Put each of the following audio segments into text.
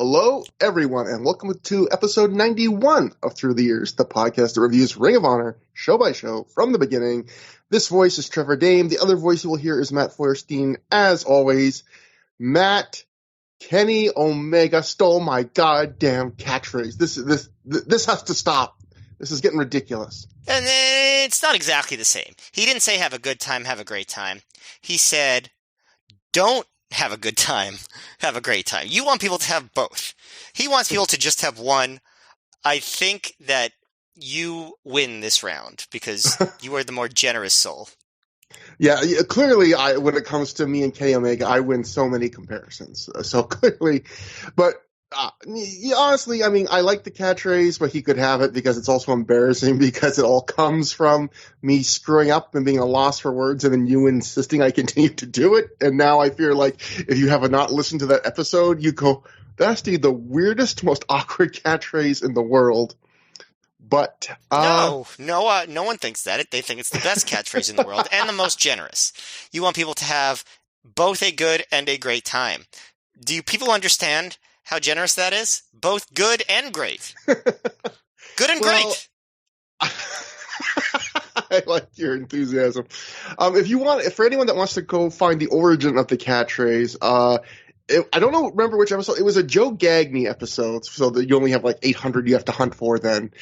Hello, everyone, and welcome to episode 91 of ThROH The Years, the podcast that reviews Ring of Honor, show by show, from the beginning. This voice is Trevor Dame. The other voice you will hear is Matt Feuerstein. As always, Matt, Kenny Omega stole my goddamn catchphrase. This has to stop. This is getting ridiculous. And it's not exactly the same. He didn't say have a good time, have a great time. He said, don't have a good time, have a great time. You want people to have both. He wants people to just have one. I think that you win this round because you are the more generous soul. Yeah, clearly, when it comes to me and Kenny Omega, I win so many comparisons. So clearly, but honestly, I mean, I like the catchphrase, but he could have it because it's also embarrassing because it all comes from me screwing up and being a loss for words and then you insisting I continue to do it. And now I fear like if you have not listened to that episode, you go, that's the weirdest, most awkward catchphrase in the world. But no one thinks that. They think it's the best catchphrase in the world and the most generous. You want people to have both a good and a great time. Do people understand how generous that is? Both good and great. Good and great. I like your enthusiasm. For anyone that wants to go find the origin of the catchphrase, I don't know, remember which episode. It was a Joe Gagney episode, so that you only have like 800 you have to hunt for then.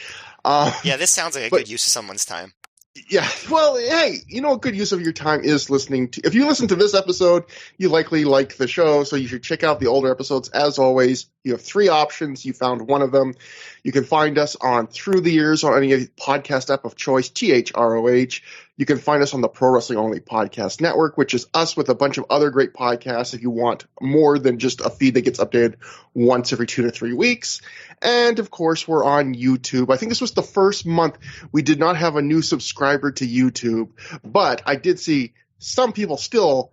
Yeah, this sounds like a good use of someone's time. Yeah, well, hey, a good use of your time is listening to. If you listen to this episode, you likely like the show, so you should check out the older episodes. As always, you have 3 options. You found one of them. You can find us on ThROH The Years on any podcast app of choice, ThROH. You can find us on the Pro Wrestling Only Podcast Network, which is us with a bunch of other great podcasts if you want more than just a feed that gets updated once every 2 to 3 weeks. And, of course, we're on YouTube. I think this was the first month we did not have a new subscriber to YouTube, but I did see some people still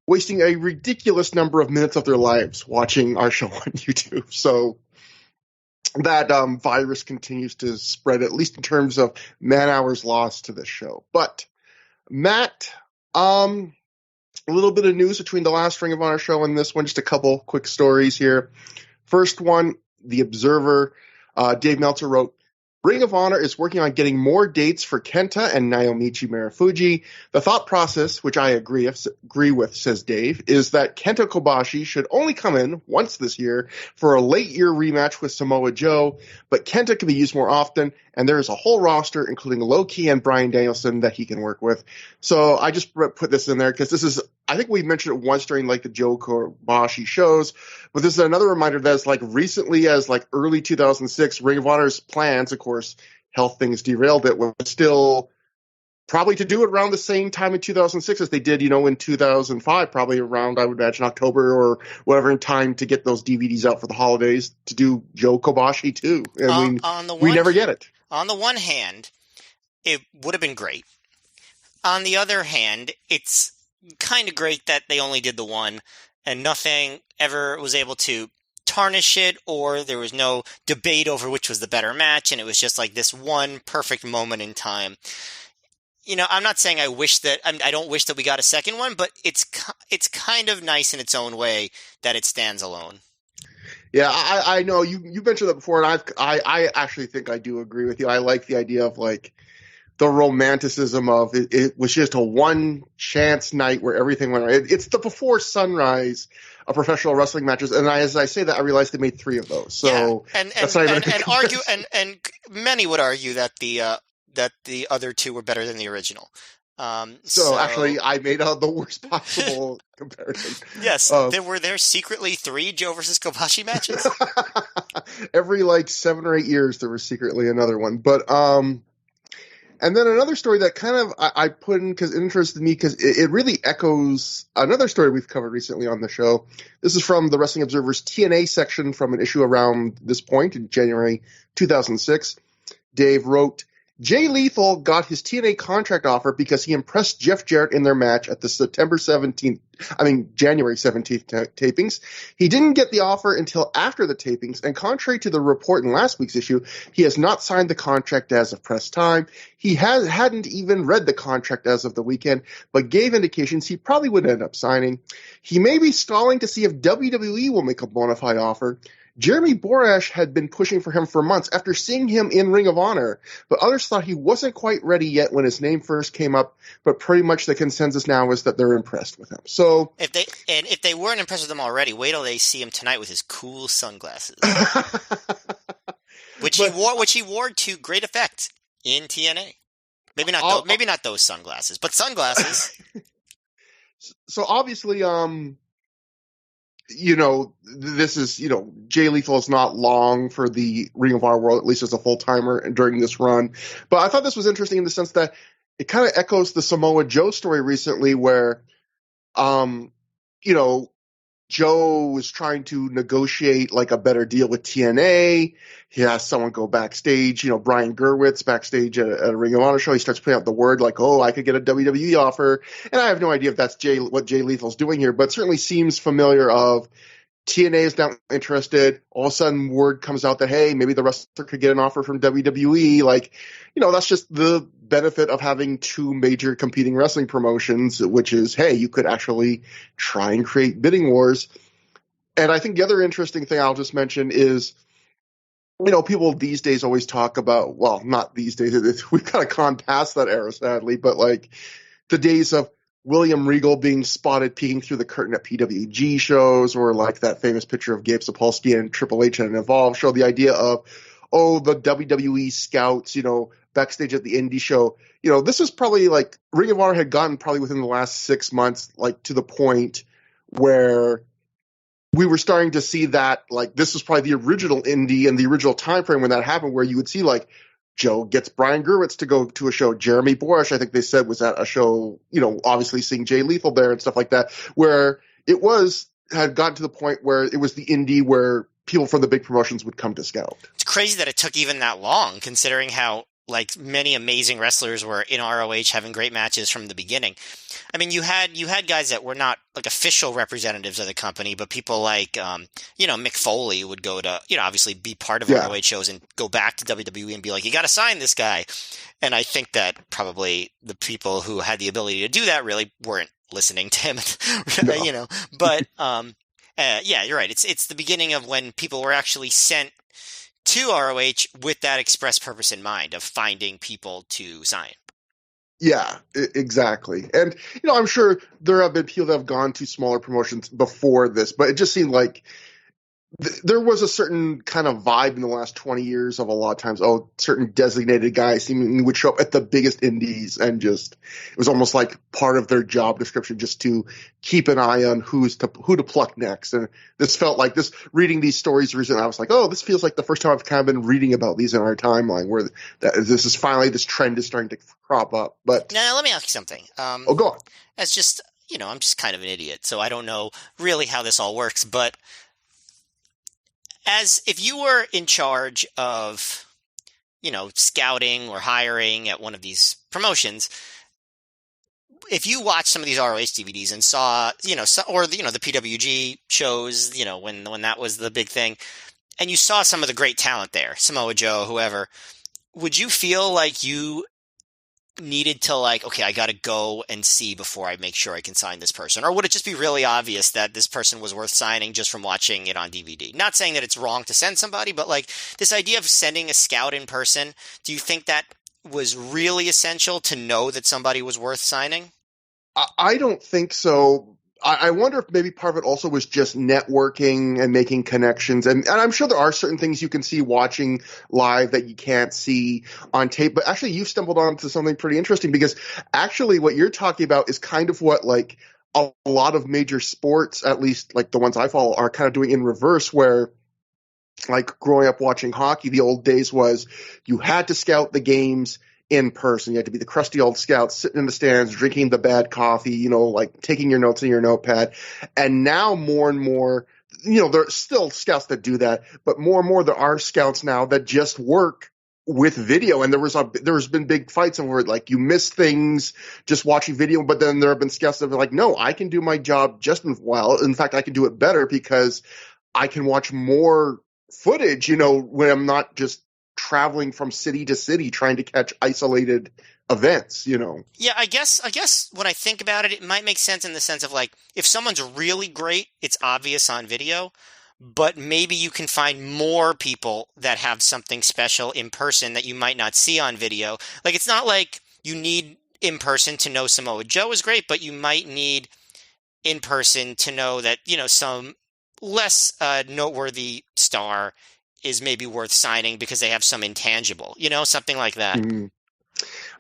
wasting a ridiculous number of minutes of their lives watching our show on YouTube. So that virus continues to spread, at least in terms of man-hours lost to this show. But, Matt, a little bit of news between the last Ring of Honor show and this one, just a couple quick stories here. First one, The Observer, Dave Meltzer wrote, Ring of Honor is working on getting more dates for Kenta and Naomichi Marufuji. The thought process, which I agree with, says Dave, is that Kenta Kobashi should only come in once this year for a late year rematch with Samoa Joe, but Kenta can be used more often, and there is a whole roster, including Loki and Bryan Danielson, that he can work with. So I just put this in there because this is, I think we mentioned it once during like the Joe Kobashi shows, but this is another reminder that as like recently as like early 2006, Ring of Honor's plans, of course, health things derailed it, was still probably to do it around the same time in 2006 as they did, in 2005, probably around, I would imagine, October or whatever in time to get those DVDs out for the holidays to do Joe Kobashi too. And we never get it. On the one hand, it would have been great. On the other hand, it's kind of great that they only did the one and nothing ever was able to tarnish it, or there was no debate over which was the better match, and it was just like this one perfect moment in time. I'm not saying I don't wish that we got a second one, but it's kind of nice in its own way that it stands alone. Yeah, I know you mentioned that before, and I actually think I do agree with you. I like the idea of like the romanticism of it was just a one chance night where everything went right. It's the before sunrise of professional wrestling matches, and as I say that, I realize they made 3 of those. So yeah. and many would argue that the other 2 were better than the original. So actually, I made the worst possible comparison. Yes, there were secretly 3 Joe versus Kobashi matches. Every 7 or 8 years, there was secretly another one. But and then another story that kind of I put in because it interested me because it really echoes another story we've covered recently on the show. This is from the Wrestling Observer's TNA section from an issue around this point in January 2006. Dave wrote, Jay Lethal got his TNA contract offer because he impressed Jeff Jarrett in their match at the January 17th tapings. He didn't get the offer until after the tapings, and contrary to the report in last week's issue, he has not signed the contract as of press time. He hadn't even read the contract as of the weekend, but gave indications he probably would end up signing. He may be stalling to see if WWE will make a bona fide offer. Jeremy Borash had been pushing for him for months after seeing him in Ring of Honor, but others thought he wasn't quite ready yet when his name first came up, but pretty much the consensus now is that they're impressed with him. So if they weren't impressed with him already, wait till they see him tonight with his cool sunglasses. which he wore to great effect in TNA. Maybe not those sunglasses, but sunglasses. So obviously, this is, Jay Lethal is not long for the Ring of Honor world, at least as a full-timer during this run. But I thought this was interesting in the sense that it kind of echoes the Samoa Joe story recently where, Joe was trying to negotiate like a better deal with TNA. He has someone go backstage, Brian Gerwitz backstage at a Ring of Honor show. He starts putting out the word like, oh, I could get a WWE offer. And I have no idea if that's what Jay Lethal's doing here, but certainly seems familiar of TNA is now interested. All of a sudden word comes out that, hey, maybe the wrestler could get an offer from WWE. Like, that's just the benefit of having two major competing wrestling promotions, which is, hey, you could actually try and create bidding wars. And I think the other interesting thing I'll just mention is, people these days always talk about, well, not these days, we've kind of gone past that era, sadly, but like the days of William Regal being spotted peeking through the curtain at PWG shows, or like that famous picture of Gabe Sapolsky and Triple H at an Evolve show, the idea of, the WWE scouts, backstage at the indie show. This is probably like Ring of Honor had gotten probably within the last 6 months, like to the point where we were starting to see that, like, this was probably the original indie and the original time frame when that happened, where you would see like Joe gets Brian Gerwitz to go to a show. Jeremy Borash, I think they said, was at a show, obviously seeing Jay Lethal there and stuff like that, where it had gotten to the point where it was the indie where people from the big promotions would come to scout. It's crazy that it took even that long, considering how like many amazing wrestlers were in ROH having great matches from the beginning. I mean, you had guys that were not like official representatives of the company, but people like, Mick Foley would go to, obviously be part of ROH shows and go back to WWE and be like, you got to sign this guy. And I think that probably the people who had the ability to do that really weren't listening to him, No. But, yeah, you're right. It's the beginning of when people were actually sent to ROH with that express purpose in mind of finding people to sign. Yeah, exactly. And, I'm sure there have been people that have gone to smaller promotions before this, but it just seemed like there was a certain kind of vibe in the last 20 years of a lot of times, certain designated guys seemingly would show up at the biggest indies and just, it was almost like part of their job description just to keep an eye on who to pluck next. And this felt like this, reading these stories recently, I was like, this feels like the first time I've kind of been reading about these in our timeline, where this trend is starting to crop up. But now let me ask you something. Go on. As just, I'm just kind of an idiot, so I don't know really how this all works, but as if you were in charge of, scouting or hiring at one of these promotions, if you watched some of these ROH DVDs and saw, or the PWG shows, when that was the big thing, and you saw some of the great talent there, Samoa Joe, whoever, would you feel like you needed to okay, I got to go and see before I make sure I can sign this person? Or would it just be really obvious that this person was worth signing just from watching it on DVD? Not saying that it's wrong to send somebody, but this idea of sending a scout in person, do you think that was really essential to know that somebody was worth signing? I don't think so. I wonder if maybe part of it also was just networking and making connections. And I'm sure there are certain things you can see watching live that you can't see on tape. But actually, you've stumbled onto something pretty interesting, because actually what you're talking about is kind of what a lot of major sports, at least the ones I follow, are kind of doing in reverse, where growing up watching hockey, the old days was you had to scout the games in person. You had to be the crusty old scout sitting in the stands, drinking the bad coffee, taking your notes in your notepad. And now more and more, there are still scouts that do that, but more and more there are scouts now that just work with video. And there's been big fights over you miss things just watching video, but then there have been scouts that are no, I can do my job just as well. In fact, I can do it better because I can watch more footage, when I'm not just traveling from city to city trying to catch isolated events. Yeah, I guess when I think about it, it might make sense in the sense of if someone's really great, it's obvious on video. but maybe you can find more people that have something special in person that you might not see on video. Like, it's not like you need in person to know Samoa Joe is great, but you might need in person to know that, some less noteworthy star is maybe worth signing because they have some intangible, something like that. Mhm.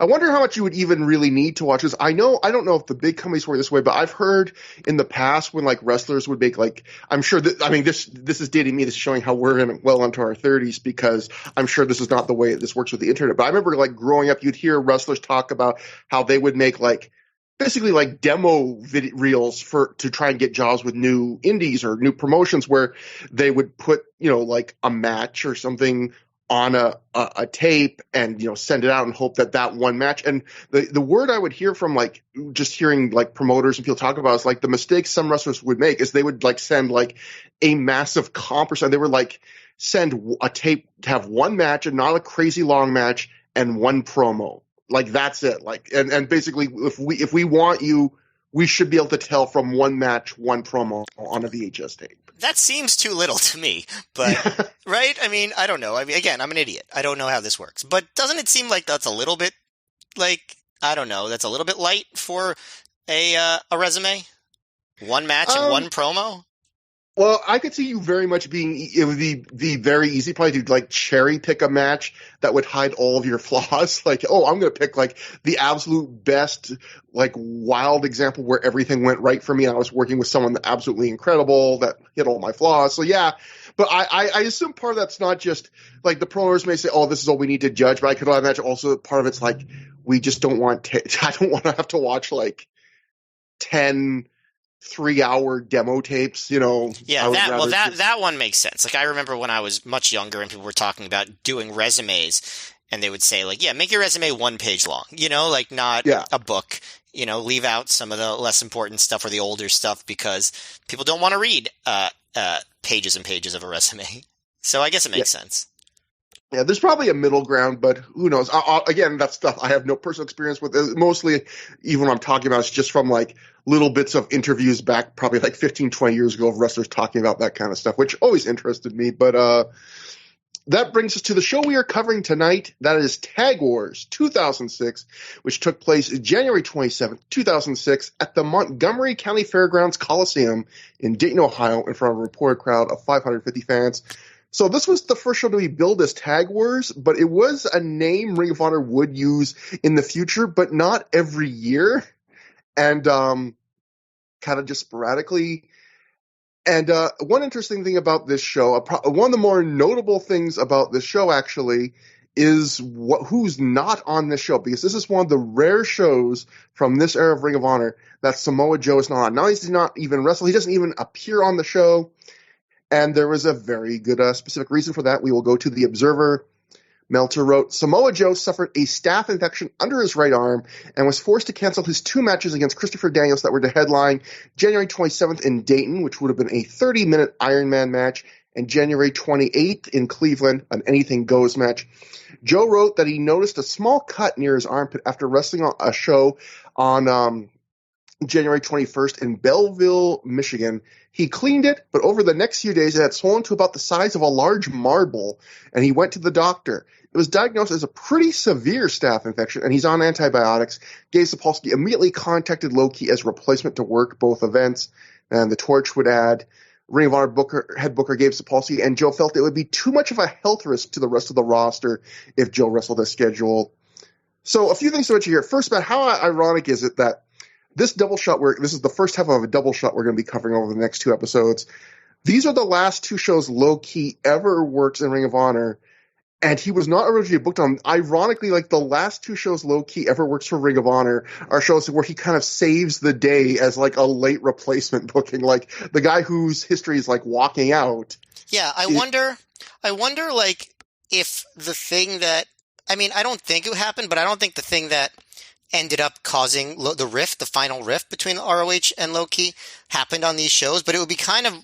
I wonder how much you would even really need to watch this. I don't know if the big companies work this way, but I've heard in the past when like wrestlers would make like, I'm sure that, I mean, this is dating me. This is showing how we're well into our 30s, because I'm sure this is not the way this works with the internet. But I remember like growing up, you'd hear wrestlers talk about how they would make like basically like demo reels to try and get jobs with new indies or new promotions, where they would put, like a match or something on a tape and, send it out and hope that one match. And the word I would hear from like just hearing like promoters and people talk about is like the mistakes some wrestlers would make is they would like send like a massive comp or something. They would like send a tape to have one match and not a crazy long match and one promo. Like that's it. Like, and basically if we want you, we should be able to tell from one match, one promo on a VHS tape. That seems too little to me, but right? I mean, I don't know. I mean, again, I'm an idiot. I don't know how this works, but doesn't it seem like that's a little bit like, I don't know, that's a little bit light for a resume? One match and one promo? Well, I could see you very much it would be very easy probably to like cherry pick a match that would hide all of your flaws. Like, oh, I'm going to pick like the absolute best, like wild example where everything went right for me. And I was working with someone absolutely incredible that hit all my flaws. So yeah, but I assume part of that's not just like the promoters may say, oh, this is all we need to judge. But I could imagine also part of it's like, we just don't want I don't want to have to watch like 10 3-hour demo tapes, Yeah, that one makes sense. Like, I remember when I was much younger and people were talking about doing resumes, and they would say, like, yeah, make your resume 1 page long, like not a book, leave out some of the less important stuff or the older stuff because people don't want to read pages and pages of a resume. So I guess it makes sense. Yeah, there's probably a middle ground, but who knows? Again, that's stuff I have no personal experience with. Mostly, even when I'm talking about, it's just from like little bits of interviews back probably like 15, 20 years ago of wrestlers talking about that kind of stuff, which always interested me. But that brings us to the show we are covering tonight. That is Tag Wars 2006, which took place January 27th, 2006 at the Montgomery County Fairgrounds Coliseum in Dayton, Ohio, in front of a reported crowd of 550 fans. So this was the first show to be billed as Tag Wars, but it was a name Ring of Honor would use in the future, but not every year, and kind of just sporadically. And one interesting thing about this show, one of the more notable things about this show actually, is who's not on this show, because this is one of the rare shows from this era of Ring of Honor that Samoa Joe is not on. Now he's not even wrestle; he doesn't even appear on the show. And there was a very good specific reason for that. We will go to The Observer. Meltzer wrote, Samoa Joe suffered a staph infection under his right arm and was forced to cancel his 2 matches against Christopher Daniels that were to headline January 27th in Dayton, which would have been a 30-minute Iron Man match, and January 28th in Cleveland, an Anything Goes match. Joe wrote that he noticed a small cut near his armpit after wrestling on a show on January 21st in Belleville, Michigan. He cleaned it, but over the next few days it had swollen to about the size of a large marble, and he went to the doctor. It was diagnosed as a pretty severe staph infection, and he's on antibiotics. Gabe Sapolsky immediately contacted Low-Ki as replacement to work both events, and the Torch would add Ring of Honor head booker Gabe Sapolsky, and Joe felt it would be too much of a health risk to the rest of the roster if Joe wrestled as scheduled. So a few things to mention here. First, about how ironic is it that this double shot, this is the first half of a double shot we're going to be covering over the next 2 episodes. These are the last 2 shows Low-Ki ever works in Ring of Honor, and he was not originally booked on. Ironically, like the last 2 shows Low-Ki ever works for Ring of Honor are shows where he kind of saves the day as like a late replacement booking, like the guy whose history is like walking out. Yeah, I wonder like if the thing that, I mean, I don't think it happened, but I don't think the thing that ended up causing the final rift between ROH and Low-Ki happened on these shows, but it would be kind of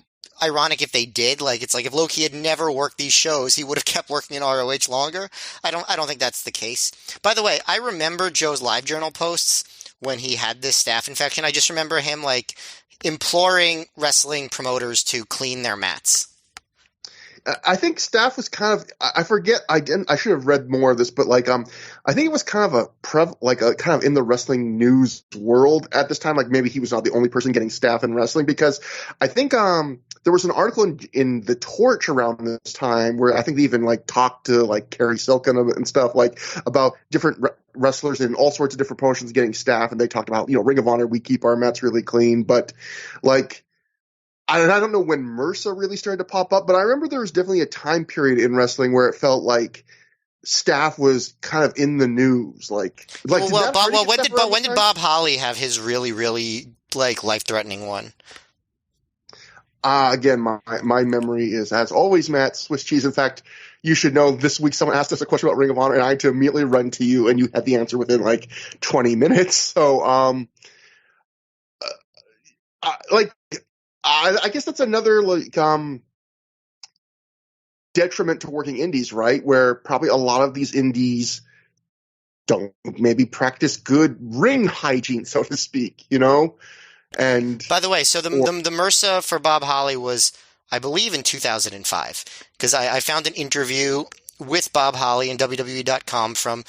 ironic if they did. Like, it's like if Low-Ki had never worked these shows, he would have kept working in ROH longer. I don't think that's the case. By the way, I remember Joe's live journal posts when he had this staph infection. I just remember him like imploring wrestling promoters to clean their mats. I think Staff was kind of, I forget, I should have read more of this, but like, I think it was kind of kind of in the wrestling news world at this time. Like maybe he was not the only person getting Staff in wrestling, because I think, there was an article in the Torch around this time where I think they even like talked to like Kerry Silken and stuff like about different wrestlers in all sorts of different promotions getting Staff. And they talked about, Ring of Honor, we keep our mats really clean, but like, I don't know when MRSA really started to pop up, but I remember there was definitely a time period in wrestling where it felt like Staff was kind of in the news. When did Bob Holly have his really, really like life-threatening one? Again, my memory is, as always, Matt, Swiss cheese. In fact, you should know this week someone asked us a question about Ring of Honor, and I had to immediately run to you, and you had the answer within like 20 minutes. So, I guess that's another detriment to working indies, right? Where probably a lot of these indies don't maybe practice good ring hygiene, so to speak, And by the way, so the MRSA for Bob Holly was, I believe, in 2005, because I found an interview with Bob Holly in WWE.com from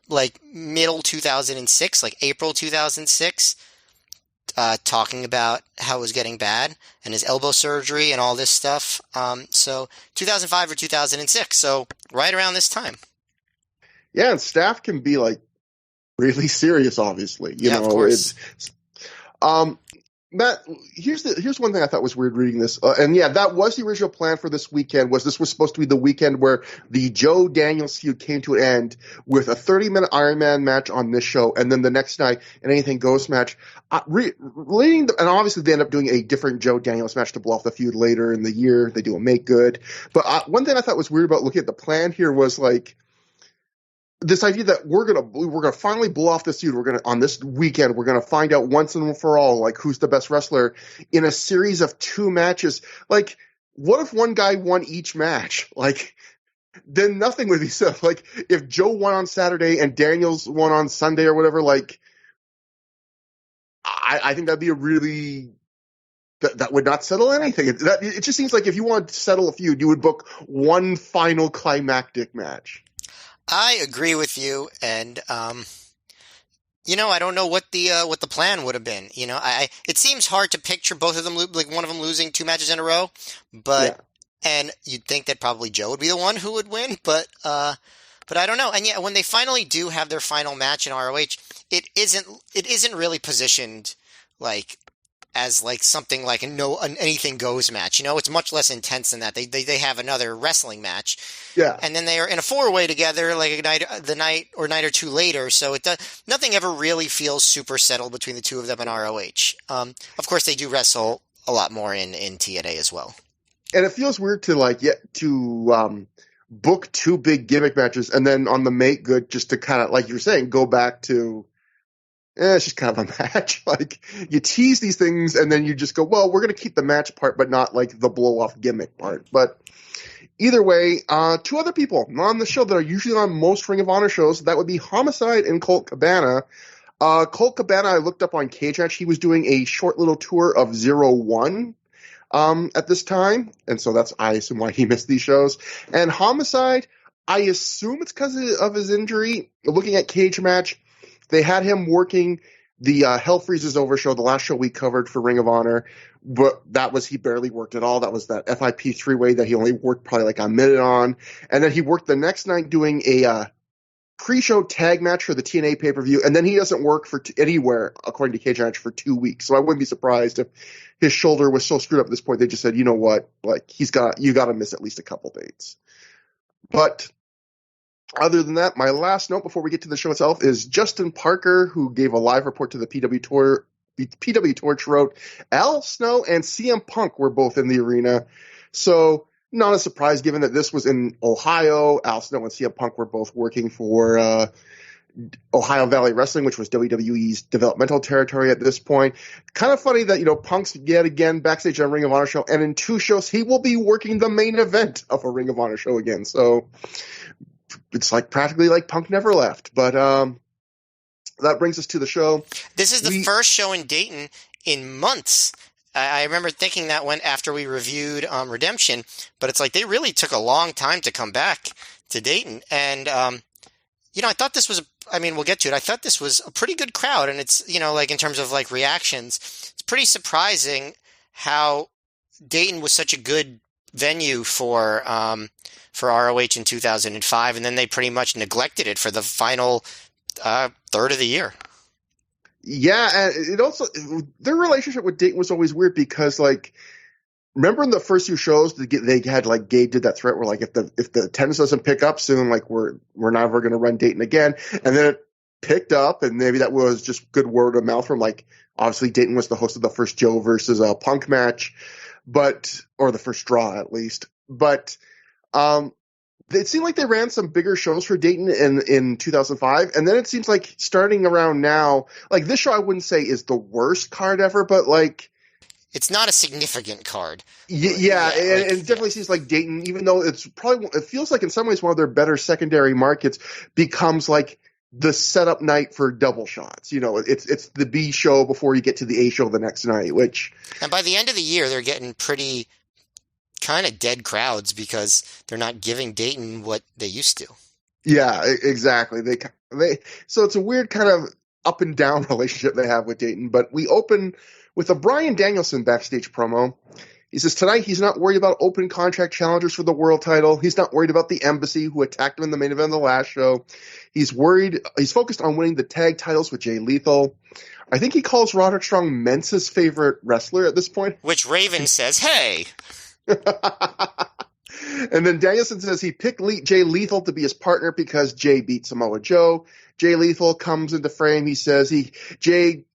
like middle 2006, like April 2006. Talking about how it was getting bad and his elbow surgery and all this stuff. So 2005 or 2006. So right around this time. Yeah, and Staff can be like really serious, obviously. Of course. Matt, here's one thing I thought was weird reading this, and yeah, that was the original plan for this weekend. This was supposed to be the weekend where the Joe Daniels feud came to an end with a 30-minute Iron Man match on this show, and then the next night an Anything Goes match. And obviously they end up doing a different Joe Daniels match to blow off the feud later in the year. They do a make good, but one thing I thought was weird about looking at the plan here was like, this idea that we're gonna finally blow off this feud. On this weekend, we're gonna find out once and for all, like, who's the best wrestler in a series of 2 matches. Like, what if one guy won each match? Like, then nothing would be said. Like, if Joe won on Saturday and Daniels won on Sunday or whatever, like, I think that'd be a really that would not settle anything. It just seems like if you wanted to settle a feud, you would book one final climactic match. I agree with you, and I don't know what the plan would have been. It seems hard to picture both of them, like one of them losing 2 matches in a row, but and you'd think that probably Joe would be the one who would win, but I don't know. And yeah, when they finally do have their final match in ROH, it isn't really positioned like as like something like an Anything Goes match. It's much less intense than that. They have another wrestling match. Yeah. And then they are in a 4-way together like a night or 2 later. So nothing ever really feels super settled between the two of them in ROH. Of course they do wrestle a lot more in TNA as well. And it feels weird to book 2 big gimmick matches and then on the make good just to kind of, like you're saying, go back to it's just kind of a match. Like, you tease these things and then you just go, well, we're going to keep the match part, but not like the blow off gimmick part. But either way, 2 other people on the show that are usually on most Ring of Honor shows, that would be Homicide and Colt Cabana. Colt Cabana, I looked up on Cage Match. He was doing a short little tour of 0-1 at this time. And so I assume why he missed these shows. And Homicide, I assume it's because of his injury. Looking at Cage Match, they had him working the Hell Freezes Over show, the last show we covered for Ring of Honor, but he barely worked at all. That was that FIP 3-way that he only worked probably like a minute on. And then he worked the next night doing a pre-show tag match for the TNA pay-per-view, and then he doesn't work for anywhere, according to Cage Match, for 2 weeks. So I wouldn't be surprised if his shoulder was so screwed up at this point, they just said, you know what, like, you got to miss at least a couple dates. But other than that, my last note before we get to the show itself is Justin Parker, who gave a live report to the PW Torch, wrote, Al Snow and CM Punk were both in the arena. So not a surprise given that this was in Ohio. Al Snow and CM Punk were both working for Ohio Valley Wrestling, which was WWE's developmental territory at this point. Kind of funny that, Punk's yet again backstage on a Ring of Honor show, and in 2 shows he will be working the main event of a Ring of Honor show again. So it's like practically like Punk never left. But that brings us to the show. This is the first show in Dayton in months I remember thinking that when after we reviewed Redemption, but it's like they really took a long time to come back to Dayton. And, I thought this was, we'll get to it. I thought this was a pretty good crowd. And it's, like in terms of like reactions, it's pretty surprising how Dayton was such a good venue for ROH in 2005. And then they pretty much neglected it for the final third of the year. Yeah, and it also their relationship with Dayton was always weird because, like, remember in the first few shows they had like Gabe did that threat where like if the attendance doesn't pick up soon, like we're never going to run Dayton again, and then it picked up, and maybe that was just good word of mouth from like obviously Dayton was the host of the first Joe versus Punk match, or the first draw at least, but it seemed like they ran some bigger shows for Dayton in 2005, and then it seems like starting around now, like this show I wouldn't say is the worst card ever, but like it's not a significant card. Yeah, and it definitely seems like Dayton, even though it feels like in some ways one of their better secondary markets, becomes like the setup night for double shots. It's the B show before you get to the A show the next night, and by the end of the year they're getting pretty kind of dead crowds because they're not giving Dayton what they used to. Yeah, exactly. So it's a weird kind of up and down relationship they have with Dayton. But we open with a Bryan Danielson backstage promo. He says tonight he's not worried about open contract challengers for the world title. He's not worried about the Embassy who attacked him in the main event of the last show. He's focused on winning the tag titles with Jay Lethal. I think he calls Roderick Strong Mensa's favorite wrestler at this point. Which Raven says, hey! And then Danielson says he picked Jay Lethal to be his partner because Jay beat Samoa Joe. Jay Lethal comes into frame. He says Jay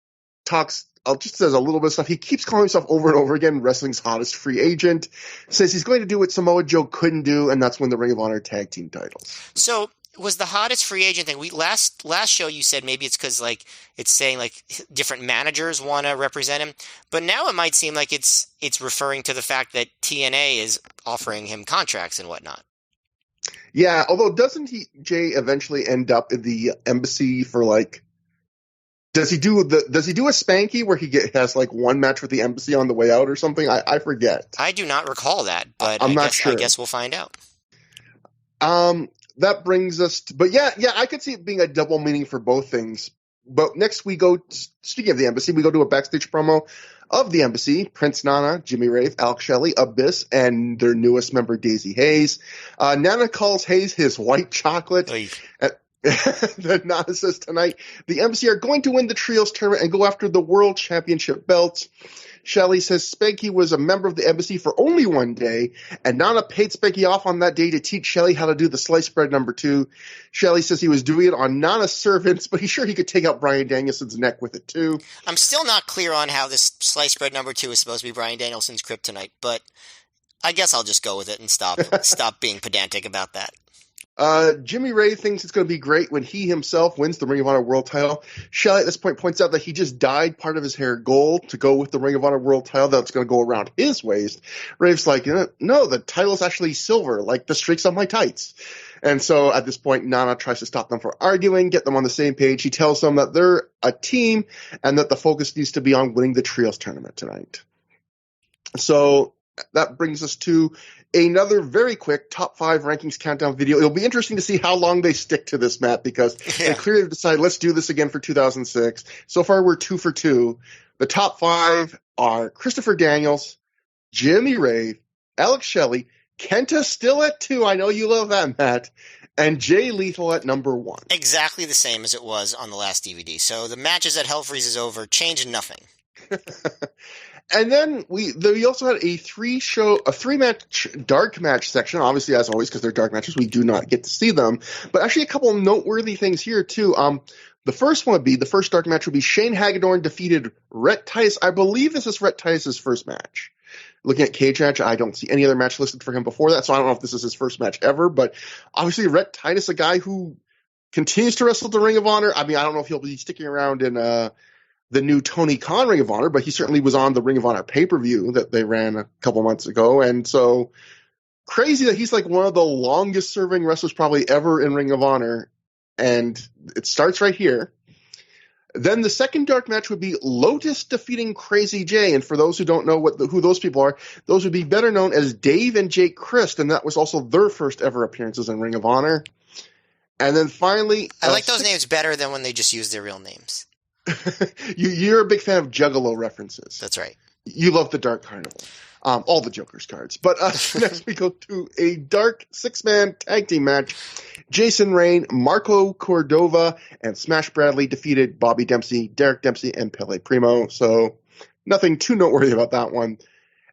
talks, just says a little bit of stuff. He keeps calling himself over and over again wrestling's hottest free agent. Says he's going to do what Samoa Joe couldn't do, and that's win the Ring of Honor tag team titles. So was the hottest free agent thing? Last show you said maybe it's because like it's saying like different managers want to represent him, but now it might seem like it's referring to the fact that TNA is offering him contracts and whatnot. Yeah, although doesn't Jay eventually end up in the Embassy for like? Does he do a Spanky where he has like one match with the Embassy on the way out or something? I forget. I do not recall that, but I'm not sure. I guess we'll find out. That brings us to, but yeah, I could see it being a double meaning for both things. But next we go, speaking of the Embassy, we go to a backstage promo of the Embassy, Prince Nana, Jimmy Rave, Alex Shelley, Abyss, and their newest member, Daisy Hayes. Nana calls Hayes his white chocolate. Then Nana says tonight, the Embassy are going to win the Trios tournament and go after the World Championship belts. Shelley says Spanky was a member of the Embassy for only one day, and Nana paid Spanky off on that day to teach Shelley how to do the sliced bread number 2. Shelley says he was doing it on Nana's servants, but he's sure he could take out Bryan Danielson's neck with it too. I'm still not clear on how this sliced bread number 2 is supposed to be Bryan Danielson's kryptonite, but I guess I'll just go with it and stop being pedantic about that. Jimmy Ray thinks it's going to be great when he himself wins the Ring of Honor World title. Shelley at this point points out that he just dyed part of his hair gold to go with the Ring of Honor World title that's going to go around his waist. Rave's like, no, the title's actually silver, like the streaks on my tights. And so at this point, Nana tries to stop them from arguing, get them on the same page. He tells them that they're a team and that the focus needs to be on winning the Trios tournament tonight. So that brings us to another very quick top 5 rankings countdown video. It'll be interesting to see how long they stick to this, Matt, because they clearly decided, let's do this again for 2006. So far, we're 2 for 2. The top 5 are Christopher Daniels, Jimmy Rave, Alex Shelley, Kenta still at 2. I know you love that, Matt. And Jay Lethal at number 1. Exactly the same as it was on the last DVD. So the matches at Hell Freezes Over changed nothing. And then we also had a 3-match dark match section, obviously as always because they're dark matches we do not get to see them, but actually a couple of noteworthy things here too. The first dark match would be Shane Hagedorn defeated Rhett Titus. I believe this is Rhett Titus' first match. Looking at Cage Match, I don't see any other match listed for him before that, so I don't know if this is his first match ever, but obviously Rhett Titus, a guy who continues to wrestle the Ring of Honor. I mean, I don't know if he'll be sticking around in the new Tony Khan Ring of Honor, but he certainly was on the Ring of Honor pay-per-view that they ran a couple months ago. And so crazy that he's like one of the longest serving wrestlers probably ever in Ring of Honor. And it starts right here. Then the second dark match would be Lotus defeating Crazy J. And for those who don't know who those people are, those would be better known as Dave and Jake Christ, and that was also their first ever appearances in Ring of Honor. And then finally... I like those names better than when they just use their real names. You're a big fan of Juggalo references. That's right. You love the Dark Carnival. All the Joker's cards. But next we go to a dark six-man tag team match. Jason Rain, Marco Cordova, and Smash Bradley defeated Bobby Dempsey, Derek Dempsey, and Pele Primo. So nothing too noteworthy about that one.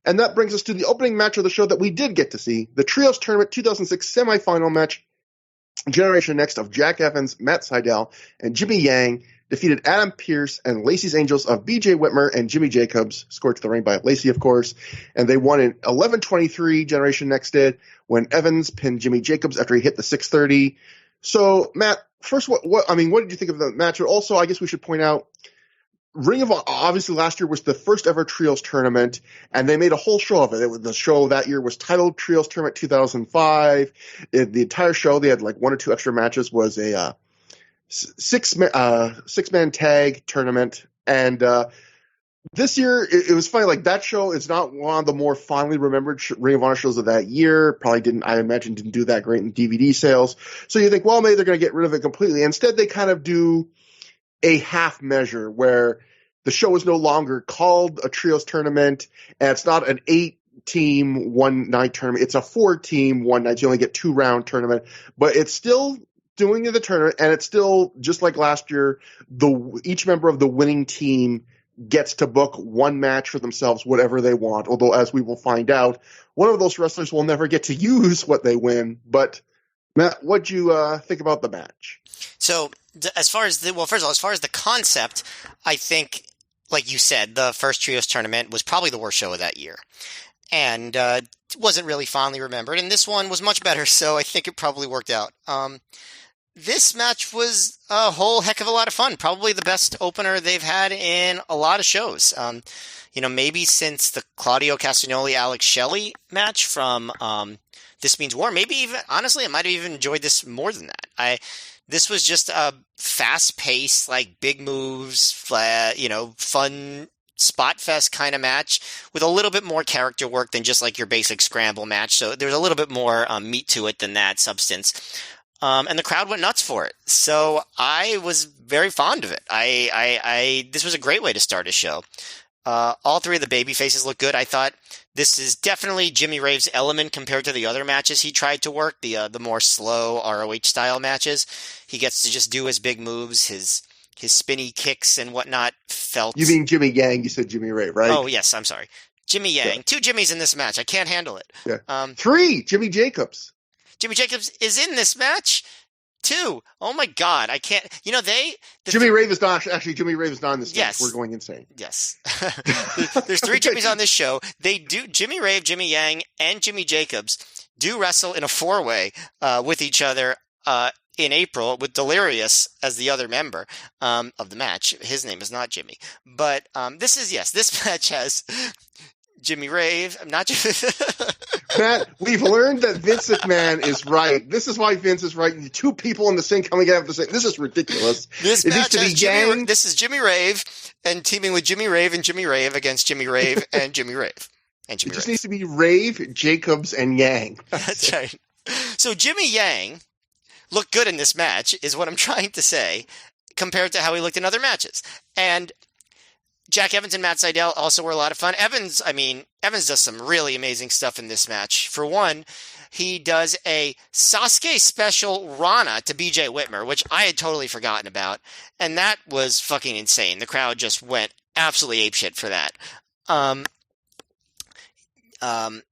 And that brings us to the opening match of the show that we did get to see. The Trios Tournament 2006 semifinal match. Generation Next of Jack Evans, Matt Sydal, and Jimmy Yang defeated Adam Pearce and Lacey's Angels of BJ Whitmer and Jimmy Jacobs, scored to the ring by Lacey, of course. And they won in 11:23, Generation Next did, when Evans pinned Jimmy Jacobs after he hit the 630. So, Matt, first, what did you think of the match? But also, I guess we should point out, Ring of Honor, obviously last year was the first ever Trios tournament, and they made a whole show of it. The show that year was titled Trios Tournament 2005. The entire show, they had like one or two extra matches, was a six-man tag tournament. And this year, it was funny, like that show is not one of the more fondly remembered Ring of Honor shows of that year. Probably didn't do that great in DVD sales. So you think, well, maybe they're going to get rid of it completely. Instead, they kind of do a half measure where the show is no longer called a Trios tournament, and it's not an 8-team one-night tournament. It's a 4-team one-night. You only get 2-round tournament, but it's still doing the tournament, and it's still, just like last year, each member of the winning team gets to book one match for themselves, whatever they want. Although, as we will find out, one of those wrestlers will never get to use what they win. But Matt, what'd you think about the match? So, as far as the concept, I think, like you said, the first Trios tournament was probably the worst show of that year. And wasn't really fondly remembered. And this one was much better, so I think it probably worked out. This match was a whole heck of a lot of fun. Probably the best opener they've had in a lot of shows. Maybe since the Claudio Castagnoli, Alex Shelley match from This Means War. Maybe even, honestly, I might have even enjoyed this more than that. This was just a fast-paced, like, big moves, fun spot fest kind of match with a little bit more character work than just like your basic scramble match. So there's a little bit more meat to it than that, substance. And the crowd went nuts for it. So I was very fond of it. This was a great way to start a show. All three of the baby faces look good. I thought this is definitely Jimmy Rave's element compared to the other matches he tried to work, the more slow ROH style matches. He gets to just do his big moves, his spinny kicks and whatnot. You mean Jimmy Yang? You said Jimmy Rave, right? Oh yes, I'm sorry, Jimmy Yang. Yeah. 2 Jimmys in this match. I can't handle it. Yeah. 3 Jimmy Jacobs. Jimmy Jacobs is in this match. 2. Oh my God, I can't. Jimmy Rave is not actually. Jimmy Rave is not in this. Yes, match. We're going insane. Yes, there's 3 Jimmys on this show. They do. Jimmy Rave, Jimmy Yang, and Jimmy Jacobs do wrestle in a 4-way with each other in April with Delirious as the other member of the match. His name is not Jimmy, but this match has Jimmy Rave. I'm not Jimmy. Matt, we've learned that Vince McMahon is right. This is why Vince is right. 2 people in the same coming out of the same. This is ridiculous. This match has this is Jimmy Rave and teaming with Jimmy Rave and Jimmy Rave against Jimmy Rave and Jimmy Rave. And Jimmy Rave. Needs to be Rave, Jacobs, and Yang. That's right. So Jimmy Yang looked good in this match, is what I'm trying to say, compared to how he looked in other matches. And Jack Evans and Matt Sydal also were a lot of fun. Evans does some really amazing stuff in this match. For one, he does a Sasuke special Rana to BJ Whitmer, which I had totally forgotten about. And that was fucking insane. The crowd just went absolutely apeshit for that.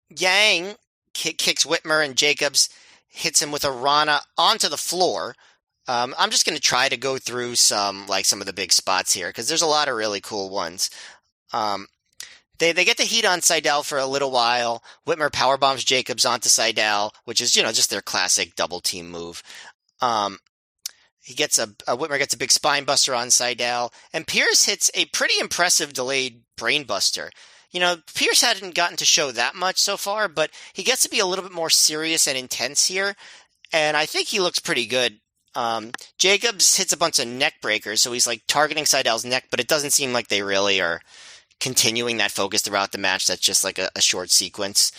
Yang kicks Whitmer and Jacobs, hits him with a Rana onto the floor. I'm just going to try to go through some of the big spots here because there's a lot of really cool ones. They get the heat on Sydal for a little while. Whitmer powerbombs Jacobs onto Sydal, which is, just their classic double team move. Whitmer gets a big spine buster on Sydal, and Pierce hits a pretty impressive delayed brain buster. Pierce hadn't gotten to show that much so far, but he gets to be a little bit more serious and intense here, and I think he looks pretty good. Jacobs hits a bunch of neck breakers, so he's like targeting Seidel's neck, but it doesn't seem like they really are continuing that focus throughout the match. That's just like a short sequence.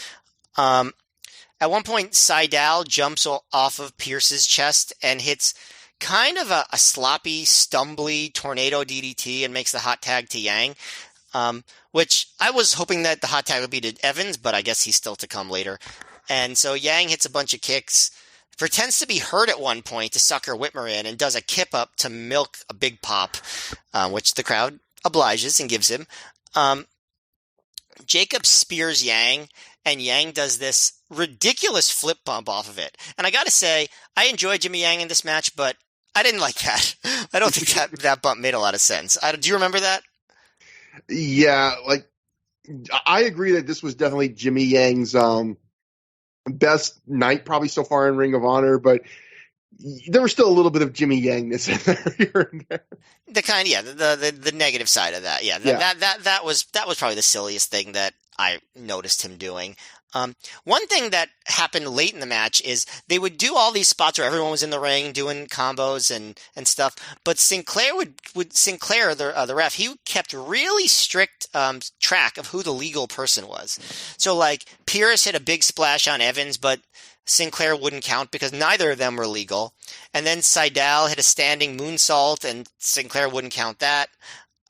At one point, Seidel jumps off of Pierce's chest and hits kind of a sloppy, stumbly tornado DDT and makes the hot tag to Yang, which I was hoping that the hot tag would be to Evans, but I guess he's still to come later. And so Yang hits a bunch of kicks, pretends to be hurt at one point to sucker Whitmer in, and does a kip up to milk a big pop, which the crowd obliges and gives him. Jacob spears Yang, and Yang does this ridiculous flip bump off of it. And I gotta say, I enjoyed Jimmy Yang in this match, but I didn't like that. I don't think that bump made a lot of sense. Do you remember that? Yeah, like, I agree that this was definitely Jimmy Yang's best night probably so far in Ring of Honor, but there was still a little bit of Jimmy Yangness in there here and there. The negative side of that. Yeah, that was probably the silliest thing that I noticed him doing. One thing that happened late in the match is they would do all these spots where everyone was in the ring doing combos and stuff, but Sinclair Sinclair, the ref, he kept really strict track of who the legal person was. So like Pierce hit a big splash on Evans, but Sinclair wouldn't count because neither of them were legal. And then Seidel hit a standing moonsault and Sinclair wouldn't count that.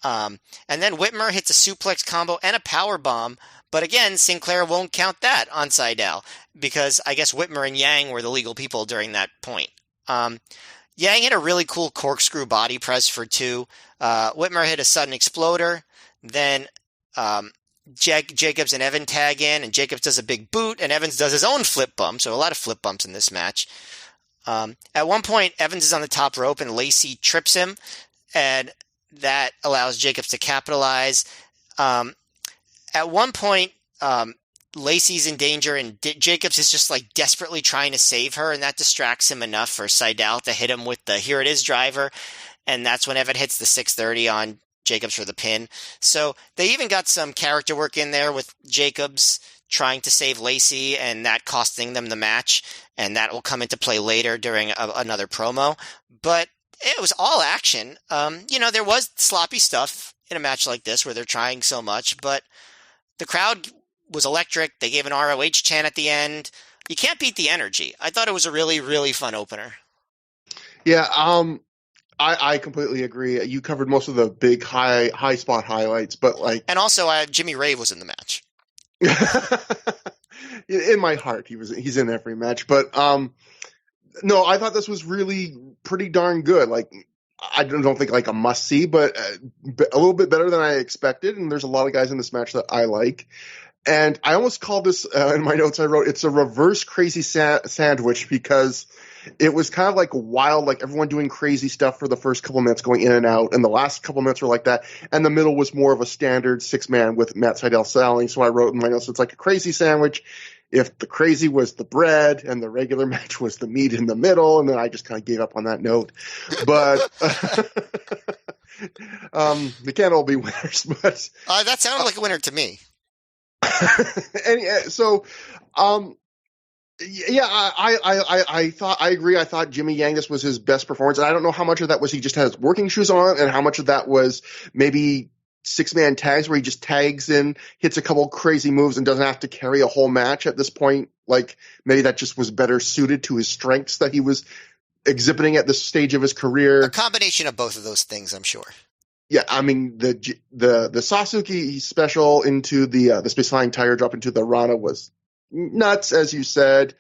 And then Whitmer hits a suplex combo and a power bomb. But again, Sinclair won't count that on Seidel because I guess Whitmer and Yang were the legal people during that point. Yang hit a really cool corkscrew body press for 2. Whitmer hit a sudden exploder. Then Jacobs and Evans tag in, and Jacobs does a big boot, and Evans does his own flip bump. So a lot of flip bumps in this match. At one point, Evans is on the top rope, and Lacey trips him, and that allows Jacobs to capitalize. At one point, Lacey's in danger, and Jacobs is just like desperately trying to save her, and that distracts him enough for Seidel to hit him with the "Here It Is" driver, and that's when Evan hits the 630 on Jacobs for the pin. So they even got some character work in there with Jacobs trying to save Lacey and that costing them the match, and that will come into play later during another promo. But it was all action. There was sloppy stuff in a match like this where they're trying so much, but the crowd was electric. They gave an ROH chant at the end. You can't beat the energy. I thought it was a really, really fun opener. Yeah, I completely agree. You covered most of the big high spot highlights, but like, and also Jimmy Rave was in the match. In my heart, he's in every match. But no, I thought this was really pretty darn good. Like, I don't think like a must see, but a little bit better than I expected. And there's a lot of guys in this match that I like. And I almost called this in my notes I wrote, it's a reverse crazy sandwich because it was kind of like wild, like everyone doing crazy stuff for the first couple minutes going in and out. And the last couple minutes were like that. And the middle was more of a standard 6-man with Matt Seidel selling. So I wrote in my notes, it's like a crazy sandwich. If the crazy was the bread and the regular match was the meat in the middle, and then I just kind of gave up on that note. But they can't all be winners. But that sounded like a winner to me. And so, yeah, I agree. I thought Jimmy Yang, this was his best performance. And I don't know how much of that was he just had his working shoes on, and how much of that was maybe 6-man tags where he just tags in, hits a couple crazy moves, and doesn't have to carry a whole match at this point. Like, maybe that just was better suited to his strengths that he was exhibiting at this stage of his career. A combination of both of those things, I'm sure. Yeah, I mean, the Sasuke special into the Space Flying Tiger drop into the Rana was nuts, as you said.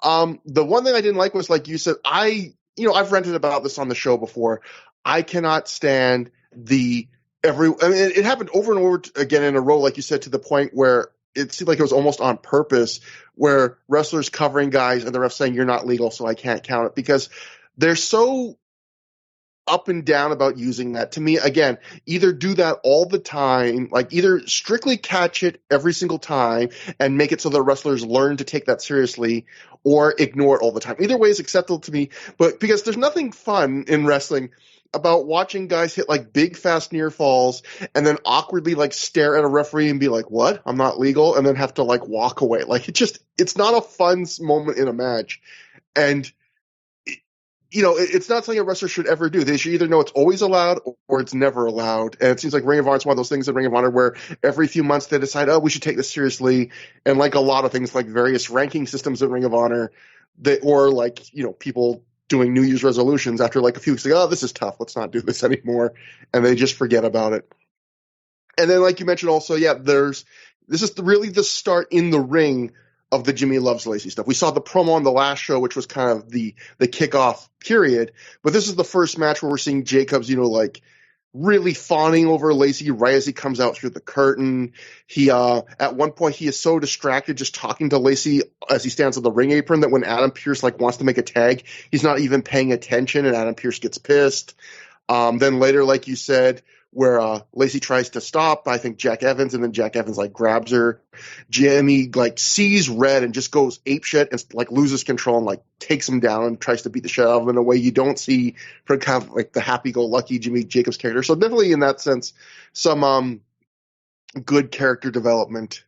The one thing I didn't like was, like you said, I've ranted about this on the show before. I cannot stand it happened over and over again in a row, like you said, to the point where it seemed like it was almost on purpose, where wrestlers covering guys and the ref saying you're not legal, so I can't count it, because they're so up and down about using that. To me, again, either do that all the time, like either strictly catch it every single time and make it so the wrestlers learn to take that seriously, or ignore it all the time. Either way is acceptable to me, but because there's nothing fun in wrestling about watching guys hit like big fast near falls and then awkwardly like stare at a referee and be like, what? I'm not legal, and then have to like walk away. Like, it's not a fun moment in a match. And it's not something a wrestler should ever do. They should either know it's always allowed or it's never allowed. And it seems like Ring of Honor is one of those things in Ring of Honor where every few months they decide, oh, we should take this seriously. And like a lot of things, like various ranking systems in Ring of Honor, people doing New Year's resolutions after like a few weeks, like, oh, this is tough. Let's not do this anymore. And they just forget about it. And then, like you mentioned also, this is really the start in the ring of the Jimmy Loves Lacey stuff. We saw the promo on the last show, which was kind of the kickoff period. But this is the first match where we're seeing Jacobs, really fawning over Lacey right as he comes out through the curtain. He, at one point, he is so distracted just talking to Lacey as he stands on the ring apron that when Adam Pearce wants to make a tag, he's not even paying attention, and Adam Pearce gets pissed. Then later, like you said, where Lacey tries to stop, I think Jack Evans, and then Jack Evans grabs her. Jimmy sees red and just goes apeshit and loses control and takes him down and tries to beat the shit out of him in a way you don't see for kind of the happy-go-lucky Jimmy Jacobs character. So definitely in that sense, some good character development.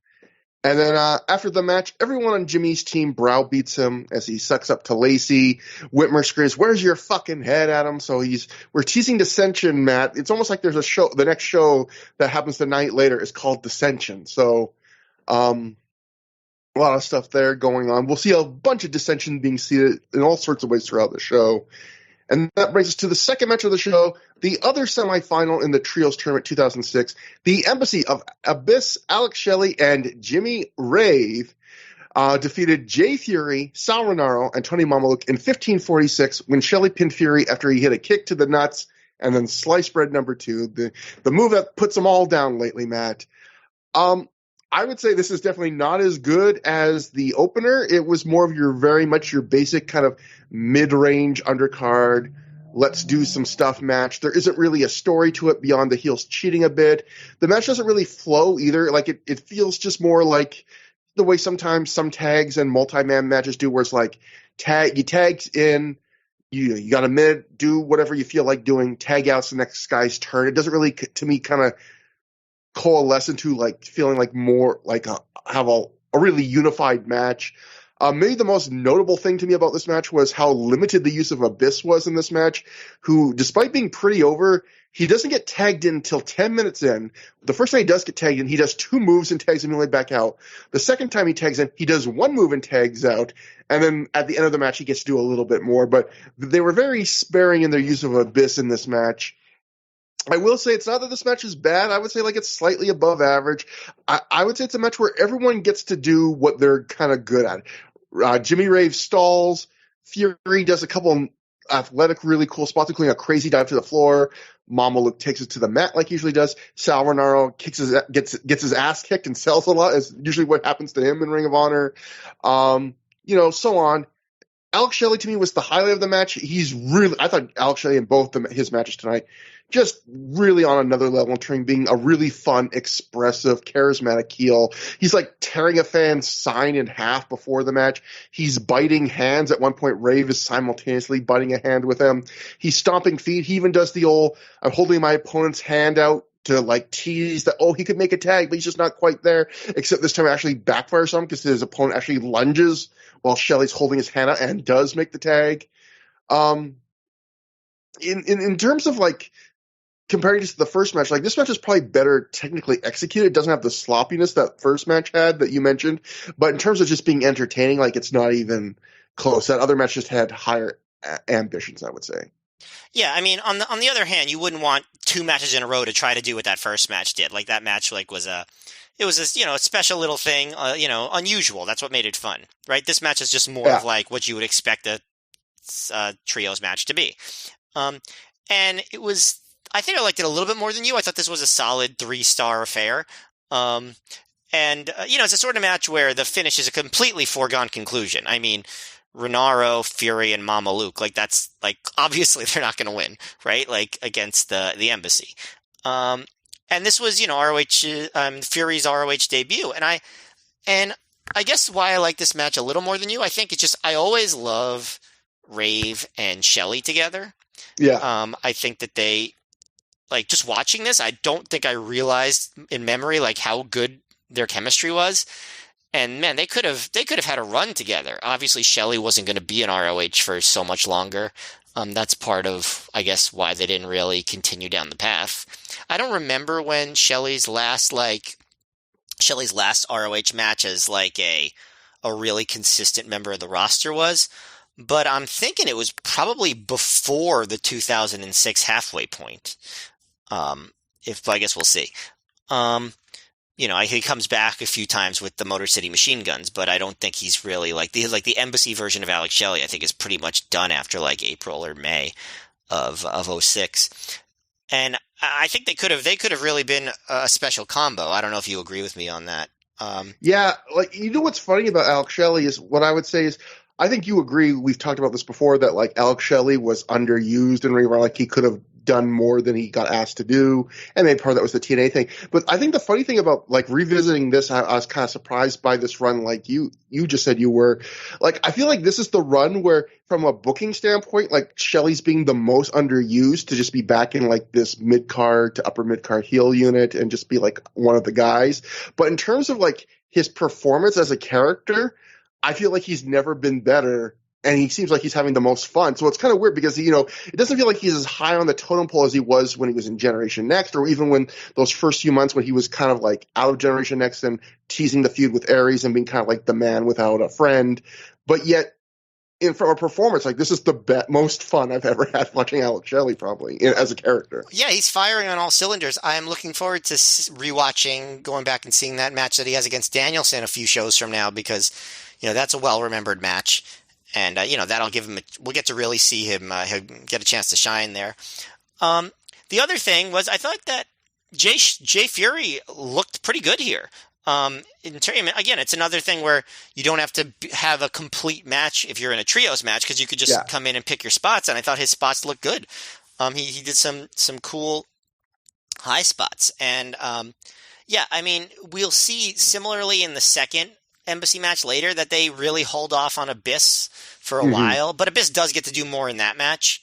And then after the match, everyone on Jimmy's team browbeats him as he sucks up to Lacey. Whitmer screams, "Where's your fucking head?" at him. So we're teasing Dissension, Matt. It's almost like there's a show, the next show that happens the night later is called Dissension. So a lot of stuff there going on. We'll see a bunch of Dissension being seated in all sorts of ways throughout the show. And that brings us to the second match of the show, the other semifinal in the Trios Tournament 2006. The Embassy of Abyss, Alex Shelley, and Jimmy Rave defeated Jay Fury, Sal Rinauro, and Tony Mamaluke in 15:46 when Shelley pinned Fury after he hit a kick to the nuts and then sliced bread number 2, the move that puts them all down lately, Matt. I would say this is definitely not as good as the opener. It was more of very much your basic kind of mid-range undercard, let's do some stuff match. There isn't really a story to it beyond the heels cheating a bit. The match doesn't really flow either. It feels just more like the way sometimes some tags and multi-man matches do, where it's you tags in, you got a minute, do whatever you feel like doing, tag out's the next guy's turn. It doesn't really, to me, kind of coalesce into feeling more have a really unified match. Maybe the most notable thing to me about this match was how limited the use of Abyss was in this match, who, despite being pretty over, he doesn't get tagged in until 10 minutes in. The first time he does get tagged in, he does 2 moves and tags immediately back out. The second time he tags in, he does 1 move and tags out. And then at the end of the match, he gets to do a little bit more. But they were very sparing in their use of Abyss in this match. I will say it's not that this match is bad. I would say it's slightly above average. I would say it's a match where everyone gets to do what they're kind of good at. Jimmy Rave stalls. Fury does a couple athletic, really cool spots, including a crazy dive to the floor. Mamaluke takes it to the mat like he usually does. Sal Rinauro gets his ass kicked and sells a lot, is usually what happens to him in Ring of Honor. So on. Alex Shelley to me was the highlight of the match. I thought Alex Shelley in both his matches tonight just really on another level in terms of being a really fun, expressive, charismatic heel. He's tearing a fan's sign in half before the match. He's biting hands. At one point, Rave is simultaneously biting a hand with him. He's stomping feet. He even does the old, I'm holding my opponent's hand out to tease that, he could make a tag, but he's just not quite there. Except this time it actually backfires on him because his opponent actually lunges while Shelley's holding his hand out and does make the tag. In terms of comparing this to the first match, this match is probably better technically executed. It doesn't have the sloppiness that first match had that you mentioned, but in terms of just being entertaining, it's not even close. That other match just had higher ambitions, I would say. Yeah, I mean, on the other hand, you wouldn't want 2 matches in a row to try to do what that first match did. That match was a special little thing, unusual. That's what made it fun, right? This match is just more of what you would expect a trios match to be. And it was, I think I liked it a little bit more than you. I thought this was a solid 3-star affair. It's a sort of match where the finish is a completely foregone conclusion. I mean, Rinauro, Fury, and Mamaluke, that's obviously they're not going to win, right? Against the Embassy. And this was, ROH, Fury's ROH debut. And I guess why I like this match a little more than you, I think it's just, I always love Rave and Shelley together. Yeah. I think that they, just watching this, I don't think I realized in memory, how good their chemistry was. And man, they could have had a run together. Obviously, Shelley wasn't going to be in ROH for so much longer. That's part of, I guess, why they didn't really continue down the path. I don't remember when Shelley's last ROH match as like a really consistent member of the roster was, but I'm thinking it was probably before the 2006 halfway point. If I guess we'll see. Um, he comes back a few times with the Motor City Machine Guns, but I don't think he's really the Embassy version of Alex Shelley. I think is pretty much done after like April or May of '06. And I think they could have really been a special combo. I don't know if you agree with me on that. Yeah, like what's funny about Alex Shelley is what I would say is I think you agree. We've talked about this before that like Alex Shelley was underused and like he could have done more than he got asked to do, and maybe part of that was the TNA thing. But I think the funny thing about like revisiting this, I was kind of surprised by this run. Like you just said you were, like I feel like this is the run where, from a booking standpoint, like Shelley's being the most underused to just be back in like this mid card to upper mid card heel unit and just be like one of the guys. But in terms of like his performance as a character, I feel like he's never been better. And he seems like he's having the most fun. So it's kind of weird because, it doesn't feel like he's as high on the totem pole as he was when he was in Generation Next, or even when those first few months when he was kind of like out of Generation Next and teasing the feud with Aries and being kind of like the man without a friend. But yet, from a performance, like this is the most fun I've ever had watching Alex Shelley, probably, as a character. Yeah, he's firing on all cylinders. I am looking forward to rewatching, going back and seeing that match that he has against Danielson a few shows from now, because, that's a well-remembered match. And, that'll give him we'll get to really see him he'll get a chance to shine there. The other thing was I thought that Jay Fury looked pretty good here. Again, it's another thing where you don't have to have a complete match if you're in a trios match, because you could just come in and pick your spots. And I thought his spots looked good. He did some cool high spots. And, we'll see similarly in the second Embassy match later that they really hold off on Abyss for a while, but Abyss does get to do more in that match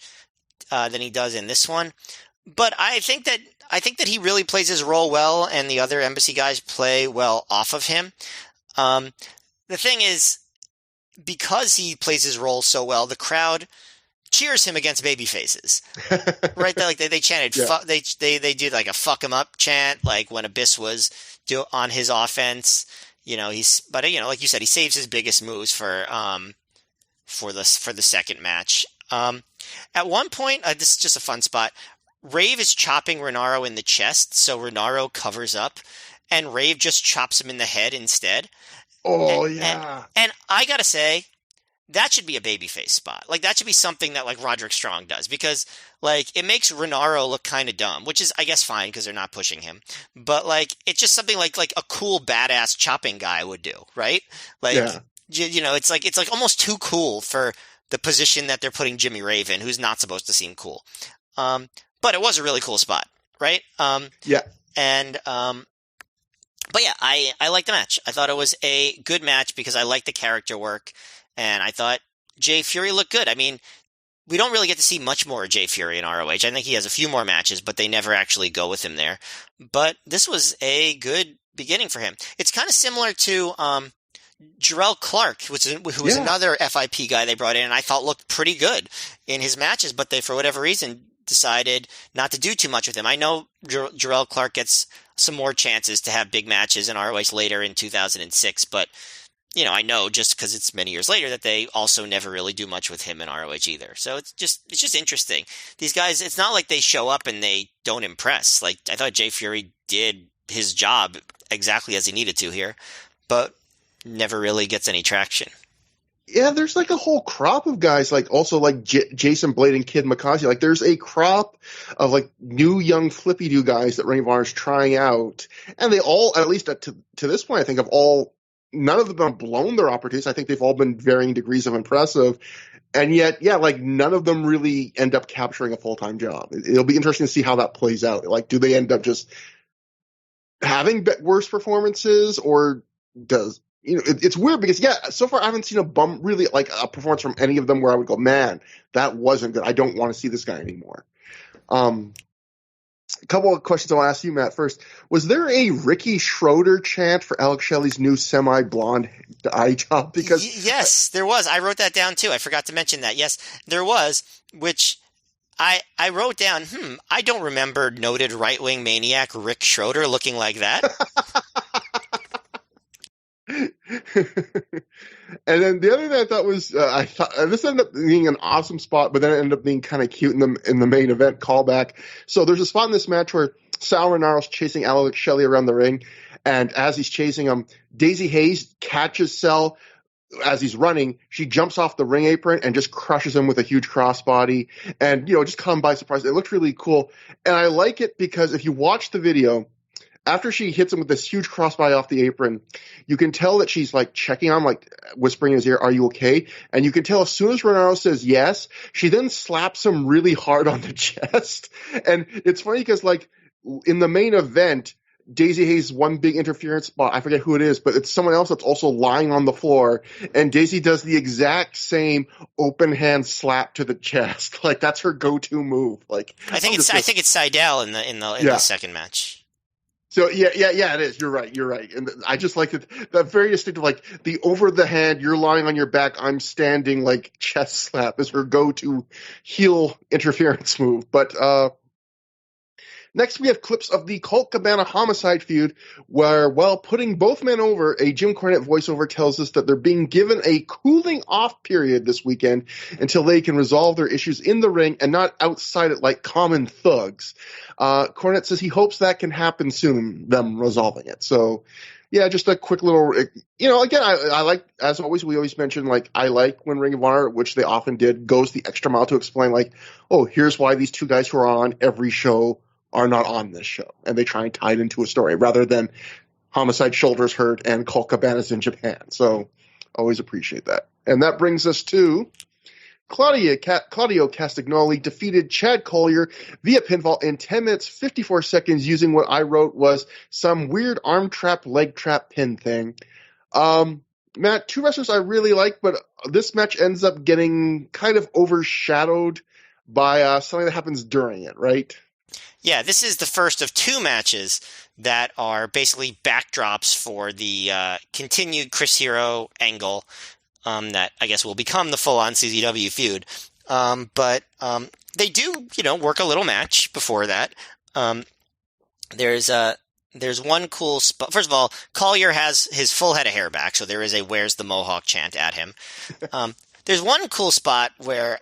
than he does in this one. But I think that he really plays his role well, and the other Embassy guys play well off of him. The thing is, because he plays his role so well, the crowd cheers him against baby faces, right? They chanted, they did like a fuck him up chant, like when Abyss was on his offense. Like you said, he saves his biggest moves for the second match. At one point, this is just a fun spot. Rave is chopping Renaro in the chest, so Renaro covers up, and Rave just chops him in the head instead. Oh, yeah. And I gotta say, that should be a babyface spot. Like, that should be something that, like, Roderick Strong does, because, like, it makes Renaro look kind of dumb, which is, I guess, fine, because they're not pushing him. But, like, it's just something like a cool, badass chopping guy would do, right? Like, it's like almost too cool for the position that they're putting Jimmy Rave in, who's not supposed to seem cool. But it was a really cool spot, right? And, but yeah, I liked the match. I thought it was a good match because I liked the character work, and I thought Jay Fury looked good. I mean, we don't really get to see much more of Jay Fury in ROH. I think he has a few more matches, but they never actually go with him there. But this was a good beginning for him. It's kind of similar to Jarrell Clark, who was another FIP guy they brought in, and I thought looked pretty good in his matches, but they, for whatever reason, decided not to do too much with him. I know Jarrell Clark gets some more chances to have big matches in ROH later in 2006, but I know just because it's many years later that they also never really do much with him in ROH either. So it's just interesting. These guys, it's not like they show up and they don't impress. Like, I thought Jay Fury did his job exactly as he needed to here, but never really gets any traction. Yeah, there's like a whole crop of guys, like also like Jason Blade and Kid Makazi. Like, there's a crop of like new young flippy do guys that Ring of Honor is trying out, and they all, at least to this point, I think none of them have blown their opportunities. I think they've all been varying degrees of impressive, and yet, like none of them really end up capturing a full-time job. It'll be interesting to see how that plays out. Like, do they end up just having worse performances, or does? It's weird because, so far I haven't seen a performance from any of them where I would go, man, that wasn't good. I don't want to see this guy anymore. A couple of questions I want to ask you, Matt. First, was there a Ricky Schroeder chant for Alex Shelley's new semi-blonde eye job? Because Yes, there was. I wrote that down too. I forgot to mention that. Yes, there was, which I wrote down, I don't remember noted right-wing maniac Rick Schroeder looking like that. And then the other thing I thought was, I thought this ended up being an awesome spot, but then it ended up being kind of cute in the main event callback. So there's a spot in this match where Sal Renaro's chasing Alex Shelley around the ring, and as he's chasing him, Daisy Hayes catches Sal as he's running. She jumps off the ring apron and just crushes him with a huge crossbody, and just caught him by surprise. It looked really cool, and I like it because if you watch the video, after she hits him with this huge crossbody off the apron, you can tell that she's like checking on him, like whispering in his ear, "Are you okay?" And you can tell as soon as Renaro says yes, she then slaps him really hard on the chest. And it's funny because like in the main event, Daisy Hayes one big interference spot. I forget who it is, but it's someone else that's also lying on the floor. And Daisy does the exact same open hand slap to the chest. Like that's her go-to move. Like I think it's Seidel in the second match. So yeah, it is. You're right. And I just like it, that very distinctive, like the over the hand, you're lying on your back, I'm standing, like chest slap is her go-to heel interference move. But next we have clips of the Colt Cabana homicide feud, where while putting both men over, a Jim Cornette voiceover tells us that they're being given a cooling off period this weekend until they can resolve their issues in the ring and not outside it like common thugs. Cornette says he hopes that can happen soon, them resolving it. So, yeah, just a quick little, again, I like, as always, we always mention, like, I like when Ring of Honor, which they often did, goes the extra mile to explain, like, oh, here's why these two guys who are on every show are not on this show. And they try and tie it into a story rather than Homicide shoulders hurt and Colt Cabana's in Japan. So, always appreciate that. And that brings us to Claudio Castagnoli defeated Chad Collier via pinfall in 10 minutes, 54 seconds using what I wrote was some weird arm trap, leg trap pin thing. Matt, two wrestlers I really like, but this match ends up getting kind of overshadowed by something that happens during it, right? Yeah, this is the first of two matches that are basically backdrops for the continued Chris Hero angle. That I guess will become the full-on CZW feud. But they do, work a little match before that. There's one cool spot. First of all, Collier has his full head of hair back, so there is a "Where's the Mohawk" chant at him. There's one cool spot where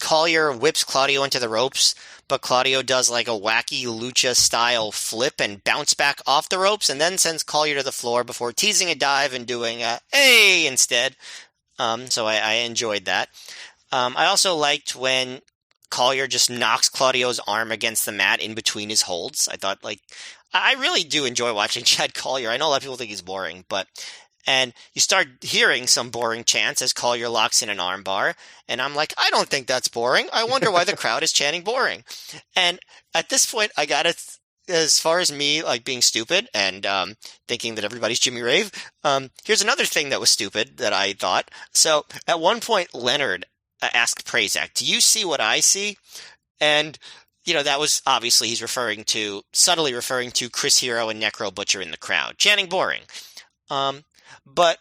Collier whips Claudio into the ropes, but Claudio does like a wacky lucha-style flip and bounce back off the ropes, and then sends Collier to the floor before teasing a dive and doing a "hey" instead. So I enjoyed that. I also liked when Collier just knocks Claudio's arm against the mat in between his holds. I thought, I really do enjoy watching Chad Collier. I know a lot of people think he's boring, and you start hearing some boring chants as Collier locks in an armbar, and I'm like, I don't think that's boring. I wonder why the crowd is chanting boring. And at this point, I got it. As far as me, being stupid and thinking that everybody's Jimmy Rave, here's another thing that was stupid that I thought. So at one point, Leonard asked Prazak, "Do you see what I see?" And, that was obviously he's subtly referring to Chris Hero and Necro Butcher in the crowd, chanting boring. But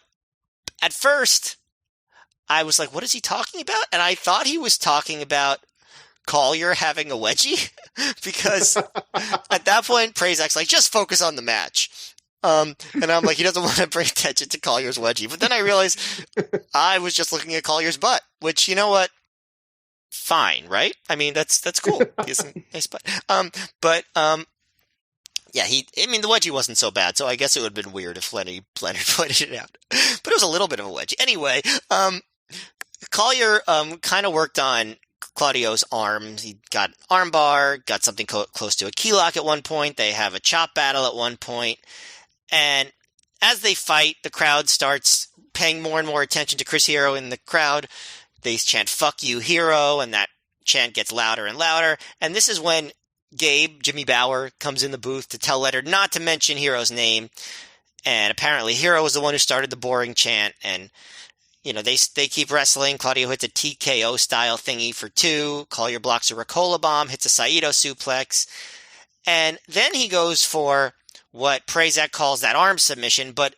at first, I was like, what is he talking about? And I thought he was talking about Collier having a wedgie, because at that point, Prazak's like, just focus on the match. And I'm like, he doesn't want to bring attention to Collier's wedgie. But then I realized I was just looking at Collier's butt, which, you know what? Fine, right? I mean, that's cool. He's a nice butt. Yeah, the wedgie wasn't so bad, so I guess it would have been weird if Leonard pointed it out. But it was a little bit of a wedgie. Anyway, Collier kind of worked on Claudio's arms. He got armbar, got something close to a key lock at one point. They have a chop battle at one point. And as they fight, the crowd starts paying more and more attention to Chris Hero in the crowd. They chant, "Fuck you, Hero," and that chant gets louder and louder. And this is when Gabe, Jimmy Bauer, comes in the booth to tell Leonard not to mention Hero's name. And apparently Hero was the one who started the boring chant. And they keep wrestling. Claudio hits a TKO style thingy for 2. Collier blocks a Ricola bomb, hits a Saito suplex. And then he goes for what Prazak calls that arm submission, but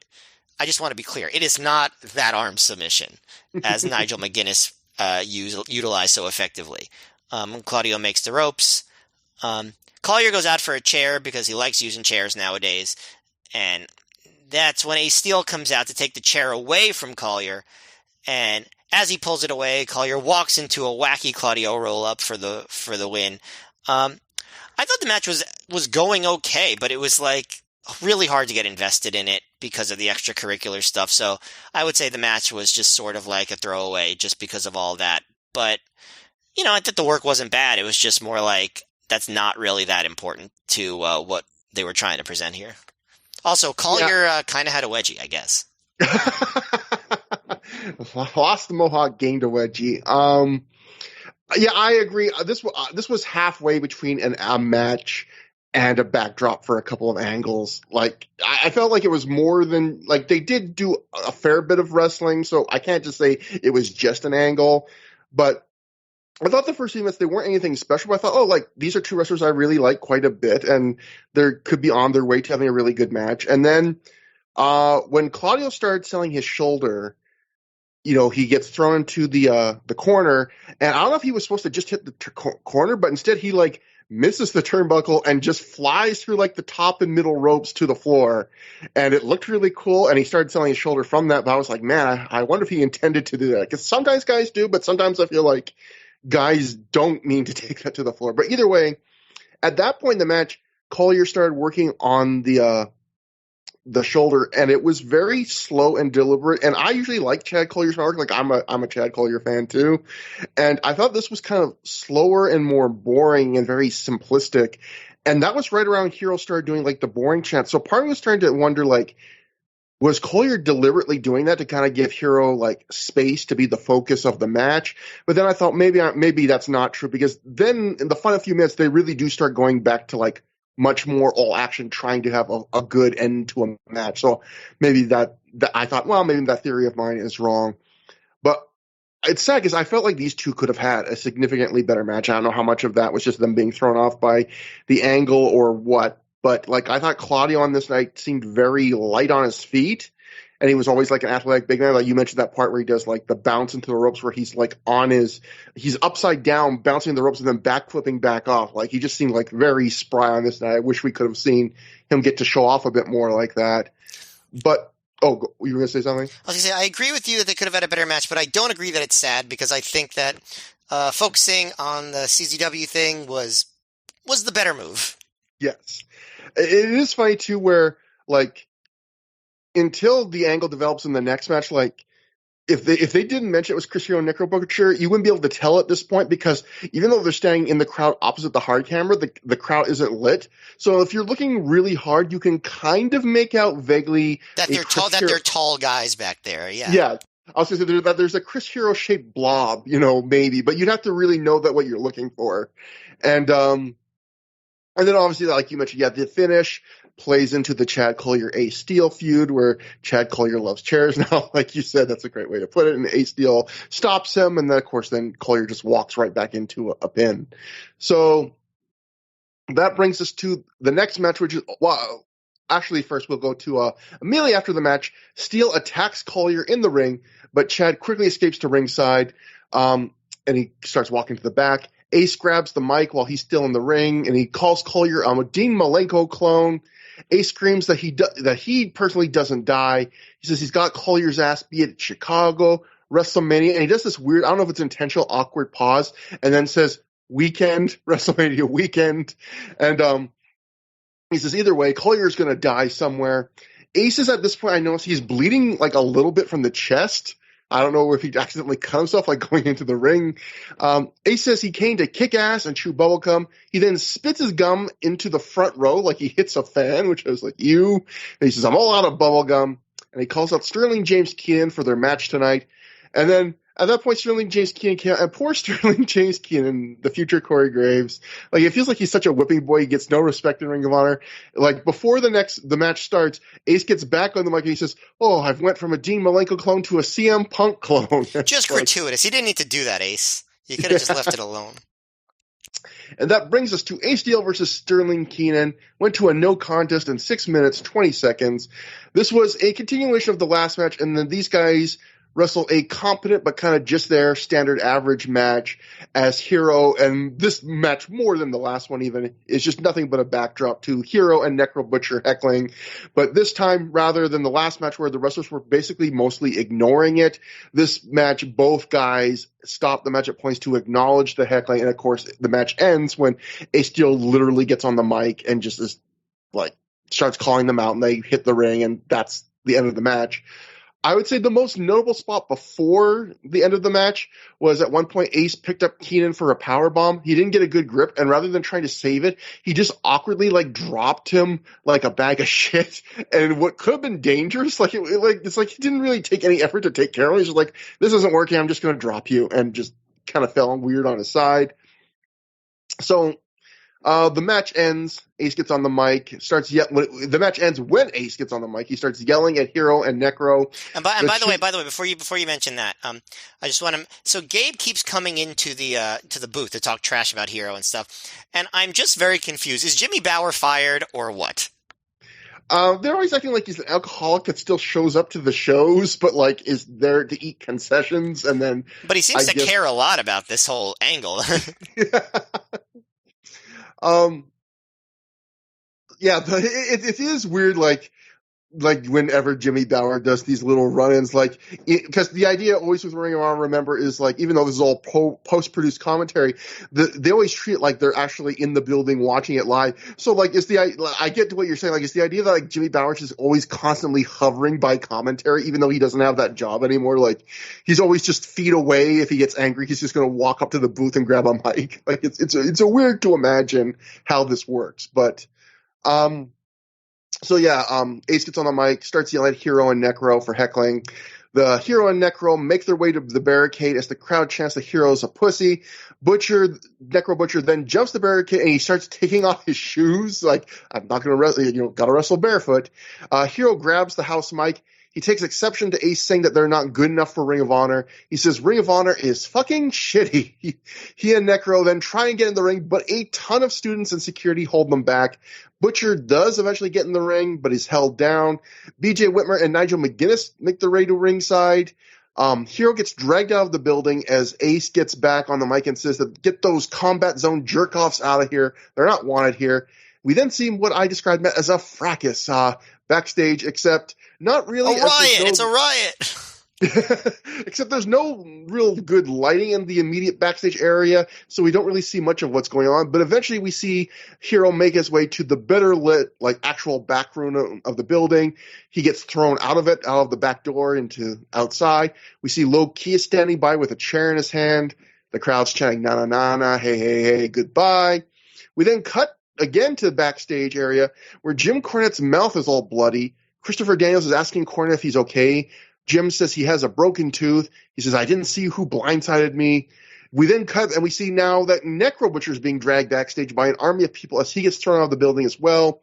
I just want to be clear. It is not that arm submission, as Nigel McGuinness utilized so effectively. Claudio makes the ropes. Collier goes out for a chair because he likes using chairs nowadays, and that's when Ace Steel comes out to take the chair away from Collier, and as he pulls it away, Collier walks into a wacky Claudio roll-up for the win. I thought the match was going okay, but it was like really hard to get invested in it because of the extracurricular stuff. So I would say the match was just sort of like a throwaway just because of all that. But, I thought the work wasn't bad. It was just more like that's not really that important to what they were trying to present here. Also, Collier kind of had a wedgie, I guess. Lost the Mohawk, gained a wedgie. Yeah, I agree. This was halfway between a match and a backdrop for a couple of angles. Like, I felt like it was more than, like, they did do a fair bit of wrestling, so I can't just say it was just an angle. But I thought the first few minutes, they weren't anything special, but I thought, these are two wrestlers I really like quite a bit, and they could be on their way to having a really good match. And then when Claudio started selling his shoulder, he gets thrown into the corner, and I don't know if he was supposed to just hit the corner, but instead he misses the turnbuckle and just flies through the top and middle ropes to the floor, and it looked really cool. And he started selling his shoulder from that. But I was like, man, I wonder if he intended to do that, because sometimes guys do, but sometimes I feel like guys don't mean to take that to the floor. But either way, at that point in the match, Collier started working on the shoulder, and it was very slow and deliberate. And I usually like Chad Collier's work. I'm a Chad Collier fan too. And I thought this was kind of slower and more boring and very simplistic. And that was right around Hero started doing the boring chant. So part of me was trying to wonder, was Collier deliberately doing that to kind of give Hero space to be the focus of the match? But then I thought maybe that's not true, because then in the final few minutes, they really do start going back to much more all action, trying to have a good end to a match. So maybe that I thought, well, maybe that theory of mine is wrong. But it's sad because I felt like these two could have had a significantly better match. I don't know how much of that was just them being thrown off by the angle or what. But I thought Claudio on this night seemed very light on his feet. And he was always an athletic big man. You mentioned that part where he does the bounce into the ropes, where he's he's upside down bouncing the ropes and then back flipping back off. He just seemed very spry on this night. I wish we could have seen him get to show off a bit more like that. But you were going to say something? I was going to say, I agree with you that they could have had a better match, but I don't agree that it's sad, because I think that focusing on the CZW thing was the better move. Yes. It is funny too, where until the angle develops in the next match, if they didn't mention it was Chris Hero and Knickerbocker, you wouldn't be able to tell at this point, because even though they're standing in the crowd opposite the hard camera, the crowd isn't lit. So if you're looking really hard, you can kind of make out vaguely that they're tall guys back there. Yeah. Yeah. I was going to say there's a Chris Hero shaped blob, maybe, but you'd have to really know that what you're looking for. And then obviously, like you mentioned, the finish plays into the Chad Collier Ace Steel feud, where Chad Collier loves chairs now. Like you said, that's a great way to put it. And Ace Steel stops him, and then of course, Collier just walks right back into a pin. So that brings us to the next match, which is actually first we'll go to immediately after the match. Steel attacks Collier in the ring, but Chad quickly escapes to ringside, and he starts walking to the back. Ace grabs the mic while he's still in the ring, and he calls Collier a Dean Malenko clone. Ace screams that he personally doesn't die. He says he's got Collier's ass, be it Chicago, WrestleMania, and he does this weird, I don't know if it's intentional, awkward pause, and then says weekend, WrestleMania weekend. And he says either way, Collier's going to die somewhere. Ace is at this point, I notice he's bleeding a little bit from the chest. I don't know if he accidentally cut himself going into the ring. Ace says he came to kick ass and chew bubblegum. He then spits his gum into the front row he hits a fan, which I was like, you. And he says, I'm all out of bubblegum. And he calls out Sterling James Keenan for their match tonight. And then at that point, Sterling James Keenan came out, and poor Sterling James Keenan, the future Corey Graves, it feels like he's such a whipping boy. He gets no respect in Ring of Honor. Before the match starts, Ace gets back on the mic and he says, "Oh, I've went from a Dean Malenko clone to a CM Punk clone." Just gratuitous. He didn't need to do that, Ace. You could have just left it alone. And that brings us to Ace Steel versus Sterling Keenan. Went to a no contest in 6 minutes, 20 seconds. This was a continuation of the last match, and then these guys wrestle a competent but kind of just their standard average match as Hero, and this match more than the last one even is just nothing but a backdrop to Hero and Necro Butcher heckling. But this time, rather than the last match where the wrestlers were basically mostly ignoring it, this match both guys stop the match at points to acknowledge the heckling, and of course the match ends when Ace Steel literally gets on the mic and just is like starts calling them out, and they hit the ring, and that's the end of the match. I would say the most notable spot before the end of the match was at one point Ace picked up Keenan for a power bomb. He didn't get a good grip, and rather than trying to save it, he just awkwardly dropped him like a bag of shit. And what could have been dangerous, it's like he didn't really take any effort to take care of him. He's just like, this isn't working. I'm just going to drop you, and just kind of fell weird on his side. So the match ends. Ace gets on the mic. The match ends when Ace gets on the mic. He starts yelling at Hero and Necro. And by the way, before you mention that, I just want to. So Gabe keeps coming into the booth to talk trash about Hero and stuff, and I'm just very confused. Is Jimmy Bauer fired or what? They're always acting like he's an alcoholic that still shows up to the shows, but is there to eat concessions, and then. But he seems to care a lot about this whole angle. Yeah, it is weird, whenever Jimmy Bauer does these little run-ins, because the idea always with Ring of Honor, remember, is even though this is all post-produced commentary, they always treat it like they're actually in the building watching it live. So, I get to what you're saying, it's the idea that, Jimmy Bauer is always constantly hovering by commentary, even though he doesn't have that job anymore. He's always just feet away. If he gets angry, he's just going to walk up to the booth and grab a mic. It's a weird to imagine how this works, but, So yeah, Ace gets on the mic, starts yelling at Hero and Necro for heckling. The Hero and Necro make their way to the barricade as the crowd chants the Hero's a pussy. Necro Butcher then jumps the barricade and he starts taking off his shoes. I'm not going to wrestle, got to wrestle barefoot. Hero grabs the house mic. He takes exception to Ace saying that they're not good enough for Ring of Honor. He says Ring of Honor is fucking shitty. He and Necro then try and get in the ring, but a ton of students and security hold them back. Butcher does eventually get in the ring, but is held down. BJ Whitmer and Nigel McGuinness make their way to ringside. Hero gets dragged out of the building as Ace gets back on the mic and says that get those combat zone jerk-offs out of here. They're not wanted here. We then see what I described as a fracas backstage, except not really. A riot! It's a riot! Except there's no real good lighting in the immediate backstage area, so we don't really see much of what's going on. But eventually we see Hero make his way to the better lit, actual back room of the building. He gets thrown out of the back door into outside. We see Low Kia standing by with a chair in his hand. The crowd's chanting, na na na na, hey, hey, hey, goodbye. We then cut again to the backstage area where Jim Cornette's mouth is all bloody. Christopher Daniels is asking Cornette if he's okay. Jim says he has a broken tooth. He says, I didn't see who blindsided me. We then cut, and we see now that Necro Butcher is being dragged backstage by an army of people as he gets thrown out of the building as well.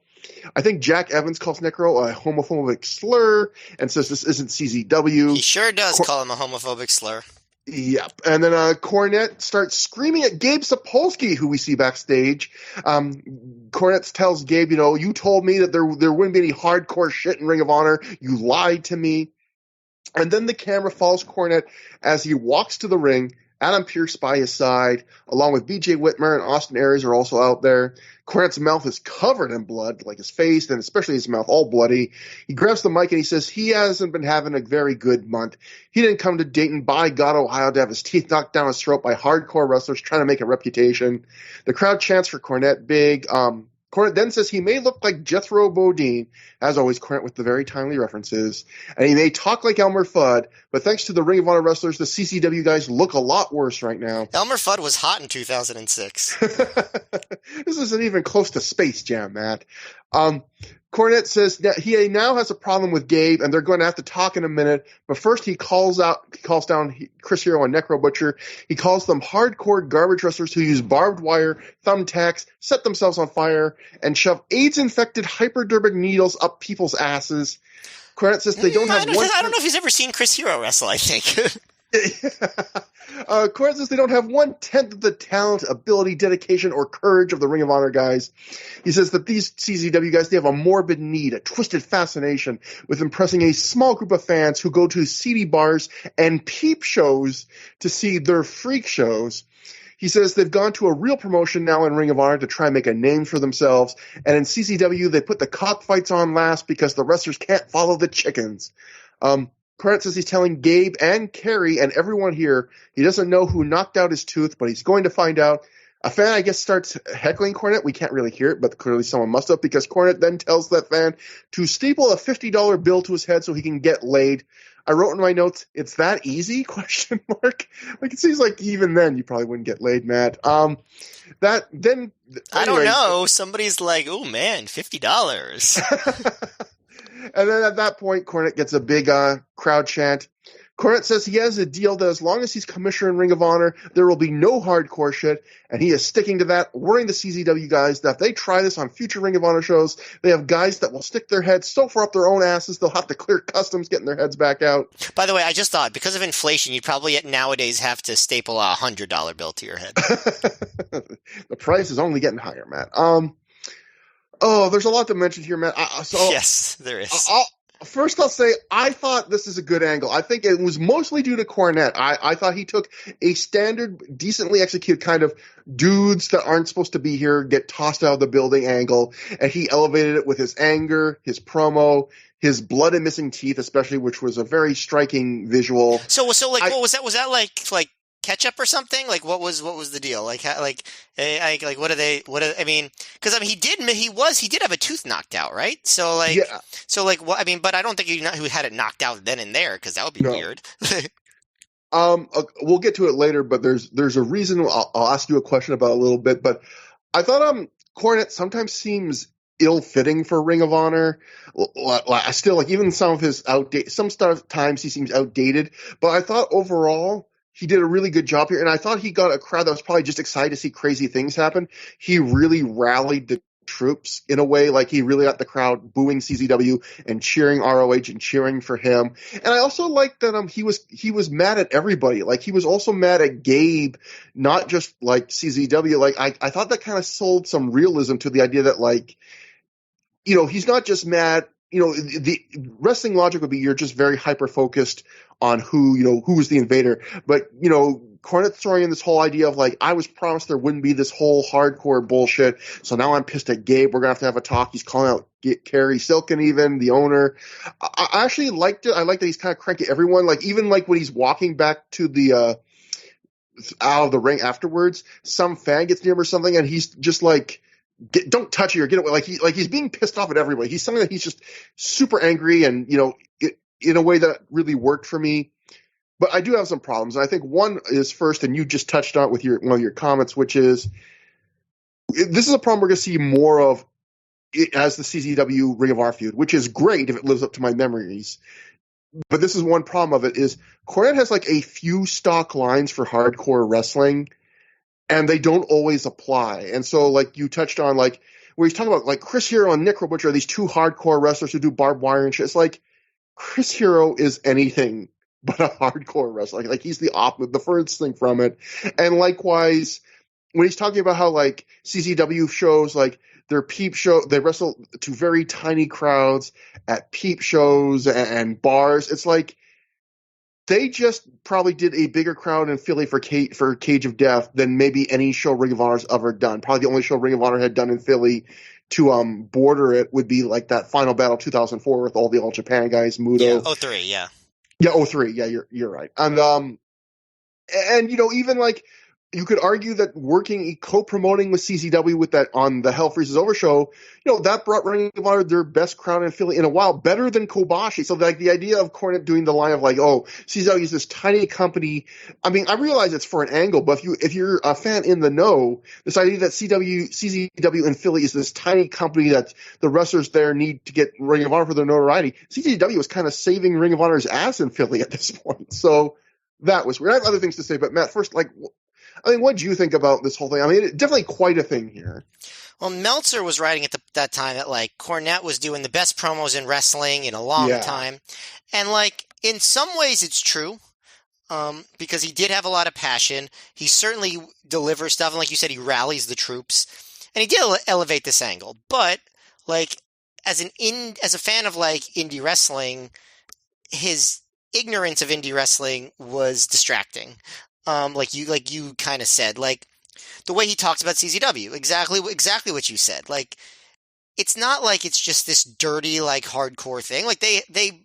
I think Jack Evans calls Necro a homophobic slur and says this isn't CZW. He sure does call him a homophobic slur. Yep. And then Cornette starts screaming at Gabe Sapolsky, who we see backstage. Cornette tells Gabe, you told me that there wouldn't be any hardcore shit in Ring of Honor. You lied to me. And then the camera follows Cornette as he walks to the ring. Adam Pearce by his side, along with BJ Whitmer and Austin Aries are also out there. Cornette's mouth is covered in blood, his face, and especially his mouth, all bloody. He grabs the mic and he says he hasn't been having a very good month. He didn't come to Dayton, by God, Ohio, to have his teeth knocked down his throat by hardcore wrestlers trying to make a reputation. The crowd chants for Cornette big. Cornette then says he may look like Jethro Bodine, as always, Cornette with the very timely references, and he may talk like Elmer Fudd, but thanks to the Ring of Honor wrestlers, the CCW guys look a lot worse right now. Elmer Fudd was hot in 2006. This isn't even close to Space Jam, Matt. Cornette says that he now has a problem with Gabe, and they're going to have to talk in a minute. But first, he calls down Chris Hero and Necro Butcher. He calls them hardcore garbage wrestlers who use barbed wire, thumbtacks, set themselves on fire, and shove AIDS-infected hypodermic needles up people's asses. Cornette says they don't have one. I don't know if he's ever seen Chris Hero wrestle, I think. Cornette says they don't have 1/10 of the talent, ability, dedication, or courage of the Ring of Honor guys. He says that these CZW guys, they have a morbid need, a twisted fascination with impressing a small group of fans who go to seedy bars and peep shows to see their freak shows. He says they've gone to a real promotion now in Ring of Honor to try and make a name for themselves. And in CZW, they put the cockfights on last because the wrestlers can't follow the chickens. Cornette says he's telling Gabe and Kerry and everyone here he doesn't know who knocked out his tooth, but he's going to find out. A fan, I guess, starts heckling Cornette. We can't really hear it, but clearly someone must have, because Cornette then tells that fan to staple a $50 bill to his head so he can get laid. I wrote in my notes, "It's that easy?" Question mark. Like, it seems like even then you probably wouldn't get laid, Matt. I don't know. Somebody's like, "Oh man, $50." And then at that point, Cornette gets a big crowd chant. Cornette says he has a deal that as long as he's commissioner in Ring of Honor, there will be no hardcore shit, and he is sticking to that, warning the CZW guys that if they try this on future Ring of Honor shows, they have guys that will stick their heads so far up their own asses they'll have to clear customs getting their heads back out. By the way, I just thought, because of inflation, you'd probably nowadays have to staple a $100 bill to your head. The price is only getting higher, Matt. There's a lot to mention here, Matt. Yes, there is. First, I'll say I thought this is a good angle. I think it was mostly due to Cornette. I thought he took a standard, decently executed kind of dudes that aren't supposed to be here get tossed out of the building angle, and he elevated it with his anger, his promo, his blood and missing teeth, especially, which was a very striking visual. So what was that? Was that like ketchup or something? Like, what was the deal? Like, I mean, because he did have a tooth knocked out, right? So like, yeah. So like, what? I mean, but I don't think who had it knocked out then and there, because that would be weird. We'll get to it later, but there's a reason. I'll ask you a question about a little bit, but I thought Cornette sometimes seems ill-fitting for Ring of Honor. I still like even some of his times he seems outdated, but I thought overall he did a really good job here, and I thought he got a crowd that was probably just excited to see crazy things happen. He really rallied the troops in a way, like he really got the crowd booing CZW and cheering ROH and cheering for him. And I also liked that he was mad at everybody. Like, he was also mad at Gabe, not just like CZW. Like, I thought that kind of sold some realism to the idea that, like, you know, he's not just mad. You know, the wrestling logic would be you're just very hyper focused on who was the invader. But, you know, Cornette throwing in this whole idea of like, I was promised there wouldn't be this whole hardcore bullshit, so now I'm pissed at Gabe. We're gonna have to have a talk. He's calling out Kerry Silken, even the owner. I actually liked it. I like that he's kind of cranky everyone. Like, even like when he's walking back to the out of the ring afterwards, some fan gets near him or something, and he's just like, don't touch it or get away. Like he's being pissed off at everybody. He's something that he's just super angry, and you know, in a way that really worked for me. But I do have some problems. And I think one is first, and you just touched on it with one of your comments, which is this is a problem we're going to see more of as the CZW Ring of Honor feud, which is great if it lives up to my memories. But this is one problem of it is Cornette has like a few stock lines for hardcore wrestling, and they don't always apply. And so, like you touched on, like where he's talking about like Chris Hero and Nick Butcher are these two hardcore wrestlers who do barbed wire and shit. It's like Chris Hero is anything but a hardcore wrestler. Like he's the opposite, the furthest thing from it. And likewise, when he's talking about how like CZW shows, like their peep show, they wrestle to very tiny crowds at peep shows and bars. It's like they just probably did a bigger crowd in Philly for Cage of Death than maybe any show Ring of Honor's ever done. Probably the only show Ring of Honor had done in Philly to border it would be like that Final Battle 2004 with all the All Japan guys, Muto. Yeah, 03, yeah. Yeah, 03. Yeah, you're right. And you know, even like you could argue that working co-promoting with CZW with that on the Hell Freezes Over show, you know, that brought Ring of Honor their best crowd in Philly in a while, better than Kobashi. So like the idea of Cornette doing the line of like, oh, CZW is this tiny company. I mean, I realize it's for an angle, but if you're a fan in the know, this idea that CZW in Philly is this tiny company that the wrestlers there need to get Ring of Honor for their notoriety. CZW was kind of saving Ring of Honor's ass in Philly at this point. So that was weird. I have other things to say, but Matt, first, like, I mean, what do you think about this whole thing? I mean, definitely quite a thing here. Well, Meltzer was writing at that time that, like, Cornette was doing the best promos in wrestling in a long time. And, like, in some ways it's true. because he did have a lot of passion. He certainly delivers stuff, and like you said, he rallies the troops, and he did elevate this angle. But like as a fan of like indie wrestling, his ignorance of indie wrestling was distracting. Like you kind of said, like the way he talks about CZW, exactly what you said. Like it's not like it's just this dirty like hardcore thing. Like they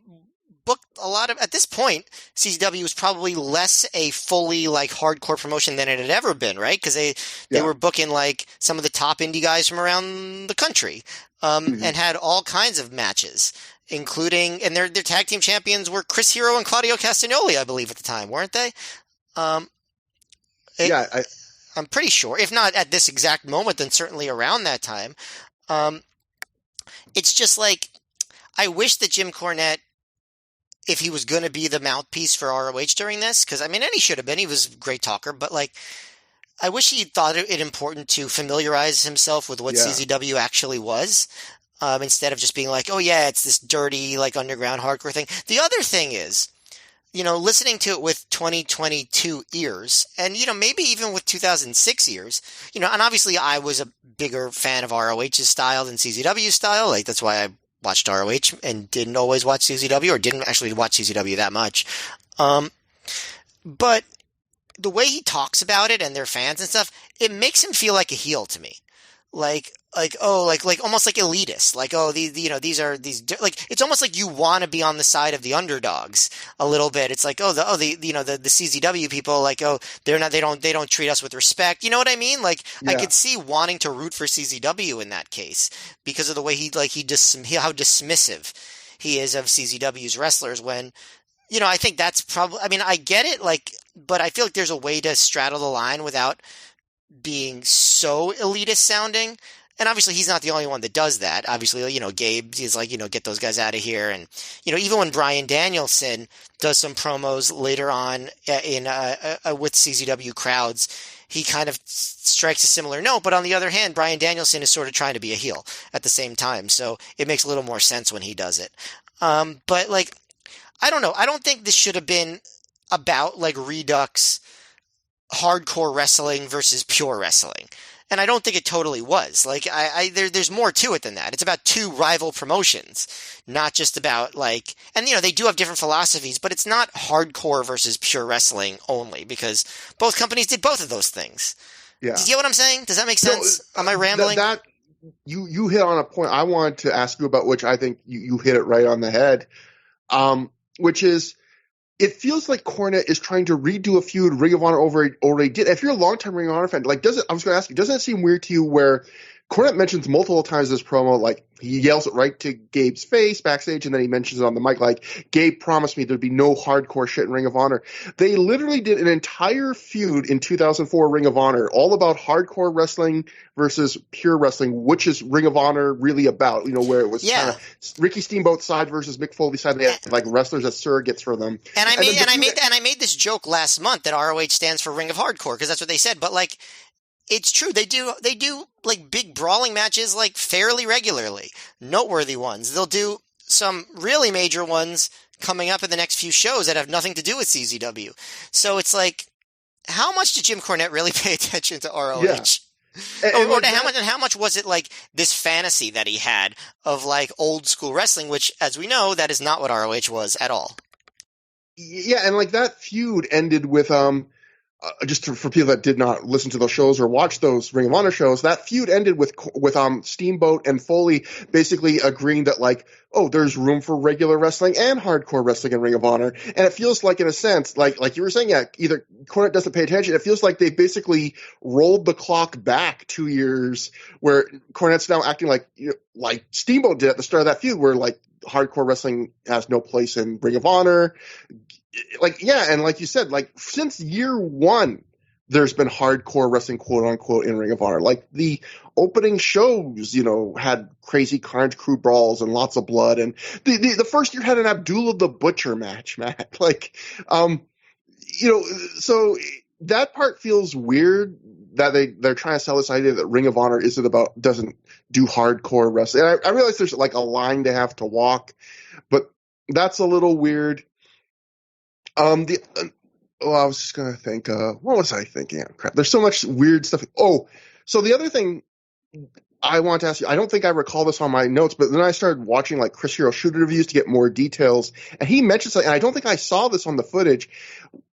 booked a lot of, at this point, CZW was probably less a fully like hardcore promotion than it had ever been, right? Because they were booking like some of the top indie guys from around the country, and had all kinds of matches, including, and their tag team champions were Chris Hero and Claudio Castagnoli, I believe, at the time, weren't they? I'm pretty sure, if not at this exact moment, then certainly around that time. It's just like, I wish that Jim Cornette, if he was going to be the mouthpiece for ROH during this, because I mean, and he should have been, he was a great talker, but like, I wish he thought it important to familiarize himself with what CZW actually was, instead of just being like, oh yeah, it's this dirty, like underground hardcore thing. The other thing is, you know, listening to it with 2022 ears, and, you know, maybe even with 2006 ears, you know, and obviously I was a bigger fan of ROH's style than CZW's style. Like, that's why I watched ROH and didn't always watch CZW, or didn't actually watch CZW that much. But the way he talks about it and their fans and stuff, it makes him feel like a heel to me. Like almost like elitist. Like, oh, these are it's almost like you want to be on the side of the underdogs a little bit. It's like, the CZW people, like, oh, they don't treat us with respect. You know what I mean? Like, I could see wanting to root for CZW in that case because of the way how dismissive he is of CZW's wrestlers when, you know, I think that's probably, I mean, I get it, like, but I feel like there's a way to straddle the line without being so elitist sounding. And obviously he's not the only one that does that. Obviously, you know, Gabe is like, you know, get those guys out of here. And, you know, even when Bryan Danielson does some promos later on with CZW crowds, he kind of strikes a similar note. But on the other hand, Bryan Danielson is sort of trying to be a heel at the same time. So it makes a little more sense when he does it. But like, I don't know. I don't think this should have been about like Redux hardcore wrestling versus pure wrestling. And I don't think it totally was. Like, there's more to it than that. It's about two rival promotions, not just about like, and you know, they do have different philosophies, but it's not hardcore versus pure wrestling only, because both companies did both of those things. Yeah. Do you get what I'm saying? Does that make sense? Am I rambling? You hit on a point I wanted to ask you about, which I think you hit it right on the head. Which is, it feels like Cornette is trying to redo a feud Ring of Honor already did. If you're a longtime Ring of Honor fan, like, I was going to ask you, doesn't it seem weird to you where Cornette mentions multiple times this promo, like, he yells it right to Gabe's face backstage, and then he mentions it on the mic, like, Gabe promised me there'd be no hardcore shit in Ring of Honor. They literally did an entire feud in 2004 Ring of Honor, all about hardcore wrestling versus pure wrestling, which is Ring of Honor really about, you know, where it was kind of Ricky Steamboat's side versus Mick Foley's side. They had, like, wrestlers as surrogates for them. And I made this joke last month that ROH stands for Ring of Hardcore, because that's what they said, but, like, it's true. They do like big brawling matches like fairly regularly, noteworthy ones. They'll do some really major ones coming up in the next few shows that have nothing to do with CZW. So it's like, how much did Jim Cornette really pay attention to ROH? Yeah. How much was it like this fantasy that he had of like old school wrestling, which, as we know, that is not what ROH was at all. Yeah, and like that feud ended with for people that did not listen to those shows or watch those Ring of Honor shows, that feud ended with Steamboat and Foley basically agreeing that, like, oh, there's room for regular wrestling and hardcore wrestling in Ring of Honor. And it feels like, in a sense, like you were saying, either Cornette doesn't pay attention. It feels like they basically rolled the clock back 2 years, where Cornette's now acting like, you know, like Steamboat did at the start of that feud, where like hardcore wrestling has no place in Ring of Honor. Like, yeah, and like you said, like, since year one, there's been hardcore wrestling, quote unquote, in Ring of Honor. Like, the opening shows, you know, had crazy Carnage Crew brawls and lots of blood, and the first year had an Abdullah the Butcher match, Matt. Like, you know, so that part feels weird, that they're trying to sell this idea that Ring of Honor doesn't do hardcore wrestling. And I realize there's like a line they have to walk, but that's a little weird. Oh, I was just gonna think. What was I thinking? Oh, crap. There's so much weird stuff. Oh, so the other thing I want to ask you. I don't think I recall this on my notes, but then I started watching like Chris Hero shooter reviews to get more details, and he mentioned something. And I don't think I saw this on the footage.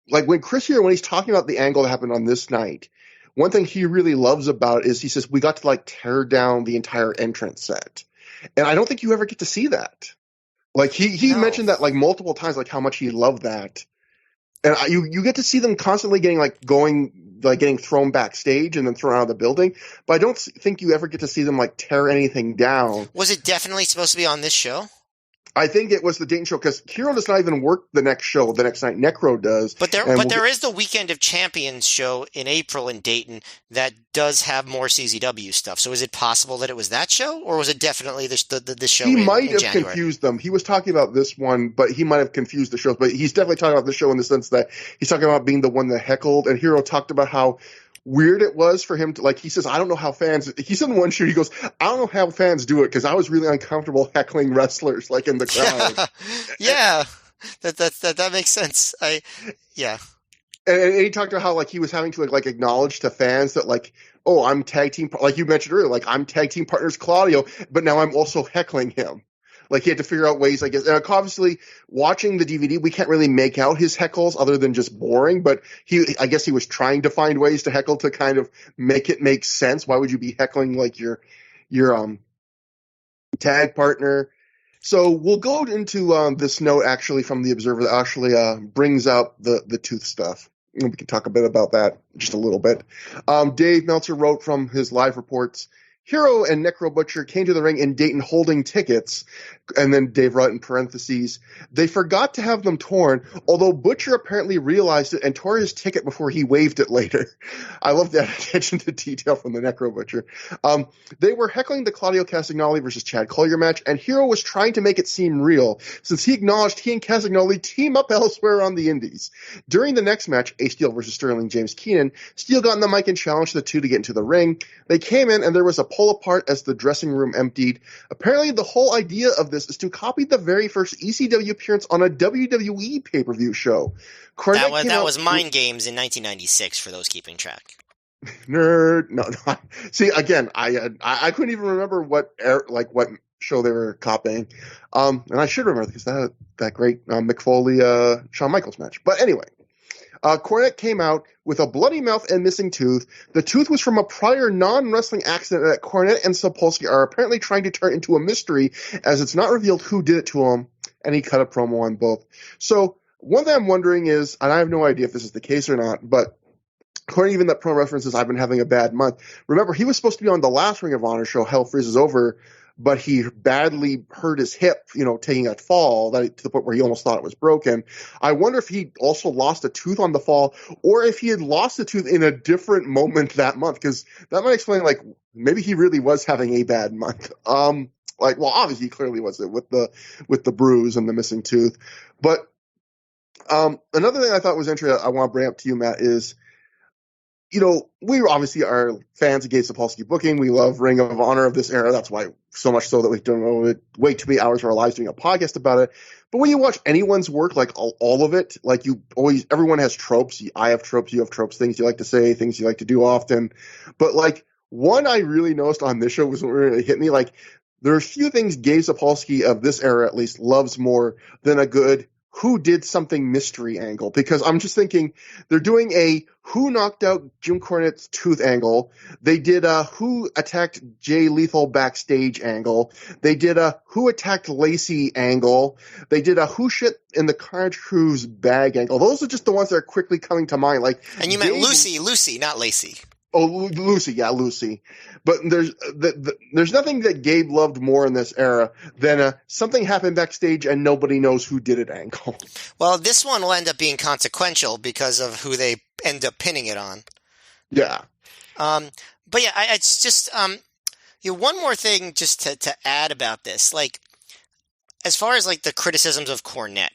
Like when Chris Hero, when he's talking about the angle that happened on this night, one thing he really loves about it is he says we got to like tear down the entire entrance set, and I don't think you ever get to see that. Like he No. mentioned that like multiple times, like how much he loved that. And you get to see them constantly getting thrown backstage and then thrown out of the building, but I don't think you ever get to see them like tear anything down. Was it definitely supposed to be on this show? I think it was the Dayton show because Hero does not even work the next show. The next night, Necro does. But there is the Weekend of Champions show in April in Dayton that does have more CZW stuff. So is it possible that it was that show, or was it definitely the show He might in have January? confused them. He was talking about this one, but he might have confused the shows. But he's definitely talking about the show in the sense that he's talking about being the one that heckled, and Hero talked about how weird it was for him to, like, he says, I don't know how fans, he said in one shoot, he goes, I don't know how fans do it because I was really uncomfortable heckling wrestlers, like, in the crowd. Yeah. That makes sense. Yeah. And he talked about how, like, he was having to, like acknowledge to fans that, like, oh, I'm tag team, like you mentioned earlier, like, I'm tag team partners Claudio, but now I'm also heckling him. Like, he had to figure out ways, I guess. And obviously, watching the DVD, we can't really make out his heckles other than just boring. But I guess he was trying to find ways to heckle to kind of make it make sense. Why would you be heckling like your tag partner? So we'll go into this note actually from the Observer that actually brings out the tooth stuff. And we can talk a bit about that just a little bit. Dave Meltzer wrote from his live reports, Hero and Necro Butcher came to the ring in Dayton holding tickets, and then Dave wrote in parentheses, they forgot to have them torn, although Butcher apparently realized it and tore his ticket before he waved it later. I love that attention to detail from the Necro Butcher. They were heckling the Claudio Castagnoli versus Chad Collier match, and Hero was trying to make it seem real, since he acknowledged he and Castagnoli team up elsewhere on the indies. During the next match, Ace Steel versus Sterling James Keenan, Steel got in the mic and challenged the two to get into the ring. They came in, and there was a pull apart as the dressing room emptied. Apparently, the whole idea of this is to copy the very first ECW appearance on a WWE pay-per-view show. That was Mind Games in 1996 for those keeping track. Nerd. No. See, again, I couldn't even remember what show they were copying. And I should remember because that great Mick Foley Shawn Michaels match. But anyway. Cornette came out with a bloody mouth and missing tooth. The tooth was from a prior non-wrestling accident that Cornette and Sapolsky are apparently trying to turn into a mystery, as it's not revealed who did it to him, and he cut a promo on both. So one thing I'm wondering is, and I have no idea if this is the case or not, but according to even that pro references, I've been having a bad month. Remember, he was supposed to be on the last Ring of Honor show, Hell Freezes Over, but he badly hurt his hip, taking a fall to the point where he almost thought it was broken. I wonder if he also lost a tooth on the fall, or if he had lost a tooth in a different moment that month, because that might explain, like, maybe he really was having a bad month. Obviously he clearly was it with the bruise and the missing tooth. But another thing I thought was interesting, I want to bring up to you, Matt, is, we obviously are fans of Gabe Sapolsky booking. We love Ring of Honor of this era. That's why, so much so that we don't wait too many hours of our lives doing a podcast about it. But when you watch anyone's work, like all of it, like everyone has tropes. I have tropes, you have tropes, things you like to say, things you like to do often. But like one I really noticed on this show was what really hit me. Like there are a few things Gabe Sapolsky of this era at least loves more than a good who did something mystery angle, because I'm just thinking they're doing a who knocked out Jim Cornette's tooth angle. They did a who attacked Jay Lethal backstage angle. They did a who attacked Lacey angle. They did a who shit in the Carnage Crew's bag angle. Those are just the ones that are quickly coming to mind. Like, and you meant Lucy, not Lacey. Oh, Lucy, yeah, Lucy. But there's nothing that Gabe loved more in this era than something happened backstage and nobody knows who did it angle. Well, this one will end up being consequential because of who they end up pinning it on. Yeah. But yeah, it's just one more thing just to add about this, like as far as like the criticisms of Cornette.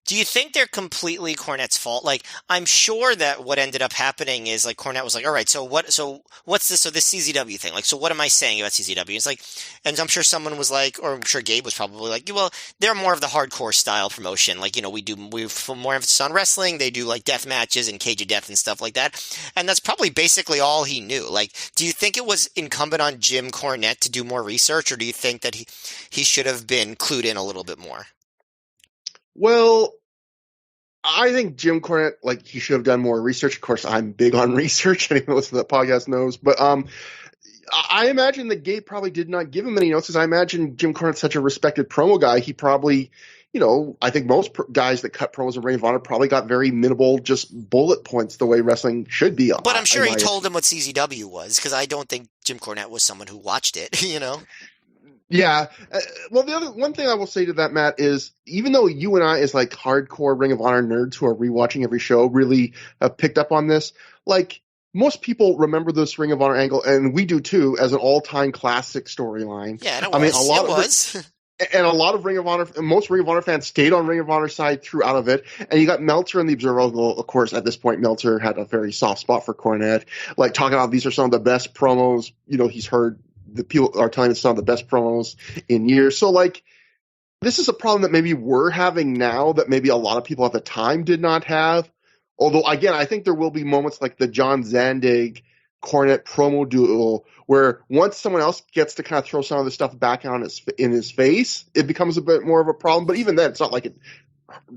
Do you think they're completely Cornette's fault? Like, I'm sure that what ended up happening is like Cornette was like, all right, so what's this? So this CZW thing, like, so what am I saying about CZW? It's like, and I'm sure someone was like, or I'm sure Gabe was probably like, well, they're more of the hardcore style promotion. Like, we put more emphasis on wrestling. They do like death matches and Cage of Death and stuff like that. And that's probably basically all he knew. Like, do you think it was incumbent on Jim Cornette to do more research, or do you think that he should have been clued in a little bit more? Well, I think Jim Cornette, like, he should have done more research. Of course, I'm big on research. Anyone who listens to the podcast knows. But I imagine that Gabe probably did not give him any notes, because I imagine Jim Cornette's such a respected promo guy. He probably, I think most guys that cut promos in Ring of Honor probably got very minimal, just bullet points, the way wrestling should be. But I'm sure he told him what CZW was, because I don't think Jim Cornette was someone who watched it, Yeah. Well, the other one thing I will say to that, Matt, is even though you and I, as like hardcore Ring of Honor nerds who are rewatching every show, really have picked up on this, like, most people remember this Ring of Honor angle, and we do too, as an all-time classic storyline. Yeah, and it was. And a lot of Ring of Honor, most Ring of Honor fans stayed on Ring of Honor side throughout of it. And you got Meltzer and the Observer. Of course, at this point, Meltzer had a very soft spot for Cornette, like talking about these are some of the best promos, he's heard. The people are telling us some of the best promos in years. So, like, this is a problem that maybe we're having now that maybe a lot of people at the time did not have. Although, again, I think there will be moments like the John Zandig Cornette promo duel where once someone else gets to kind of throw some of the stuff back in his face, it becomes a bit more of a problem. But even then, it's not like it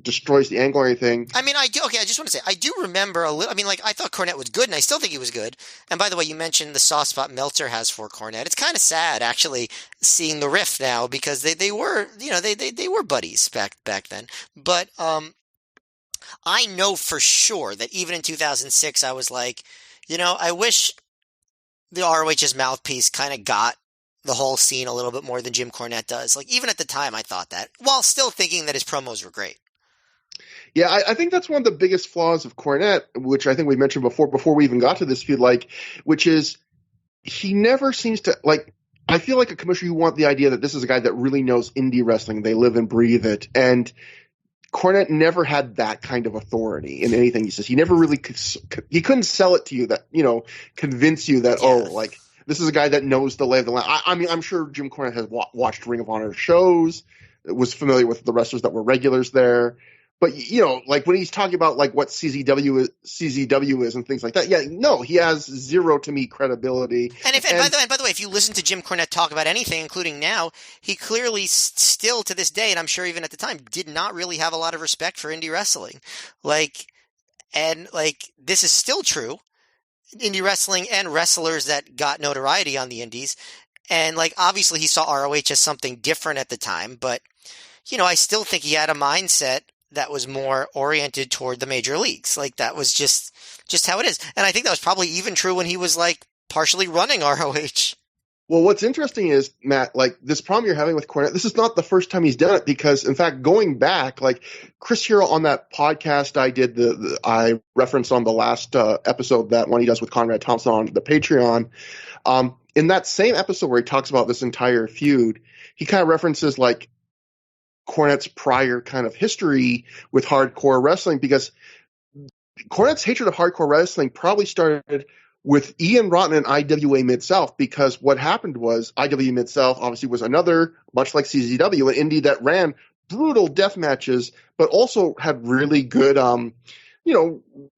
destroys the angle or anything. I mean, I just want to say, I do remember a little. I mean, like, I thought Cornette was good, and I still think he was good. And by the way, you mentioned the soft spot Meltzer has for Cornette. It's kind of sad, actually, seeing the rift now, because they were, they were buddies back then. But I know for sure that even in 2006, I was like, I wish the ROH's mouthpiece kind of got the whole scene a little bit more than Jim Cornette does. Like, even at the time, I thought that, while still thinking that his promos were great. Yeah, I think that's one of the biggest flaws of Cornette, which I think we mentioned before we even got to this feud, like, which is he never seems to, like, I feel like a commissioner, you want the idea that this is a guy that really knows indie wrestling. They live and breathe it. And Cornette never had that kind of authority in anything he says. He never really he couldn't sell it to you that, convince you that, like, this is a guy that knows the lay of the land. I mean, I'm sure Jim Cornette has watched Ring of Honor shows, was familiar with the wrestlers that were regulars there. But, like, when he's talking about, like, what CZW is and things like that, he has zero, to me, credibility. And by the way, if you listen to Jim Cornette talk about anything, including now, he clearly still, to this day, and I'm sure even at the time, did not really have a lot of respect for indie wrestling. This is still true. Indie wrestling and wrestlers that got notoriety on the indies. And, like, obviously he saw ROH as something different at the time, but, I still think he had a mindset that was more oriented toward the major leagues. Like, that was just how it is. And I think that was probably even true when he was, like, partially running ROH. Well, what's interesting is, Matt, like, this problem you're having with Cornette, this is not the first time he's done it, because, in fact, going back, like, Chris Hero on that podcast I did, I referenced on the last episode, that one he does with Conrad Thompson on the Patreon, in that same episode where he talks about this entire feud, he kind of references, like, Cornette's prior kind of history with hardcore wrestling, because Cornette's hatred of hardcore wrestling probably started with Ian Rotten and IWA Mid-South, because what happened was IWA Mid-South obviously was another, much like CZW, an indie that ran brutal death matches, but also had really good,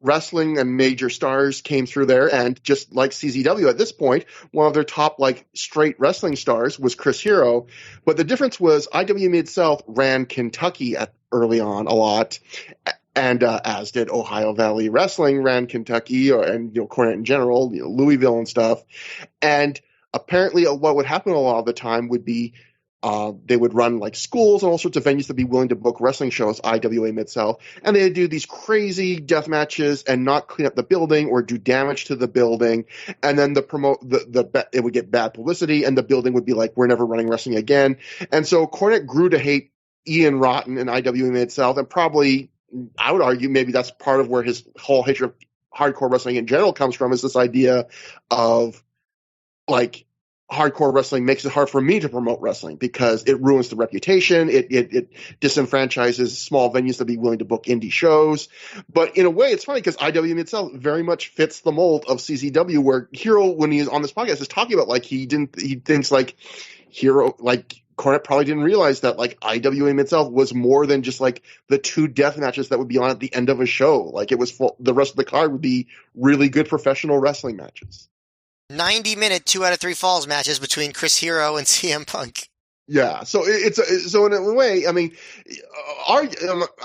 wrestling, and major stars came through there. And just like CZW at this point, one of their top, like, straight wrestling stars was Chris Hero. But the difference was IWA Mid-South ran Kentucky early on a lot. And as did Ohio Valley Wrestling, ran Kentucky, and Cornette in general, Louisville and stuff. And apparently, what would happen a lot of the time would be they would run, like, schools and all sorts of venues to be willing to book wrestling shows, IWA Mid-South, and they'd do these crazy death matches and not clean up the building or do damage to the building, and then it would get bad publicity, and the building would be like, we're never running wrestling again. And so Cornette grew to hate Ian Rotten and IWA Mid-South, and probably, I would argue, maybe that's part of where his whole hatred of hardcore wrestling in general comes from, is this idea of, like, hardcore wrestling makes it hard for me to promote wrestling because it ruins the reputation. It disenfranchises small venues to be willing to book indie shows. But in a way, it's funny because IWM itself very much fits the mold of CZW, where Hero, when he is on this podcast, is talking about like he thinks like Hero, like Cornette probably didn't realize that like IWM itself was more than just like the 2 death matches that would be on at the end of a show. Like it was full, the rest of the card would be really good professional wrestling matches. 90-minute 2 out of 3 falls matches between Chris Hero and CM Punk. Yeah, so so in a way, I mean,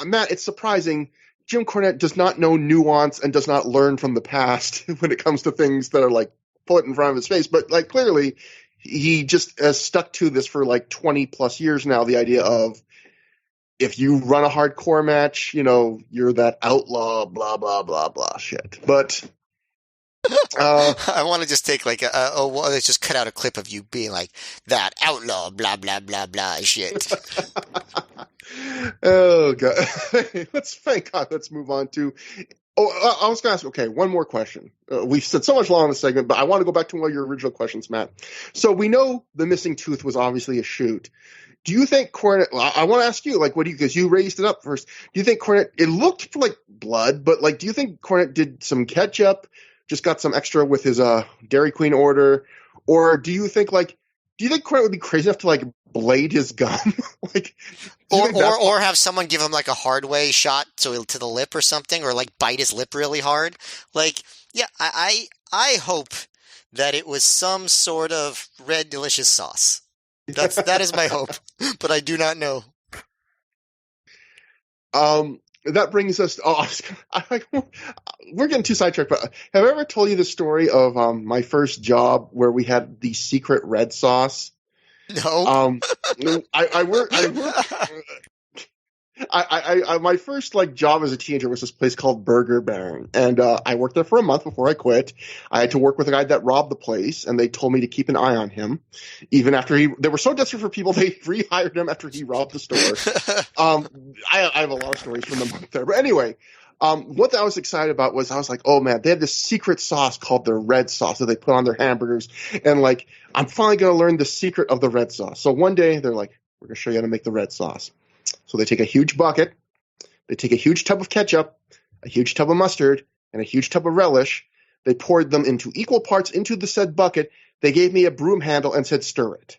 Matt, it's surprising. Jim Cornette does not know nuance and does not learn from the past when it comes to things that are like put in front of his face. But like clearly, he just has stuck to this for like 20 plus years now. The idea of if you run a hardcore match, you know, you're that outlaw, blah blah blah blah shit. But I want to just take like let's just cut out a clip of you being like that outlaw, blah blah blah blah shit. Oh god, thank God. Let's move on to. Oh, I was going to ask. Okay, one more question. We've said so much long in this segment, but I want to go back to one of your original questions, Matt. So we know the missing tooth was obviously a shoot. Do you think Cornette? I want to ask you, like, what do you? Because you raised it up first. Do you think Cornette? It looked like blood, but like, do you think Cornette did some ketchup? Just got some extra with his Dairy Queen order, or do you think Cornette would be crazy enough to like blade his gun, like, or have someone give him like a hard way shot to the lip or something, or like bite his lip really hard? Like, yeah, I hope that it was some sort of red delicious sauce. That is my hope, but I do not know. That brings us. We're getting too sidetracked. But have I ever told you the story of my first job where we had the secret red sauce? No. My first like job as a teenager was this place called Burger Baron, and I worked there for a month before I quit. I had to work with a guy that robbed the place, and they told me to keep an eye on him, even after they were so desperate for people they rehired him after he robbed the store. I have a lot of stories from the month there, but anyway. What I was excited about was I was like, oh man, they have this secret sauce called their red sauce that they put on their hamburgers. And like, I'm finally going to learn the secret of the red sauce. So one day they're like, we're going to show you how to make the red sauce. So they take a huge bucket, they take a huge tub of ketchup, a huge tub of mustard, and a huge tub of relish. They poured them into equal parts into the said bucket. They gave me a broom handle and said, stir it.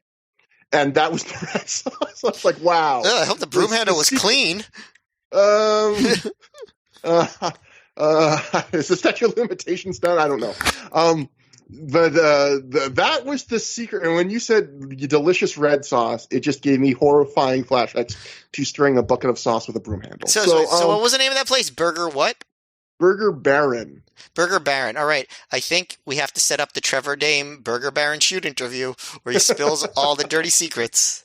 And that was the red sauce. I was like, wow. I hope the broom handle was clean. Is the statute of limitations done? I don't know. But that was the secret. And when you said delicious red sauce, it just gave me horrifying flashbacks to stirring a bucket of sauce with a broom handle. So what was the name of that place? Burger what? Burger Baron. Burger Baron. All right. I think we have to set up the Trevor Dame Burger Baron shoot interview where he spills all the dirty secrets.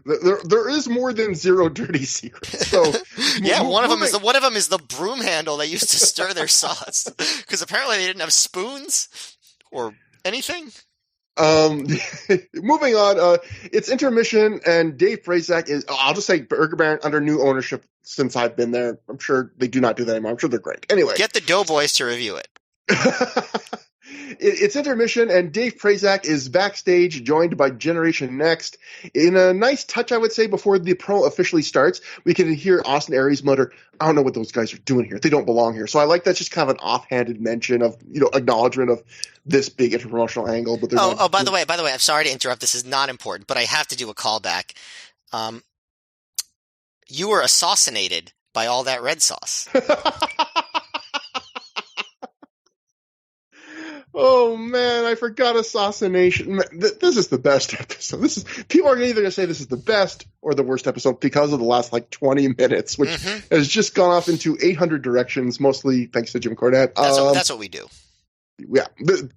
There is more than 0 dirty secrets. So yeah, one of them is the broom handle they used to stir their sauce, because apparently they didn't have spoons or anything. Moving on, it's intermission, and Dave Prazak is. I'll just say Burger Baron under new ownership since I've been there. I'm sure they do not do that anymore. I'm sure they're great. Anyway, get the Doughboys to review it. It's intermission, and Dave Prazak is backstage, joined by Generation Next. In a nice touch, I would say, before the promo officially starts, we can hear Austin Aries mutter, I don't know what those guys are doing here. They don't belong here. So I like that's just kind of an offhanded mention of, acknowledgement of this big interpromotional angle. But by the way, I'm sorry to interrupt. This is not important, but I have to do a callback. You were assassinated by all that red sauce. Oh man, I forgot assassination. This is the best episode. People are either going to say this is the best or the worst episode because of the last 20 minutes, which has just gone off into 800 directions, mostly thanks to Jim Cornette. That's what we do. Yeah,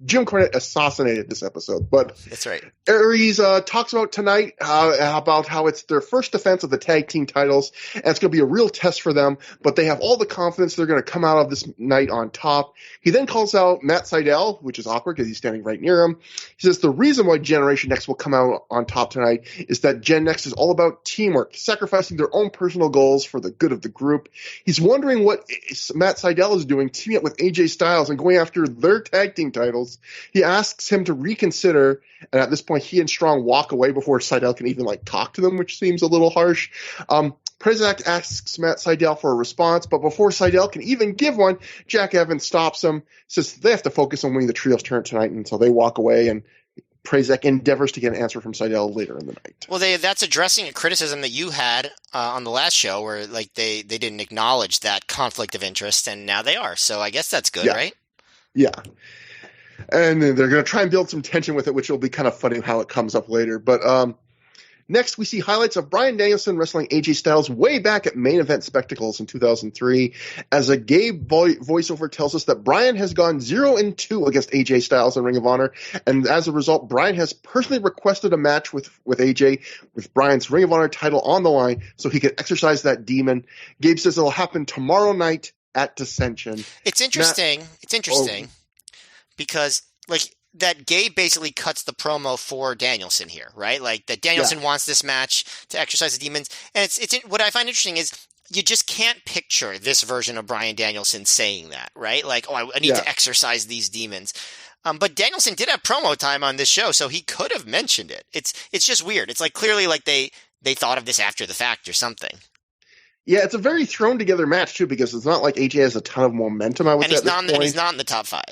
Jim Cornette assassinated this episode, but that's right. Aries talks about tonight about how it's their first defense of the tag team titles, and it's going to be a real test for them, but they have all the confidence they're going to come out of this night on top. He then calls out Matt Sydal, which is awkward because he's standing right near him. He says the reason why Generation Next will come out on top tonight is that Gen Next is all about teamwork, sacrificing their own personal goals for the good of the group. He's wondering what Matt Sydal is doing, teaming up with AJ Styles and going after their tag team titles. He asks him to reconsider, and at this point, he and Strong walk away before Sydal can even talk to them, which seems a little harsh. Prezak asks Matt Sydal for a response, but before Sydal can even give one, Jack Evans stops him, says they have to focus on winning the Trios tournament tonight, and so they walk away, and Prezak endeavors to get an answer from Sydal later in the night. Well, that's addressing a criticism that you had on the last show where they didn't acknowledge that conflict of interest, and now they are. So I guess that's good, right? Yeah. And they're going to try and build some tension with it, which will be kind of funny how it comes up later. But next, we see highlights of Bryan Danielson wrestling AJ Styles way back at Main Event Spectacles in 2003, as a Gabe voiceover tells us that Bryan has gone 0-2 against AJ Styles in Ring of Honor, and as a result, Bryan has personally requested a match with AJ, with Bryan's Ring of Honor title on the line, so he can exercise that demon. Gabe says it'll happen tomorrow night at Dissension. It's interesting. Because that Gabe basically cuts the promo for Danielson here, right? That Danielson wants this match to exercise the demons. And it's what I find interesting is you just can't picture this version of Bryan Danielson saying that, right? I need to exercise these demons. But Danielson did have promo time on this show, so he could have mentioned it. It's just weird. It's clearly they thought of this after the fact or something. Yeah, it's a very thrown together match too, because it's not like AJ has a ton of momentum. I would say, and he's not in the top 5.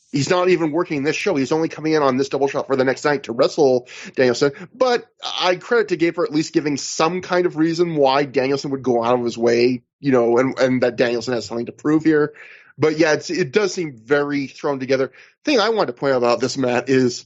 He's not even working this show. He's only coming in on this double shot for the next night to wrestle Danielson. But I credit to Gabe for at least giving some kind of reason why Danielson would go out of his way, and that Danielson has something to prove here. But yeah, it does seem very thrown together. Thing I wanted to point out about this, Matt, is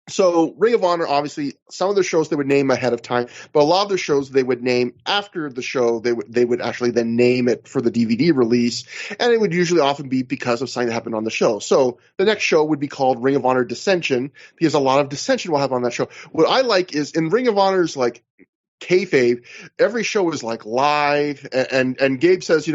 so Ring of Honor, obviously, some of the shows they would name ahead of time, but a lot of the shows they would name after the show. They would actually then name it for the DVD release, and it would usually often be because of something that happened on the show. So the next show would be called Ring of Honor Dissension, because a lot of dissension will happen on that show. What I like is in Ring of Honor's kayfabe, every show is live, and Gabe says,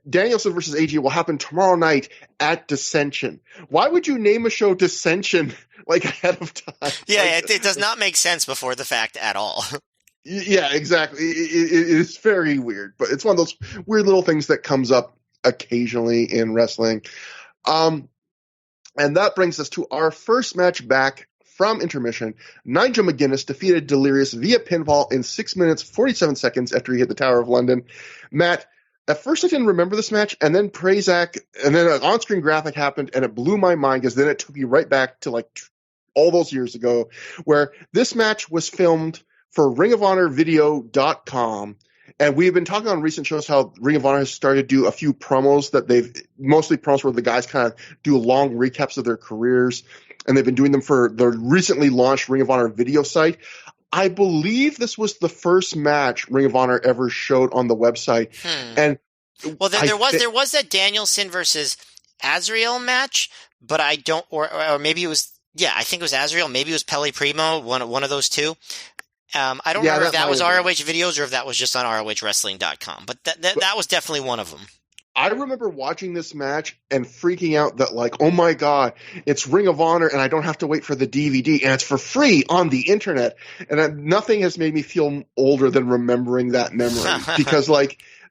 Danielson versus AJ will happen tomorrow night at Dissension. Why would you name a show Dissension ahead of time? Yeah, it does not make sense before the fact at all. Yeah, exactly. It is very weird, but it's one of those weird little things that comes up occasionally in wrestling. And that brings us to our first match back from intermission. Nigel McGuinness defeated Delirious via pinfall in 6 minutes, 47 seconds after he hit the Tower of London. Matt, at first I didn't remember this match, and then Prezak, and then an on-screen graphic happened, and it blew my mind, because then it took me right back to all those years ago, where this match was filmed for ringofhonorvideo.com. And we've been talking on recent shows how Ring of Honor has started to do a few promos that mostly promos where the guys kind of do long recaps of their careers. And they've been doing them for the recently launched Ring of Honor video site. I believe this was the first match Ring of Honor ever showed on the website. And there was that Danielson versus Azrael match, but I don't, or maybe it was, I think it was Azrael, maybe it was Pele Primo, one of those two. I don't remember if that was ROH videos or if that was just on ROHWrestling.com, but that was definitely one of them. I remember watching this match and freaking out that oh my God, it's Ring of Honor and I don't have to wait for the DVD and it's for free on the internet. And nothing has made me feel older than remembering that memory, because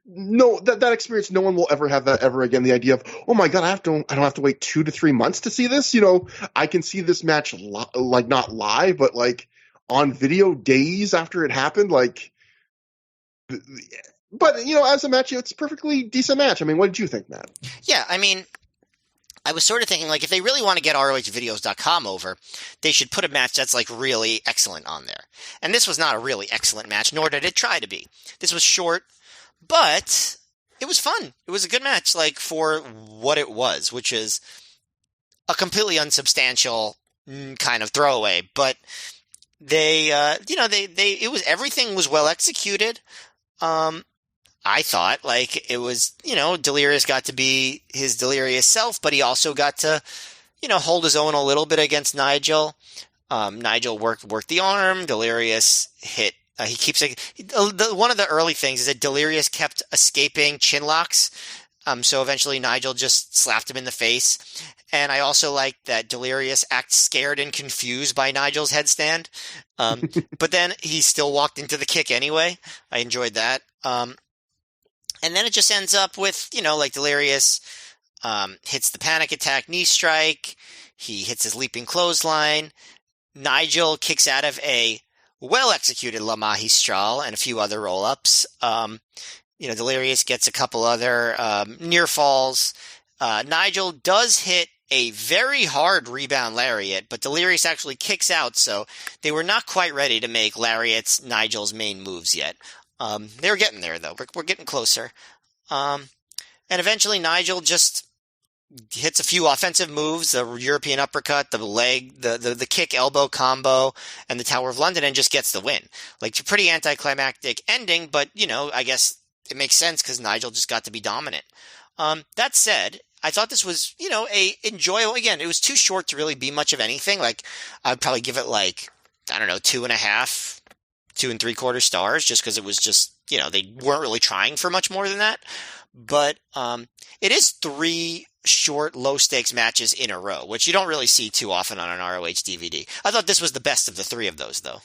no, that experience, no one will ever have that ever again. The idea of, oh my God, I don't have to wait 2 to 3 months to see this. I can see this match not live, but on video days after it happened, But, as a match, it's a perfectly decent match. I mean, what did you think, Matt? Yeah, I mean, I was sort of thinking, if they really want to get ROHvideos.com over, they should put a match that's, really excellent on there. And this was not a really excellent match, nor did it try to be. This was short, but it was fun. It was a good match, for what it was, which is a completely unsubstantial kind of throwaway. But everything was well executed. I thought it was, Delirious got to be his delirious self, but he also got to, hold his own a little bit against Nigel. Nigel worked the arm. Delirious hit. He keeps one of the early things is that Delirious kept escaping chin locks. So eventually Nigel just slapped him in the face. And I also like that Delirious acts scared and confused by Nigel's headstand. But then he still walked into the kick anyway. I enjoyed that. And then it just ends up with, Delirious hits the panic attack knee strike. He hits his leaping clothesline. Nigel kicks out of a well-executed La Magistral and a few other roll-ups. Delirious gets a couple other near falls. Nigel does hit a very hard rebound lariat, but Delirious actually kicks out, so they were not quite ready to make lariats Nigel's main moves yet. They were getting there, though. We're getting closer. And eventually Nigel just hits a few offensive moves, the European uppercut, the leg, the kick elbow combo, and the Tower of London, and just gets the win. Like, a pretty anticlimactic ending, but, I guess it makes sense because Nigel just got to be dominant. That said, I thought this was, a enjoyable, again, it was too short to really be much of anything. Like, I'd probably give it 2.5, 2 3/4 stars, just because it was just, they weren't really trying for much more than that. But it is 3 short, low-stakes matches in a row, which you don't really see too often on an ROH DVD. I thought this was the best of the 3 of those, though.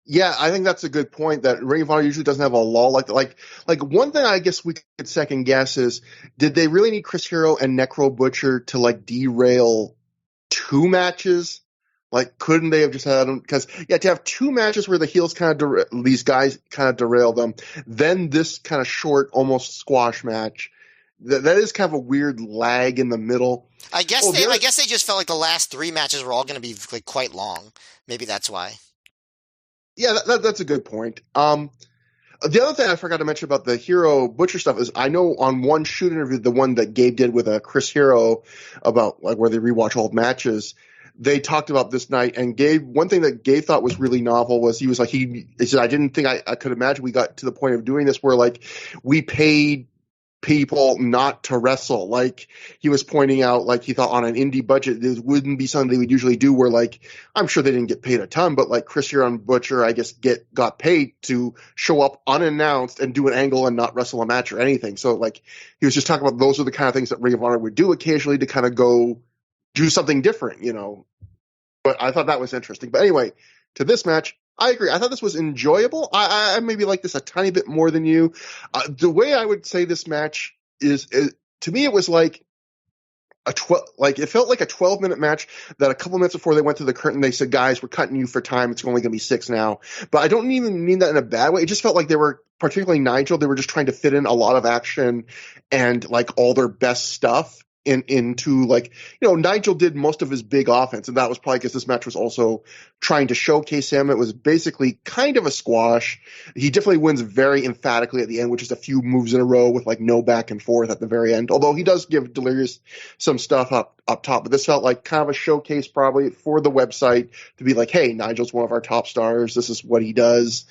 Yeah, I think that's a good point, that Ring of Honor usually doesn't have a lull. Like one thing I guess we could second guess is, did they really need Chris Hero and Necro Butcher to derail 2 matches? Couldn't they have just had them? Because, to have 2 matches where the heels these guys kind of derail them, then this kind of short, almost squash match, that is kind of a weird lag in the middle. I guess they just felt like the last 3 matches were all going to be quite long. Maybe that's why. Yeah, that's a good point. The other thing I forgot to mention about the Hero Butcher stuff is, I know on one shoot interview, the one that Gabe did with Chris Hero about where they rewatch old matches, they talked about this night, and one thing that Gabe thought was really novel was, he was he said, I didn't think I could imagine we got to the point of doing this where we paid people not to wrestle. He was pointing out, he thought on an indie budget, this wouldn't be something they would usually do, where I'm sure they didn't get paid a ton, but Chris Hero and Butcher, I guess, got paid to show up unannounced and do an angle and not wrestle a match or anything. So he was just talking about, those are the kind of things that Ring of Honor would do occasionally to kind of go do something different, But I thought that was interesting. But anyway, to this match, I agree. I thought this was enjoyable. I maybe like this a tiny bit more than you. The way I would say this match is to me, it was it felt like a 12-minute match that a couple minutes before they went to the curtain, they said, guys, we're cutting you for time. It's only going to be 6 now. But I don't even mean that in a bad way. It just felt like they were, particularly Nigel, they were just trying to fit in a lot of action and all their best stuff into Nigel did most of his big offense, and that was probably because this match was also trying to showcase him. It was basically kind of a squash. He definitely wins very emphatically at the end, which is a few moves in a row with no back and forth at the very end. Although he does give Delirious some stuff up top, but this felt like kind of a showcase probably for the website to be hey, Nigel's one of our top stars. This is what he does.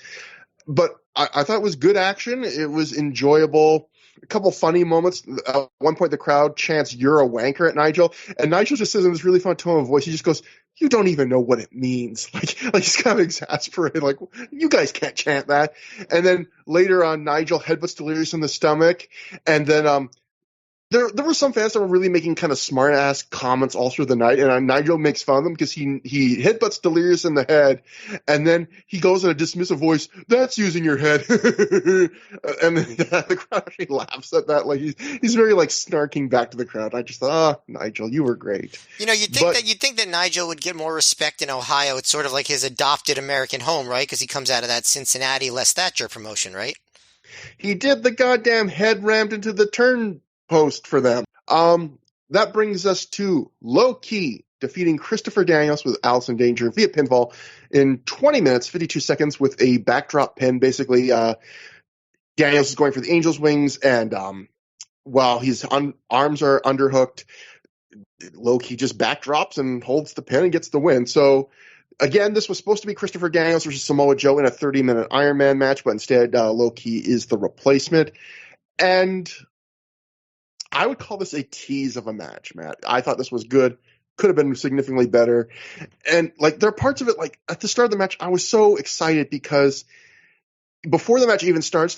But I thought it was good action. It was enjoyable. A couple funny moments. At one point, the crowd chants, "You're a wanker" at Nigel, and Nigel just says in this really fun tone of voice, he just goes, "You don't even know what it means." He's kind of exasperated. You guys can't chant that. And then later on, Nigel headbutts Delirious in the stomach, and then there were some fans that were really making kind of smart ass comments all through the night, and Nigel makes fun of them because he headbutts Delirious in the head, and then he goes in a dismissive voice, "That's using your head," and then the crowd actually laughs at that. He's very snarking back to the crowd. I just thought, Nigel, you were great. You'd think that Nigel would get more respect in Ohio. It's sort of like his adopted American home, right? Because he comes out of that Cincinnati Les Thatcher promotion, right? He did the goddamn head rammed into the turn post for them. That brings us to Low Key defeating Christopher Daniels with Allison Danger via pinfall in 20 minutes, 52 seconds with a backdrop pin. Basically, Daniels is going for the Angel's Wings, and while his arms are underhooked, Low Key just backdrops and holds the pin and gets the win. So again, this was supposed to be Christopher Daniels versus Samoa Joe in a 30-minute Iron Man match, but instead Low Key is the replacement. And I would call this a tease of a match, Matt. I thought this was good. Could have been significantly better. And there are parts of it, at the start of the match, I was so excited because before the match even starts,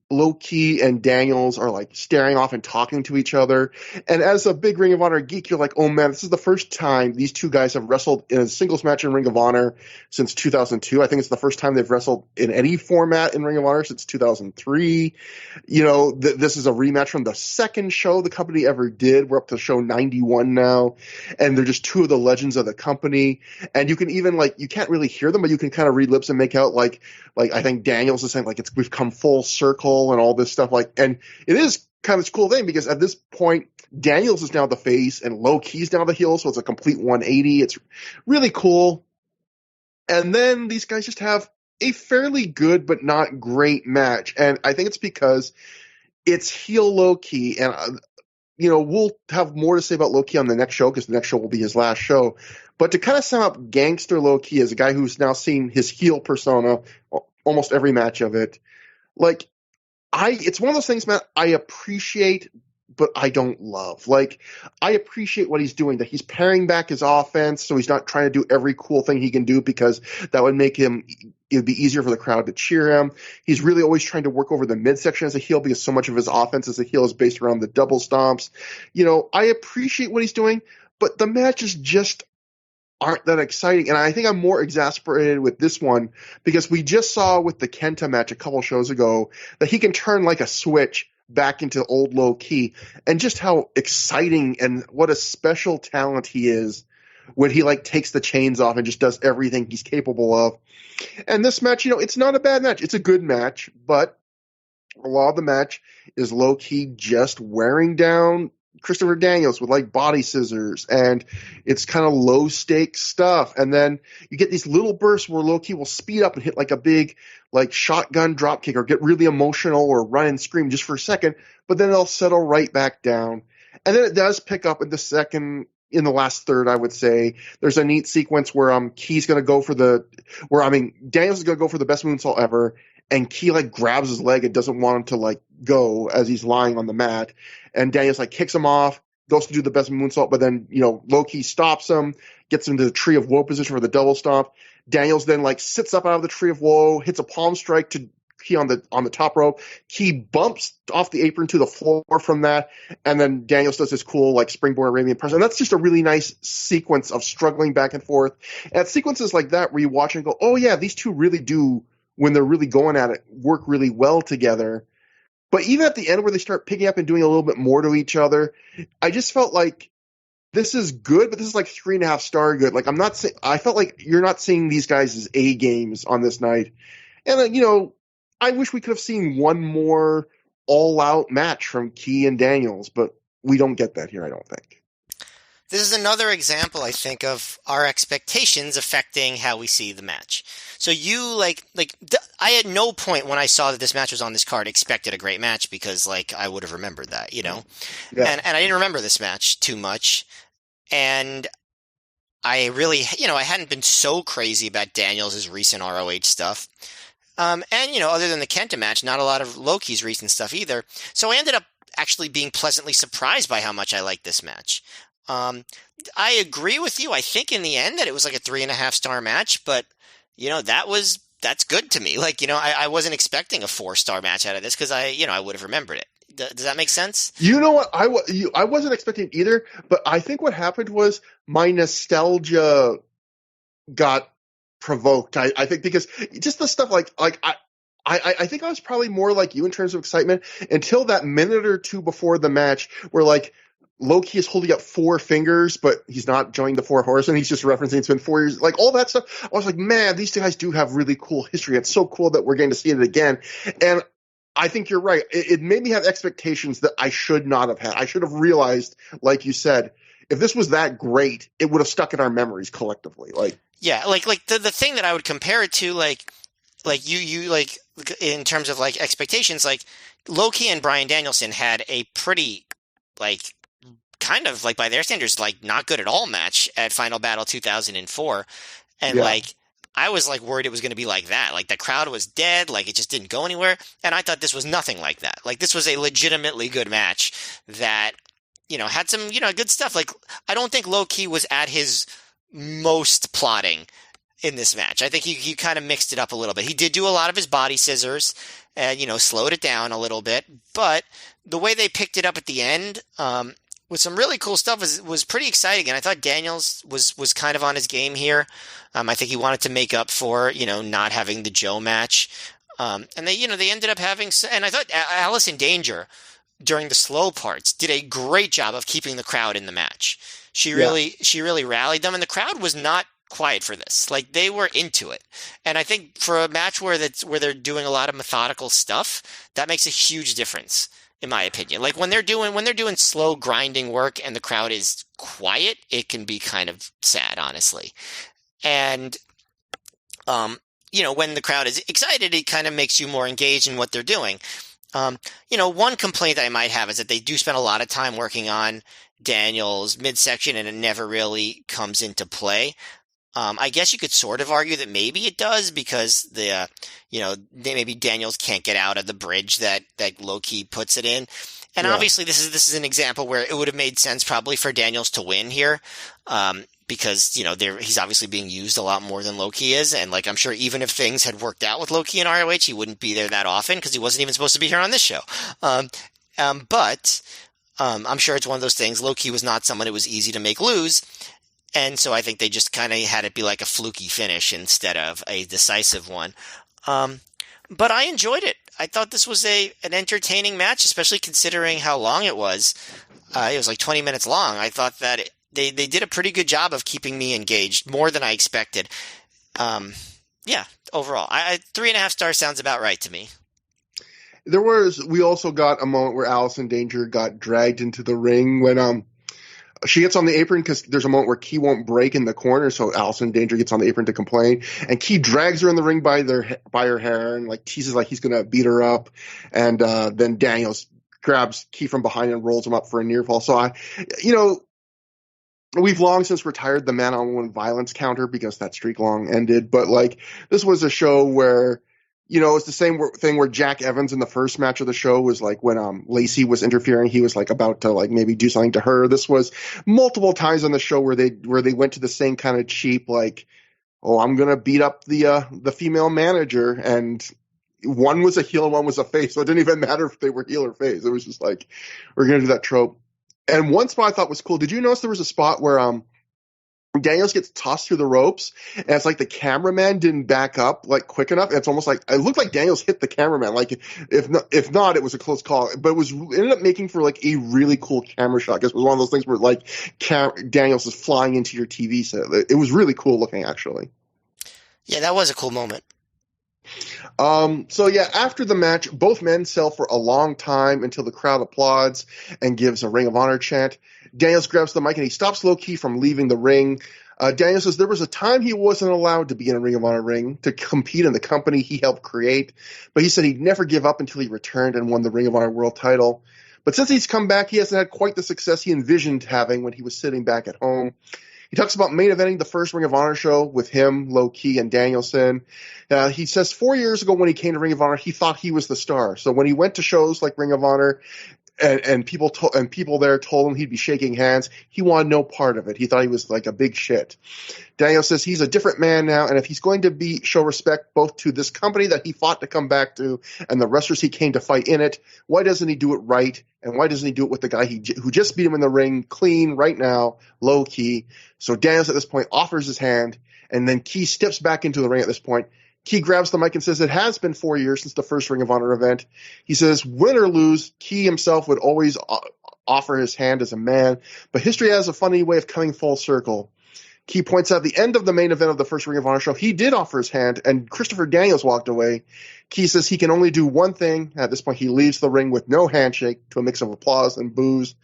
Low-Key and Daniels are like staring off and talking to each other. And as a big Ring of Honor geek, you're like, oh man, this is the first time these two guys have wrestled in a singles match in Ring of Honor since 2002. I think it's the first time they've wrestled in any format in Ring of Honor since 2003. This is a rematch from the second show the company ever did. We're up to show 91 now. And they're just two of the legends of the company. And you can even you can't really hear them, but you can kind of read lips and make out like I think Daniels is saying we've come full circle and all this stuff and it is kind of this cool thing because at this point Daniels is now the face and Low-Key's now the heel, so it's a complete 180. It's really cool. And then these guys just have a fairly good but not great match, and I think it's because it's heel Low-Key, and we'll have more to say about Low-Key on the next show because the next show will be his last show. But to kind of sum up Gangster Low-Key as a guy who's now seen his heel persona almost every match of it, it's one of those things, man, I appreciate, but I don't love. I appreciate what he's doing, that he's paring back his offense so he's not trying to do every cool thing he can do because that would make it would be easier for the crowd to cheer him. He's really always trying to work over the midsection as a heel because so much of his offense as a heel is based around the double stomps. I appreciate what he's doing, but the matches just aren't that exciting. And I think I'm more exasperated with this one because we just saw with the Kenta match a couple shows ago that he can turn like a switch back into old Low-Key, and just how exciting and what a special talent he is when he takes the chains off and just does everything he's capable of. And this match, it's not a bad match. It's a good match, but a lot of the match is Low-Key just wearing down Christopher Daniels with body scissors, and it's kind of low stakes stuff. And then you get these little bursts where Low-Key will speed up and hit a big shotgun drop kick or get really emotional or run and scream just for a second, but then it'll settle right back down. And then it does pick up in the last third, I would say. There's a neat sequence where Daniels is going to go for the best moonsault ever, and Key grabs his leg and doesn't want him to go as he's lying on the mat. And Daniels kicks him off, goes to do the best moonsault, but then Low-Key stops him, gets him to the Tree of Woe position for the double stomp. Daniels then sits up out of the Tree of Woe, hits a palm strike to Key on the top rope. Key bumps off the apron to the floor from that, and then Daniels does this cool springboard Arabian press. And that's just a really nice sequence of struggling back and forth. And sequences like that where you watch and go, oh yeah, these two really do, when they're really going at it, work really well together. But even at the end where they start picking up and doing a little bit more to each other, I just felt this is good, but this is 3.5 star good. I'm not saying, I felt you're not seeing these guys as A games on this night. And I wish we could have seen one more all out match from Key and Daniels, but we don't get that here, I don't think. This is another example, I think, of our expectations affecting how we see the match. So you, I at no point when I saw that this match was on this card expected a great match because, I would have remembered that, Yeah. And I didn't remember this match too much. And I really, I hadn't been so crazy about Daniels' recent ROH stuff. And, other than the Kenta match, not a lot of Low-Key's recent stuff either. So I ended up actually being pleasantly surprised by how much I liked this match. I agree with you. I think in the end that it was a 3.5 star match, but that's good to me. I wasn't expecting a 4-star match out of this because I would have remembered it. Does that make sense? You know what? I wasn't expecting it either, but I think what happened was my nostalgia got provoked. I think because just the stuff I think I was probably more like you in terms of excitement until that minute or two before the match where Low-Key is holding up 4 fingers, but he's not joining the 4 horsemen. He's just referencing it's been 4 years. All that stuff. I was like, man, these two guys do have really cool history. It's so cool that we're getting to see it again. And I think you're right. It made me have expectations that I should not have had. I should have realized, like you said, if this was that great, it would have stuck in our memories collectively. Yeah, the thing that I would compare it to, you in terms of expectations, Low-Key and Bryan Danielson had a pretty kind of by their standards not good at all match at Final Battle 2004, and yeah. I was worried it was going to be like that. The crowd was dead, it just didn't go anywhere, and I thought this was nothing like that. This was a legitimately good match that had some good stuff. I don't think Low-Key was at his most plotting in this match. I think he kind of mixed it up a little bit. He did do a lot of his body scissors, and, slowed it down a little bit. But the way they picked it up at the end, with some really cool stuff was pretty exciting. And I thought Daniels was kind of on his game here. I think he wanted to make up for, not having the Joe match. And they ended up having, and I thought Alice in Danger during the slow parts did a great job of keeping the crowd in the match. She really rallied them, and the crowd was not quiet for this. Like, they were into it. And I think for a match where they're doing a lot of methodical stuff, that makes a huge difference, in my opinion. Like, when they're doing slow grinding work and the crowd is quiet, it can be kind of sad, honestly. And when the crowd is excited, it kind of makes you more engaged in what they're doing. One complaint I might have is that they do spend a lot of time working on Daniel's midsection, and it never really comes into play. I guess you could sort of argue that maybe it does, because maybe Daniels can't get out of the bridge that Low-Ki puts it in. And obviously this is an example where it would have made sense probably for Daniels to win here. Because, he's obviously being used a lot more than Low-Ki is. And, I'm sure even if things had worked out with Low-Ki and ROH, he wouldn't be there that often, because he wasn't even supposed to be here on this show. But I'm sure it's one of those things. Low-Ki was not someone it was easy to make lose. And so I think they just kind of had it be like a fluky finish instead of a decisive one. But I enjoyed it. I thought this was an entertaining match, especially considering how long it was. It was like 20 minutes long. I thought that they did a pretty good job of keeping me engaged, more than I expected. Overall, 3.5 stars sounds about right to me. We also got a moment where Alice in Danger got dragged into the ring when she gets on the apron, because there's a moment where Key won't break in the corner, so Alice in Danger gets on the apron to complain, and Key drags her in the ring by her hair and teases like he's gonna beat her up, and then Daniels grabs Key from behind and rolls him up for a near fall. So we've long since retired the man-on-one violence counter because that streak long ended, but this was a show where, it's the same thing where Jack Evans in the first match of the show was when Lacey was interfering, he was about to maybe do something to her. This was multiple times on the show where they went to the same kind of cheap, I'm gonna beat up the female manager, and one was a heel and one was a face, so it didn't even matter if they were heel or face. It was just we're gonna do that trope. And one spot I thought was cool. Did you notice there was a spot where Daniels gets tossed through the ropes, and it's the cameraman didn't back up quick enough. It's almost it looked like Daniels hit the cameraman. If not, it was a close call. But it ended up making for a really cool camera shot. I guess it was one of those things where Daniels is flying into your TV set. It was really cool looking, actually. Yeah, that was a cool moment. After the match, both men sell for a long time until the crowd applauds and gives a Ring of Honor chant. Daniels grabs the mic and he stops Low-Ki from leaving the ring. Daniels says there was a time he wasn't allowed to be in a Ring of Honor ring to compete in the company he helped create, but he said he'd never give up until he returned and won the Ring of Honor World title. But since he's come back, he hasn't had quite the success he envisioned having when he was sitting back at home. He talks about main eventing the first Ring of Honor show with him, Low-Ki, and Danielson. He says 4 years ago when he came to Ring of Honor, he thought he was the star. So when he went to shows like Ring of Honor, and people there told him he'd be shaking hands, he wanted no part of it. He thought he was a big shit. Daniel says he's a different man now, and if he's going to show respect both to this company that he fought to come back to and the wrestlers he came to fight in it, why doesn't he do it right? And why doesn't he do it with the guy who just beat him in the ring clean right now, Low-Ki? So Daniels at this point offers his hand, and then Key steps back into the ring at this point. Key grabs the mic and says it has been 4 years since the first Ring of Honor event. He says, win or lose, Key himself would always offer his hand as a man, but history has a funny way of coming full circle. Key points out the end of the main event of the first Ring of Honor show, he did offer his hand, and Christopher Daniels walked away. Key says he can only do one thing. At this point, he leaves the ring with no handshake to a mix of applause and boos.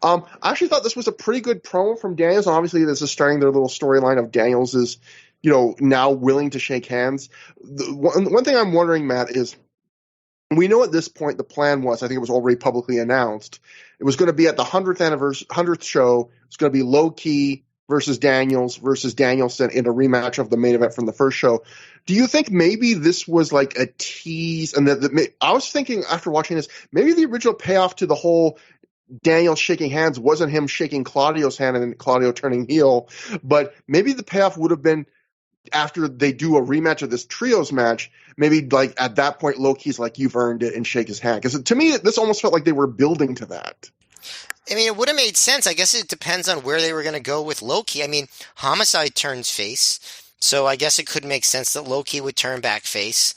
I actually thought this was a pretty good promo from Daniels. Obviously, this is starting their little storyline of Daniels is, now willing to shake hands. One thing I'm wondering, Matt, is we know at this point the plan was, I think it was already publicly announced, it was going to be at the 100th show, it's going to be Low-Ki versus Danielson in a rematch of the main event from the first show. Do you think maybe this was a tease? And I was thinking after watching this, maybe the original payoff to the whole Daniel shaking hands wasn't him shaking Claudio's hand and then Claudio turning heel, but maybe the payoff would have been after they do a rematch of this trios match, maybe like at that point, Loki's like, "You've earned it," and shake his hand. Because to me, this almost felt like they were building to that. I mean, it would have made sense. I guess it depends on where they were going to go with Loki. I mean, Homicide turns face, so I guess it could make sense that Loki would turn back face,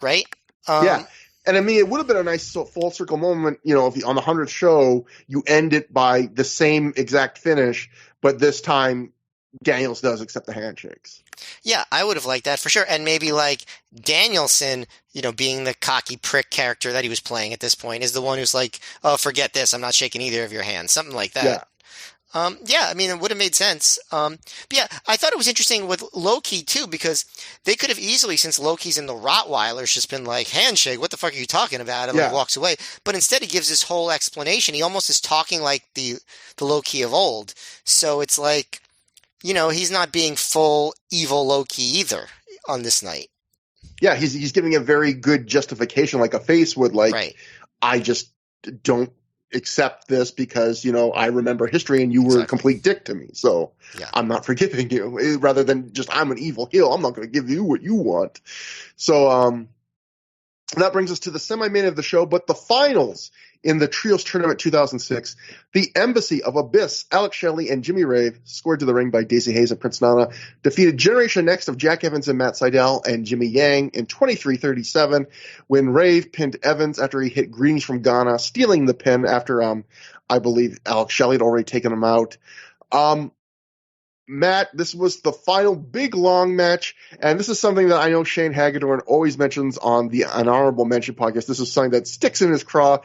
right? Yeah. And I mean, it would have been a nice full circle moment, you know, if on the 100th show, you end it by the same exact finish, but this time Daniels does accept the handshakes. Yeah, I would have liked that for sure. And maybe like Danielson, you know, being the cocky prick character that he was playing at this point, is the one who's like, "Oh, forget this. I'm not shaking either of your hands." Something like that. Yeah. Yeah, I mean, it would have made sense. But yeah, I thought it was interesting with Loki too, because they could have easily, since Loki's in the Rottweilers, just been like, "Handshake, what the fuck are you talking about?" And like walks away. But instead he gives this whole explanation. He almost is talking like the Loki of old. So it's like, you know, he's not being full evil Loki either on this night. Yeah, he's giving a very good justification, like a face would, like, right. I just don't accept this because, you know, I remember history and you were a complete dick to me. So I'm not forgiving you, rather than just, I'm an evil heel. I'm not going to give you what you want. So that brings us to the semi-main of the show, but the finals in the Trios Tournament 2006. The Embassy of Abyss, Alex Shelley and Jimmy Rave, scored to the ring by Daisy Hayes and Prince Nana, defeated Generation Next of Jack Evans and Matt Seidel and Jimmy Yang in 23-37 when Rave pinned Evans after he hit Greetings from Ghana, stealing the pin after, I believe, Alex Shelley had already taken him out. Matt, this was the final big, long match, and this is something that I know Shane Hagedorn always mentions on the Honorable Mention podcast. This is something that sticks in his craw.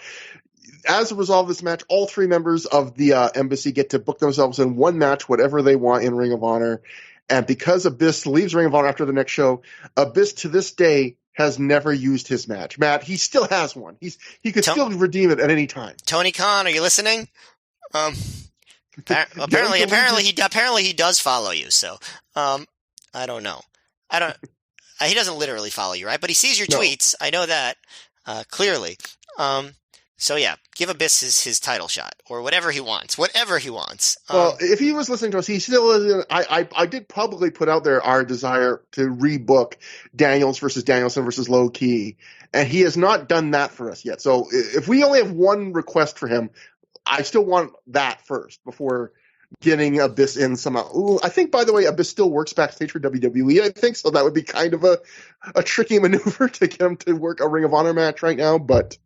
As a result of this match, all three members of the Embassy get to book themselves in one match, whatever they want in Ring of Honor. And because Abyss leaves Ring of Honor after the next show, Abyss to this day has never used his match. Matt, he still has one. He could still redeem it at any time. Tony Khan, are you listening? Apparently he does follow you. So, I don't know. He doesn't literally follow you, right? But he sees your tweets. I know that, clearly. So yeah, give Abyss his title shot or whatever he wants. Well, if he was listening to us, he still isn't. I did publicly put out there our desire to rebook Daniels versus Danielson versus Low Key, and he has not done that for us yet. So if we only have one request for him, I still want that first before getting Abyss in somehow. Ooh, I think, by the way, Abyss still works backstage for WWE, I think, so that would be kind of a tricky maneuver to get him to work a Ring of Honor match right now, but...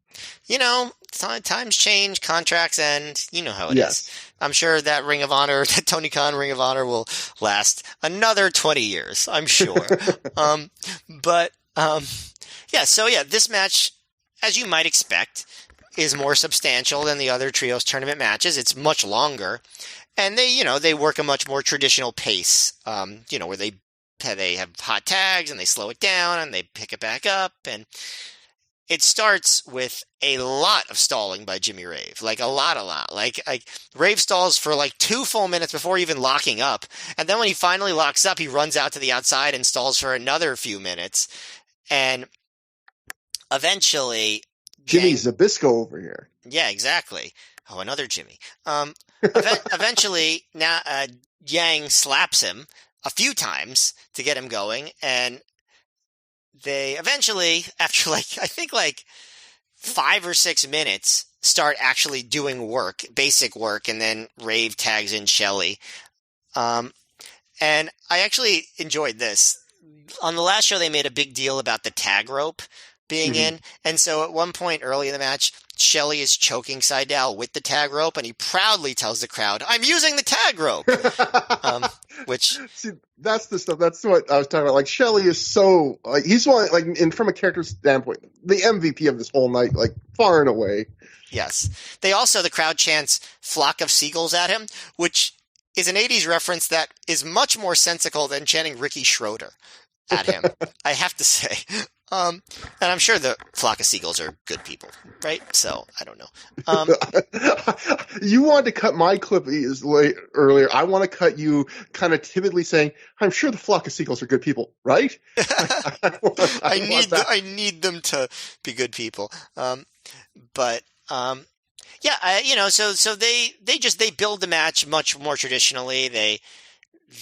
You know, times change, contracts end, you know how it is. I'm sure that Tony Khan Ring of Honor will last another 20 years, I'm sure. This match, as you might expect, is more substantial than the other Trios Tournament matches. It's much longer. And they work a much more traditional pace, where they have hot tags and they slow it down and they pick it back up. And it starts with a lot of stalling by Jimmy Rave, like a lot. Like Rave stalls for like 2 full minutes before even locking up. And then when he finally locks up, he runs out to the outside and stalls for another few minutes. And eventually... Jimmy Zabisco over here. Yeah, exactly. Oh, another Jimmy. Eventually, now Yang slaps him a few times to get him going, and they eventually, after I think 5 or 6 minutes, start actually doing basic work, and then Rave tags in Shelley. And I actually enjoyed this. On the last show, they made a big deal about the tag rope being in, and so at one point early in the match, Shelley is choking Seidel with the tag rope, and he proudly tells the crowd, "I'm using the tag rope." Which see, that's the stuff. That's what I was talking about. Like Shelley is so he's one from a character standpoint, the MVP of this whole night, far and away. Yes, the crowd chants "Flock of Seagulls" at him, which is an '80s reference that is much more sensical than chanting Ricky Schroeder at him. I have to say. And I'm sure the Flock of Seagulls are good people, right? So, I don't know. You wanted to cut my clip earlier. I want to cut you kind of timidly saying, I'm sure the Flock of Seagulls are good people, right? I need them to be good people. So they build the match much more traditionally.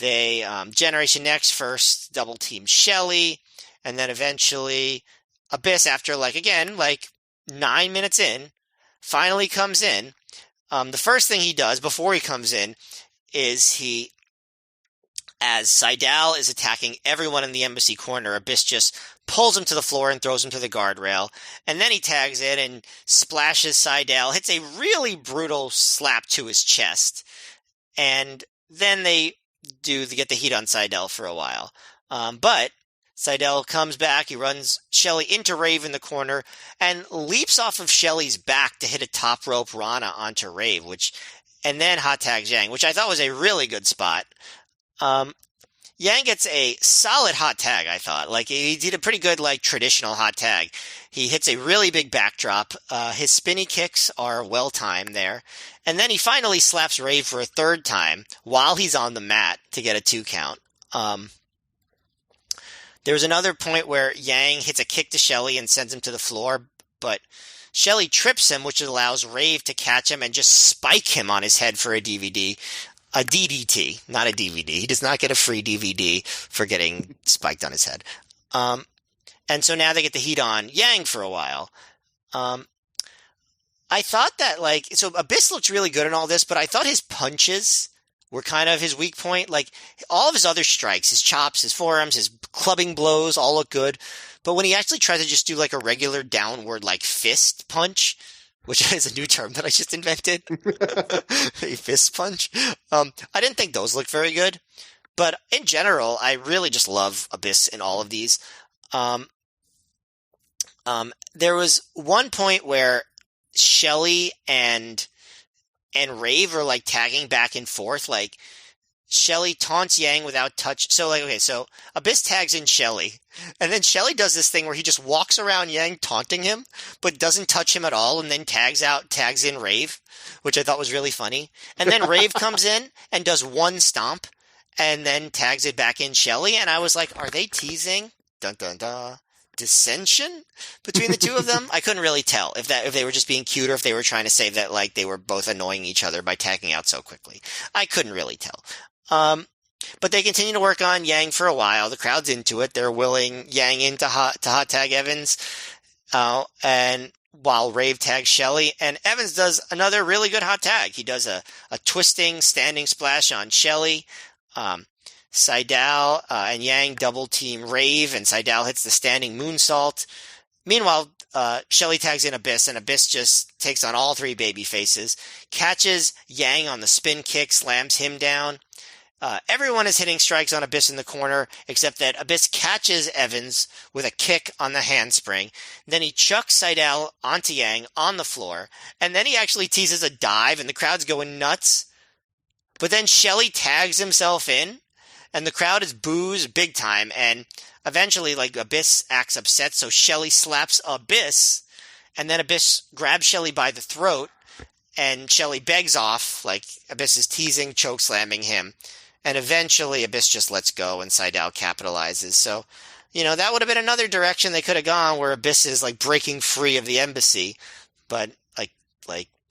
They Generation Next first double team Shelly, and then eventually Abyss, after 9 minutes in, finally comes in. The first thing he does before he comes in is as Seidel is attacking everyone in the embassy corner, Abyss just pulls him to the floor and throws him to the guardrail. And then he tags in and splashes Seidel, hits a really brutal slap to his chest. And then they get the heat on Seidel for a while. But Seidel comes back, he runs Shelly into Rave in the corner, and leaps off of Shelly's back to hit a top rope Rana onto Rave, and then hot tags Yang, which I thought was a really good spot. Yang gets a solid hot tag, I thought. He did a pretty good, traditional hot tag. He hits a really big backdrop. His spinny kicks are well-timed there. And then he finally slaps Rave for a third time while he's on the mat to get a 2 count. There was another point where Yang hits a kick to Shelly and sends him to the floor, but Shelly trips him, which allows Rave to catch him and just spike him on his head for a DVD. A DDT, not a DVD. He does not get a free DVD for getting spiked on his head. And so now they get the heat on Yang for a while. I thought that, so Abyss looked really good in all this, but I thought his punches were kind of his weak point. All of his other strikes, his chops, his forearms, his clubbing blows all look good. But when he actually tries to just do a regular downward, fist punch, which is a new term that I just invented, a fist punch, I didn't think those looked very good. But in general, I really just love Abyss in all of these. There was one point where Shelly and Rave are tagging back and forth. Shelly taunts Yang without touch. So Abyss tags in Shelly, and then Shelly does this thing where he just walks around Yang taunting him, but doesn't touch him at all, and then tags in Rave, which I thought was really funny. And then Rave comes in and does one stomp, and then tags it back in Shelly, and I was like, are they teasing? Dun dun dun. Dissension between the two of them? I couldn't really tell if they were just being cute or if they were trying to say that they were both annoying each other by tagging out so quickly. I couldn't really tell. But they continue to work on Yang for a while. The crowd's into it. They're willing Yang in to hot tag Evans, and while Rave tags Shelly, and Evans does another really good hot tag. He does a twisting standing splash on Shelly. Seidel and Yang double team Rave, and Seidel hits the standing moonsault. Meanwhile, Shelly tags in Abyss, and Abyss just takes on all three baby faces, catches Yang on the spin kick, slams him down. Everyone is hitting strikes on Abyss in the corner, except that Abyss catches Evans with a kick on the handspring. Then he chucks Seidel onto Yang on the floor, and then he actually teases a dive, and the crowd's going nuts. But then Shelly tags himself in, and the crowd is boos big time, and eventually, Abyss acts upset, so Shelly slaps Abyss, and then Abyss grabs Shelly by the throat, and Shelly begs off, Abyss is teasing, choke slamming him, and eventually Abyss just lets go, and Seidel capitalizes. So, that would have been another direction they could have gone, where Abyss is, breaking free of the embassy, but,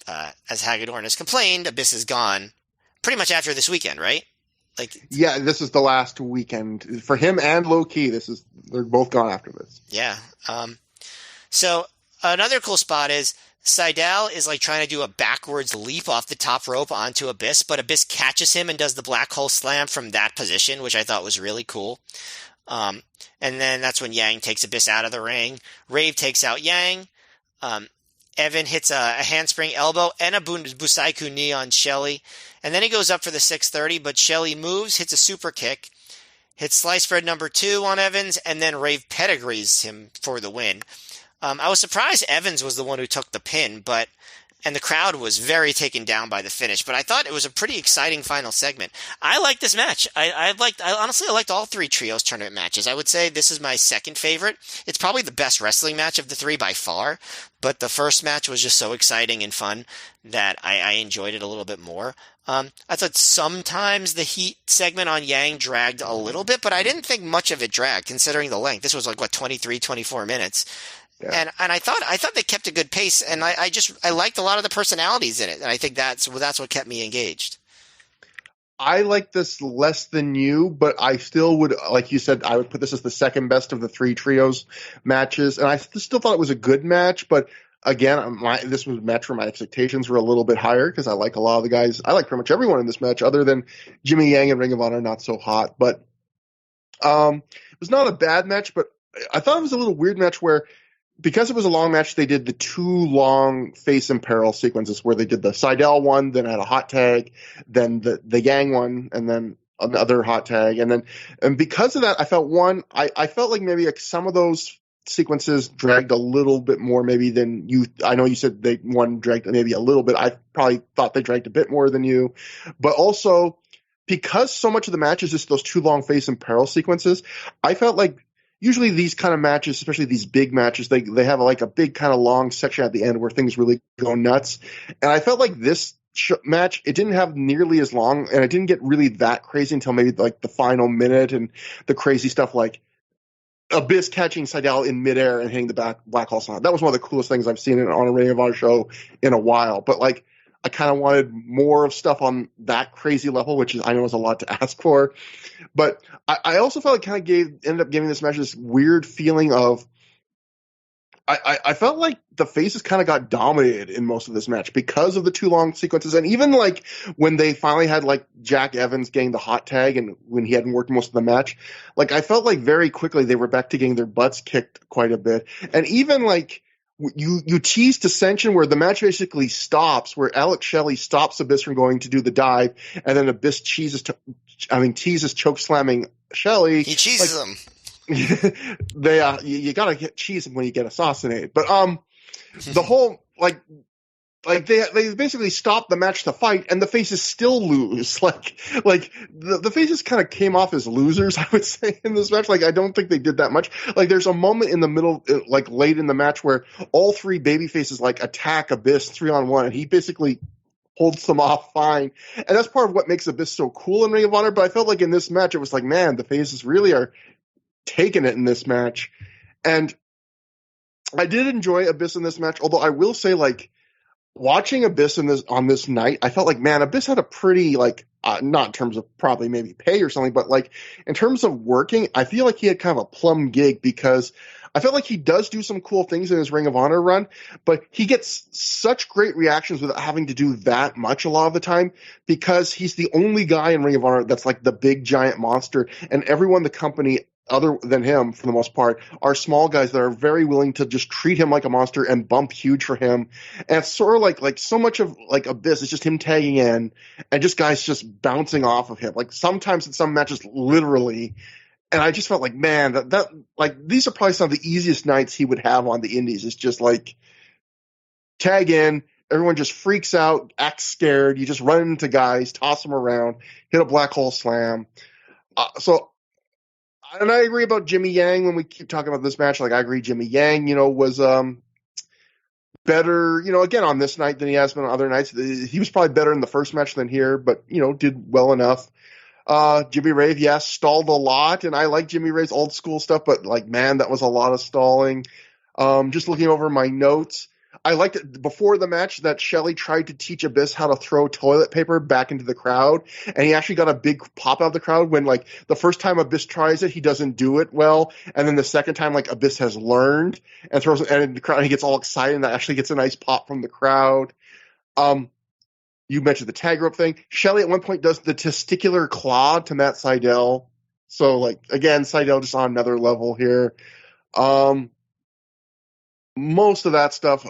as Hagedorn has complained, Abyss is gone pretty much after this weekend, right? Yeah, this is the last weekend for him and Low Key. They're both gone after this. Yeah. So another cool spot is Seidel is trying to do a backwards leap off the top rope onto Abyss, but Abyss catches him and does the black hole slam from that position, which I thought was really cool. And then that's when Yang takes Abyss out of the ring. Rave takes out Yang. Evan hits a handspring elbow and a Busaiku knee on Shelly. And then he goes up for the 630, but Shelly moves, hits a super kick, hits slice bread number 2 on Evans, and then Rave pedigrees him for the win. I was surprised Evans was the one who took the pin, and the crowd was very taken down by the finish, but I thought it was a pretty exciting final segment. I liked this match. I honestly liked all 3 trios tournament matches. I would say this is my second favorite. It's probably the best wrestling match of the 3 by far, but the first match was just so exciting and fun that I enjoyed it a little bit more. I thought sometimes the heat segment on Yang dragged a little bit, but I didn't think much of it dragged considering the length. This was 23, 24 minutes. Yeah. And I thought they kept a good pace, and I liked a lot of the personalities in it, and I think that's what kept me engaged. I like this less than you, but I still would, like you said, I would put this as the second best of the 3 trios matches, and I still thought it was a good match, but again, this was a match where my expectations were a little bit higher because I like a lot of the guys. I like pretty much everyone in this match other than Jimmy Yang and Ring of Honor, not so hot, but it was not a bad match, but I thought it was a little weird match where because it was a long match, they did the 2 long face in peril sequences where they did the Seidel one, then had a hot tag, then the Yang one, and then another hot tag. And because of that, I felt I felt like maybe like some of those sequences dragged a little bit more maybe than you. I know you said one dragged maybe a little bit. I probably thought they dragged a bit more than you, but also because so much of the match is just those 2 long face in peril sequences, I felt like usually these kind of matches, especially these big matches, they have like a big kind of long section at the end where things really go nuts. And I felt like this match, it didn't have nearly as long, and it didn't get really that crazy until maybe like the final minute, and the crazy stuff like Abyss catching Seidel in midair and hitting the Black Hole Slam. That was one of the coolest things I've seen on a Ring of Honor show in a while. But like, I kind of wanted more of stuff on that crazy level, which I know is a lot to ask for. But I also felt it kind of ended up giving this match this weird feeling of I felt like the faces kind of got dominated in most of this match because of the 2 long sequences. And even like when they finally had like Jack Evans getting the hot tag and when he hadn't worked most of the match, like I felt like very quickly they were back to getting their butts kicked quite a bit. And even like you teased Ascension where the match basically stops, where Alex Shelley stops Abyss from going to do the dive, and then Abyss teases choke slamming Shelley. He cheeses him. You gotta get cheese when you get assassinated. But the whole like they basically stop the match to fight, and the faces still lose. Like the faces kind of came off as losers, I would say, in this match. Like I don't think they did that much. Like there's a moment in the middle, like late in the match, where all 3 baby faces like attack Abyss 3-on-1, and he basically holds them off fine. And that's part of what makes Abyss so cool in Ring of Honor. But I felt like in this match, it was like, man, the faces really are taking it in this match. And I did enjoy Abyss in this match, although I will say, like, watching Abyss on this night, I felt like, man, Abyss had a pretty, like, not in terms of probably maybe pay or something, but like in terms of working, I feel like he had kind of a plum gig because I felt like he does do some cool things in his Ring of Honor run, but he gets such great reactions without having to do that much a lot of the time because he's the only guy in Ring of Honor that's like the big giant monster, and everyone in the company other than him, for the most part, are small guys that are very willing to just treat him like a monster and bump huge for him. And it's sort of like so much of like Abyss is just him tagging in and just guys just bouncing off of him. Like sometimes in some matches, literally. And I just felt like, man, that like these are probably some of the easiest nights he would have on the indies. It's just like tag in, everyone just freaks out, acts scared. You just run into guys, toss them around, hit a black hole slam. And I agree about Jimmy Yang when we keep talking about this match. Like, I agree Jimmy Yang, was better, again, on this night than he has been on other nights. He was probably better in the first match than here, but, did well enough. Jimmy Rave, yes, stalled a lot, and I like Jimmy Rave's old school stuff, but, like, man, that was a lot of stalling. Just looking over my notes, I liked it before the match that Shelley tried to teach Abyss how to throw toilet paper back into the crowd, and he actually got a big pop out of the crowd when, like, the first time Abyss tries it, he doesn't do it well, and then the second time, like, Abyss has learned and throws it, and the crowd, he gets all excited, and that actually gets a nice pop from the crowd. You mentioned the tag rope thing. Shelley at one point does the testicular claw to Matt Sydal. So, like, again, Sydal just on another level here. Most of that stuff,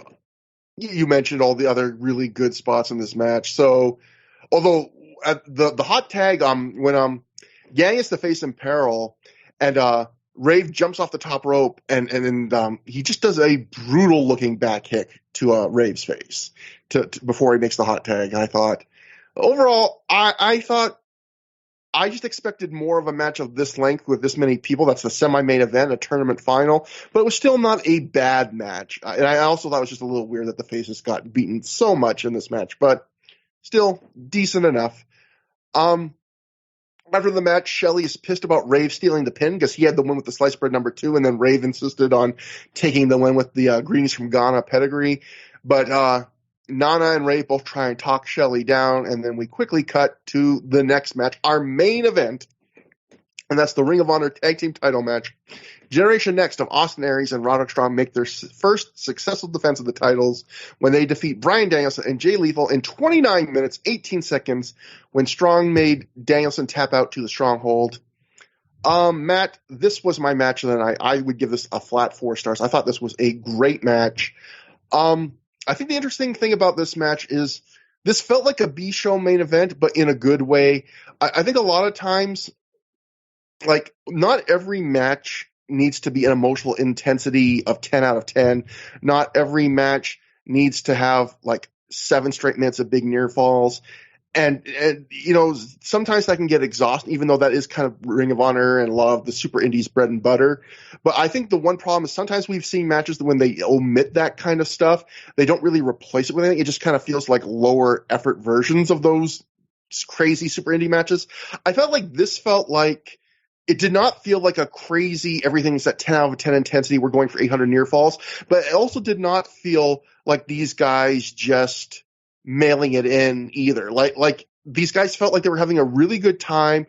you mentioned all the other really good spots in this match. So, although at the hot tag, when Yang is the face in peril, and Rave jumps off the top rope, and he just does a brutal looking back kick to Rave's face before he makes the hot tag. I thought overall, I thought I just expected more of a match of this length with this many people. That's the semi-main event, a tournament final, but it was still not a bad match. And I also thought it was just a little weird that the faces got beaten so much in this match, but still decent enough. After the match, Shelley is pissed about Rave stealing the pin because he had the win with the slice bread number 2, and then Rave insisted on taking the win with the greetings from Ghana pedigree. But Nana and Ray both try and talk Shelley down, and then we quickly cut to the next match, our main event, and that's the Ring of Honor Tag Team title match. Generation Next of Austin Aries and Roderick Strong make their first successful defense of the titles when they defeat Bryan Danielson and Jay Lethal in 29 minutes, 18 seconds, when Strong made Danielson tap out to the Stronghold. Matt, this was my match of the night. I would give this a flat 4 stars. I thought this was a great match. I think the interesting thing about this match is this felt like a B-show main event, but in a good way. I think a lot of times, like, not every match needs to be an emotional intensity of 10 out of 10. Not every match needs to have, like, 7 straight minutes of big near falls. And you know, sometimes that can get exhausting, even though that is kind of Ring of Honor and Love, the Super Indies bread and butter. But I think the one problem is sometimes we've seen matches that when they omit that kind of stuff, they don't really replace it with anything. It just kind of feels like lower effort versions of those crazy Super Indie matches. I felt like this felt like it did not feel like a crazy everything's at 10 out of 10 intensity, we're going for 800 near falls, but it also did not feel like these guys just mailing it in either. Like these guys felt like they were having a really good time,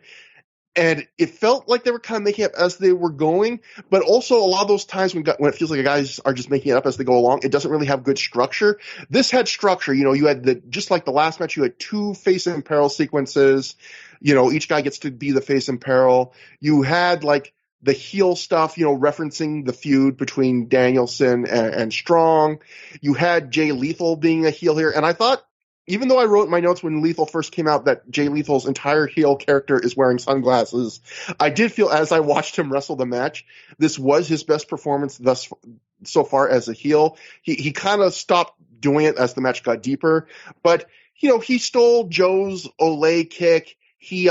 and it felt like they were kind of making it up as they were going, but also a lot of those times when it feels like guys are just making it up as they go along, it doesn't really have good structure. This had structure. You know, you had just like the last match, you had 2 face in peril sequences. You know, each guy gets to be the face in peril. You had like the heel stuff, you know, referencing the feud between Danielson and Strong. You had Jay Lethal being a heel here. And I thought, even though I wrote in my notes when Lethal first came out that Jay Lethal's entire heel character is wearing sunglasses, I did feel as I watched him wrestle the match, this was his best performance so far as a heel. He kind of stopped doing it as the match got deeper. But, you know, he stole Joe's Olay kick. He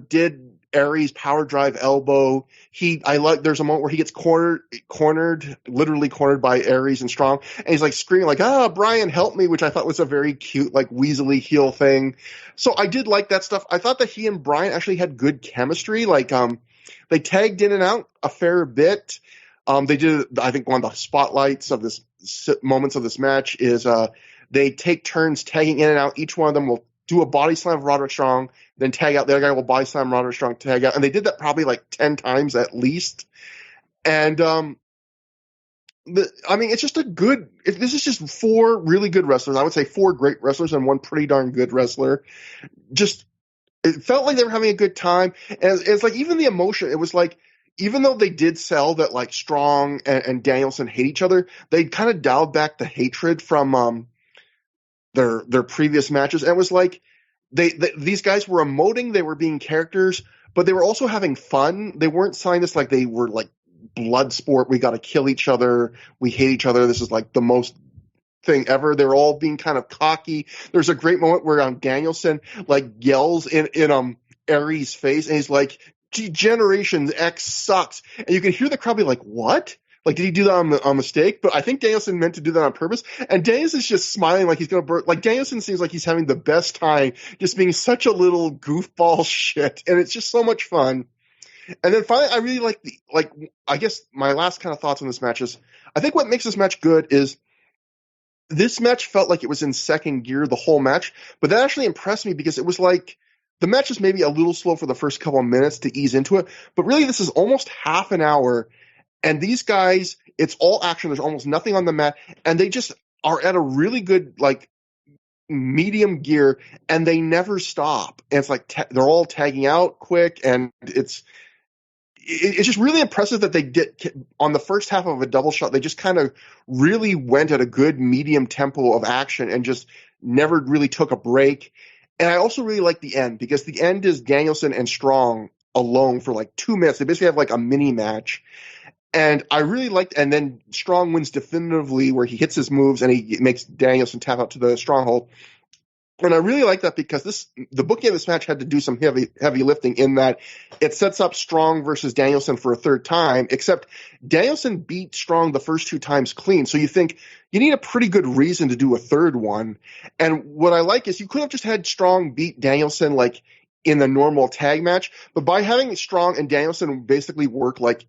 did Aries power drive elbow. There's a moment where he gets literally cornered by Aries and Strong, and he's like screaming like, Brian, help me, which I thought was a very cute, like Weasley heel thing. So I did like that stuff. I thought that he and Brian actually had good chemistry. Like, they tagged in and out a fair bit. They did, I think one of the spotlights of this moments of this match is, they take turns tagging in and out. Each one of them will do a body slam of Roderick Strong, then tag out. The other guy will body slam Roderick Strong, tag out. And they did that probably like 10 times at least. And, it's just this is just 4 really good wrestlers. I would say 4 great wrestlers and 1 pretty darn good wrestler. Just, it felt like they were having a good time. And it's like, even the emotion, it was like, even though they did sell that like Strong and Danielson hate each other, they kind of dialed back the hatred from, their previous matches. And it was like these guys were emoting, they were being characters, but they were also having fun. They weren't selling this like they were like blood sport, we got to kill each other, we hate each other, this is like the most thing ever. They were all being kind of cocky. There's a great moment where Danielson like yells in Aries' face, and he's like, Generation X sucks, and you can hear the crowd be like, what? Like, did he do that on mistake? But I think Danielson meant to do that on purpose. And Danielson's just smiling like he's going to burst. Like, Danielson seems like he's having the best time just being such a little goofball shit. And it's just so much fun. And then finally, I really I guess my last kind of thoughts on this match is, I think what makes this match good is this match felt like it was in second gear the whole match. But that actually impressed me because it was like, the match is maybe a little slow for the first couple of minutes to ease into it. But really, this is almost half an hour. And these guys, it's all action. There's almost nothing on the mat. And they just are at a really good, like, medium gear. And they never stop. And it's like they're all tagging out quick. And it's just really impressive that they did, on the first half of a double shot, they just kind of really went at a good medium tempo of action and just never really took a break. And I also really like the end, because the end is Danielson and Strong alone for like 2 minutes. They basically have like a mini match. And I really liked, and then Strong wins definitively where he hits his moves and he makes Danielson tap out to the Stronghold. And I really like that because the booking of this match had to do some heavy lifting in that it sets up Strong versus Danielson for a third time, except Danielson beat Strong the first 2 times clean. So you think you need a pretty good reason to do a third one. And what I like is you could have just had Strong beat Danielson like in the normal tag match, but by having Strong and Danielson basically work like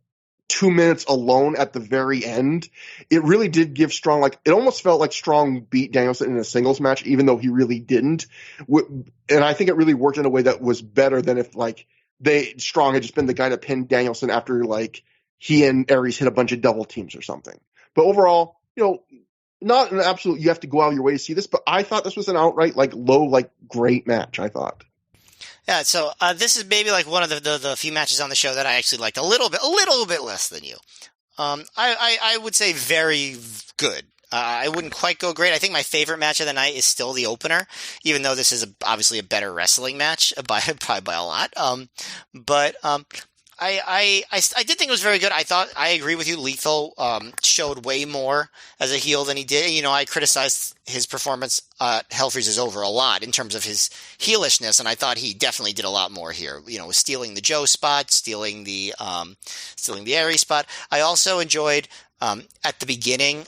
2 minutes alone at the very end, it really did give Strong, like, it almost felt like Strong beat Danielson in a singles match, even though he really didn't. And I think it really worked in a way that was better than if, like, Strong had just been the guy to pin Danielson after, like, he and Aries hit a bunch of double teams or something. But overall, not an absolute, you have to go out of your way to see this, but I thought this was an outright, like, low, like, great match, I thought. Yeah, so this is maybe like one of the few matches on the show that I actually liked a little bit less than you. I would say very good. I wouldn't quite go great. I think my favorite match of the night is still the opener, even though this is obviously a better wrestling match probably by a lot. But I did think it was very good. I agree with you. Lethal showed way more as a heel than he did. I criticized his performance at Hell Freezes Over a lot in terms of his heelishness, and I thought he definitely did a lot more here. With stealing the Joe spot, stealing the Aries spot. I also enjoyed at the beginning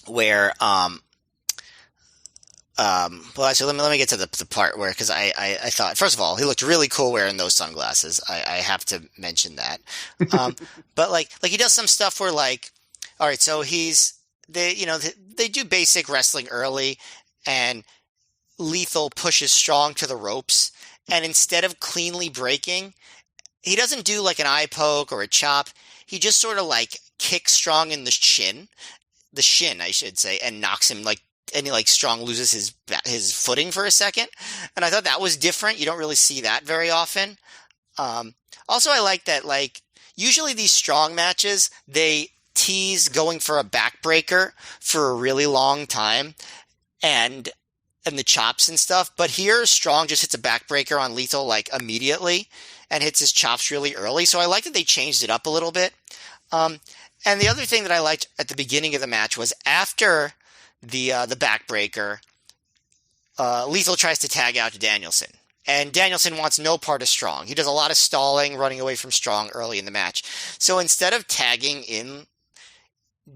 where well, actually, let me get to the part where, because I thought, first of all, he looked really cool wearing those sunglasses. I have to mention that. But like he does some stuff where, like, all right, so they do basic wrestling early, and Lethal pushes Strong to the ropes, and instead of cleanly breaking, he doesn't do like an eye poke or a chop. He just sort of like kicks Strong in the shin, I should say, and knocks him and Strong loses his footing for a second. And I thought that was different. You don't really see that very often. Also, I like that, like, usually these Strong matches, they tease going for a backbreaker for a really long time and the chops and stuff. But here, Strong just hits a backbreaker on Lethal, like, immediately and hits his chops really early. So I like that they changed it up a little bit. And the other thing that I liked at the beginning of the match was after the backbreaker, Lethal tries to tag out to Danielson. And Danielson wants no part of Strong. He does a lot of stalling, running away from Strong early in the match. So instead of tagging in,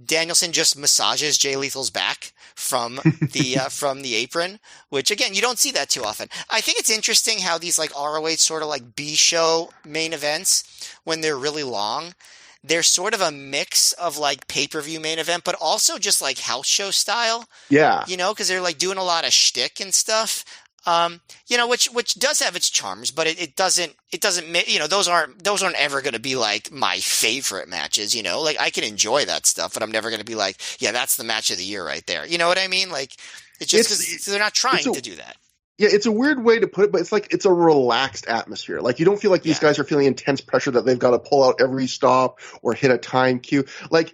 Danielson just massages Jay Lethal's back from the apron, which, again, you don't see that too often. I think it's interesting how these, like, ROH sort of like B-show main events, when they're really long, they're sort of a mix of, like, pay-per-view main event, but also just, like, house show style. Yeah. Because they're, like, doing a lot of shtick and stuff. Which does have its charms, but it doesn't, those aren't ever going to be, like, my favorite matches, Like, I can enjoy that stuff, but I'm never going to be like, yeah, that's the match of the year right there. You know what I mean? Like, it's just because they're not trying to do that. Yeah, it's a weird way to put it, but it's like, it's a relaxed atmosphere. Like, you don't feel like these guys are feeling intense pressure that they've got to pull out every stop or hit a time cue. Like,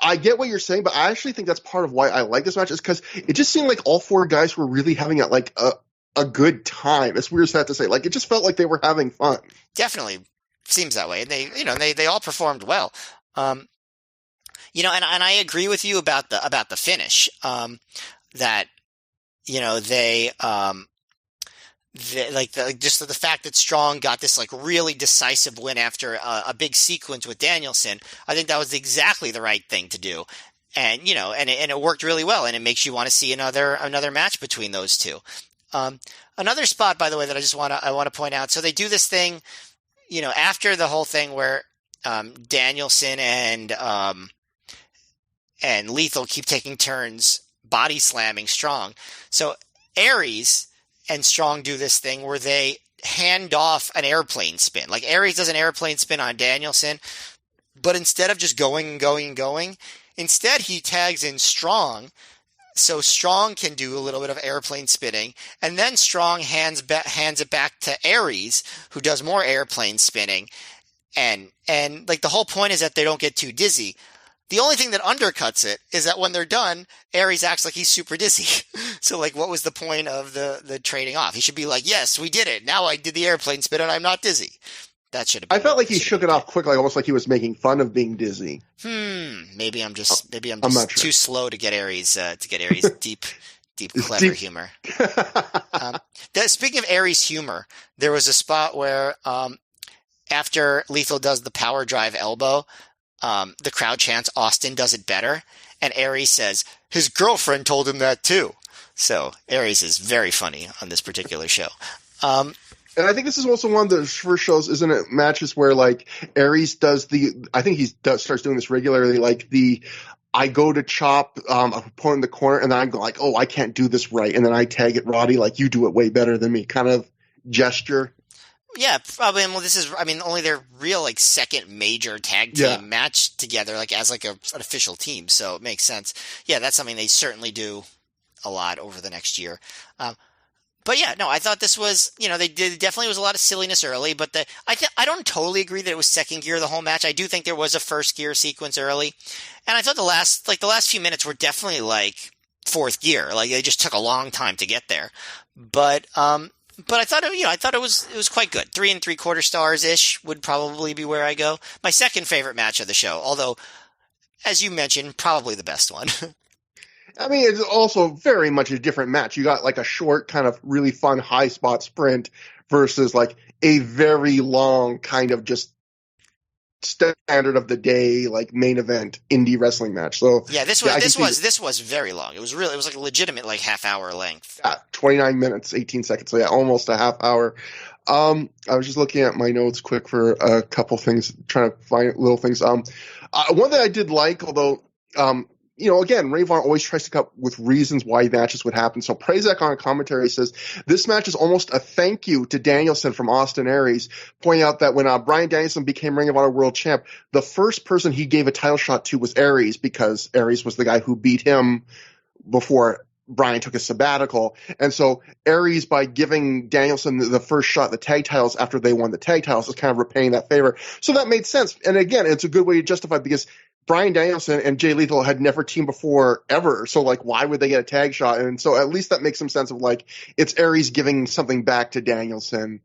I get what you're saying, but I actually think that's part of why I like this match, is because it just seemed like all four guys were really having a good time. It's weird as that to say. Like, it just felt like they were having fun. Definitely seems that way. And they all performed well. And I agree with you about the finish. That they just the fact that Strong got this, like, really decisive win after a big sequence with Danielson, I think that was exactly the right thing to do. And, and it worked really well, and it makes you want to see another match between those two. Another spot, by the way, that I want to point out. So they do this thing, after the whole thing where Danielson and Lethal keep taking turns body slamming Strong. So Aries and Strong do this thing where they hand off an airplane spin. Like, Aries does an airplane spin on Danielson, but instead of just going, instead he tags in Strong, so Strong can do a little bit of airplane spinning, and then Strong hands it back to Aries, who does more airplane spinning, and like, the whole point is that they don't get too dizzy. The only thing that undercuts it is that when they're done, Aries acts like he's super dizzy. So, like, what was the point of the trading off? He should be like, yes, we did it. Now I did the airplane spin and I'm not dizzy. That should have been. I felt like he shook it off quickly, almost like he was making fun of being dizzy. Maybe I'm just too slow to get Aries deep clever humor. Speaking of Aries humor, there was a spot where after Lethal does the power drive elbow, the crowd chants, Austin does it better. And Aries says, his girlfriend told him that too. So Aries is very funny on this particular show. And I think this is also one of the first shows, isn't it, matches where like Aries does I think starts doing this regularly, like I go to chop a opponent in the corner, and then I go like, oh, I can't do this right, and then I tag it Roddy like you do it way better than me, kind of gesture. Yeah, probably. Well, this is, I mean, only their real like second major tag team match together, like as like an official team. So it makes sense. Yeah, that's something they certainly do a lot over the next year. But yeah, no, I thought this was, they did definitely was a lot of silliness early, but I don't totally agree that it was second gear the whole match. I do think there was a first gear sequence early, and I thought the last few minutes were definitely like fourth gear, like they just took a long time to get there. But I thought it was quite good. 3 3/4 stars ish would probably be where I go. My second favorite match of the show, although as you mentioned, probably the best one. I mean, it's also very much a different match. You got like a short, kind of really fun high spot sprint versus like a very long kind of just standard of the day, like main event indie wrestling match. So yeah, this was very long. It was like a legitimate like half hour length. 29 minutes, 18 seconds. So yeah, almost a half hour. I was just looking at my notes quick for a couple things, trying to find little things. One that I did like, although, again, Ray Vaughn always tries to come up with reasons why matches would happen. So Prazak on a commentary says, this match is almost a thank you to Danielson from Austin Aries, pointing out that when Bryan Danielson became Ring of Honor World Champ, the first person he gave a title shot to was Aries, because Aries was the guy who beat him before Bryan took a sabbatical. And so Aries, by giving Danielson the first shot at the tag titles after they won the tag titles, is kind of repaying that favor. So that made sense. And again, it's a good way to justify, because Bryan Danielson and Jay Lethal had never teamed before ever. So like, why would they get a tag shot? And so at least that makes some sense of like, it's Aries giving something back to Danielson.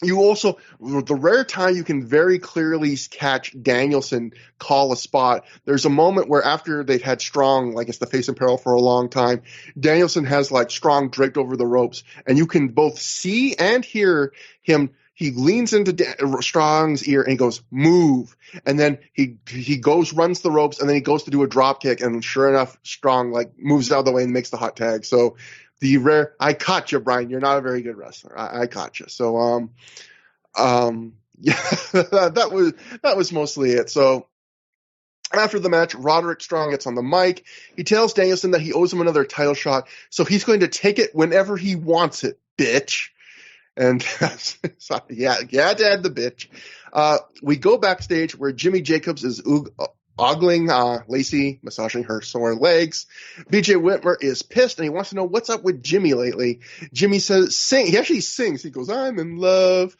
You also, the rare time you can very clearly catch Danielson call a spot, there's a moment where after they've had Strong, like it's the face in peril for a long time, Danielson has like Strong draped over the ropes, and you can both see and hear him. He leans into Strong's ear and he goes, move. And then he goes, runs the ropes, and then he goes to do a drop kick, and sure enough, Strong like moves out of the way and makes the hot tag. So the rare, I caught you, Brian. You're not a very good wrestler. I caught you. So, yeah, that was mostly it. So after the match, Roderick Strong gets on the mic. He tells Danielson that he owes him another title shot, so he's going to take it whenever he wants it, bitch. And yeah, Dad, the bitch. We go backstage where Jimmy Jacobs is ogling Lacey, massaging her sore legs. BJ Whitmer is pissed, and he wants to know what's up with Jimmy lately. Jimmy says, sing. He actually sings. He goes, I'm in love.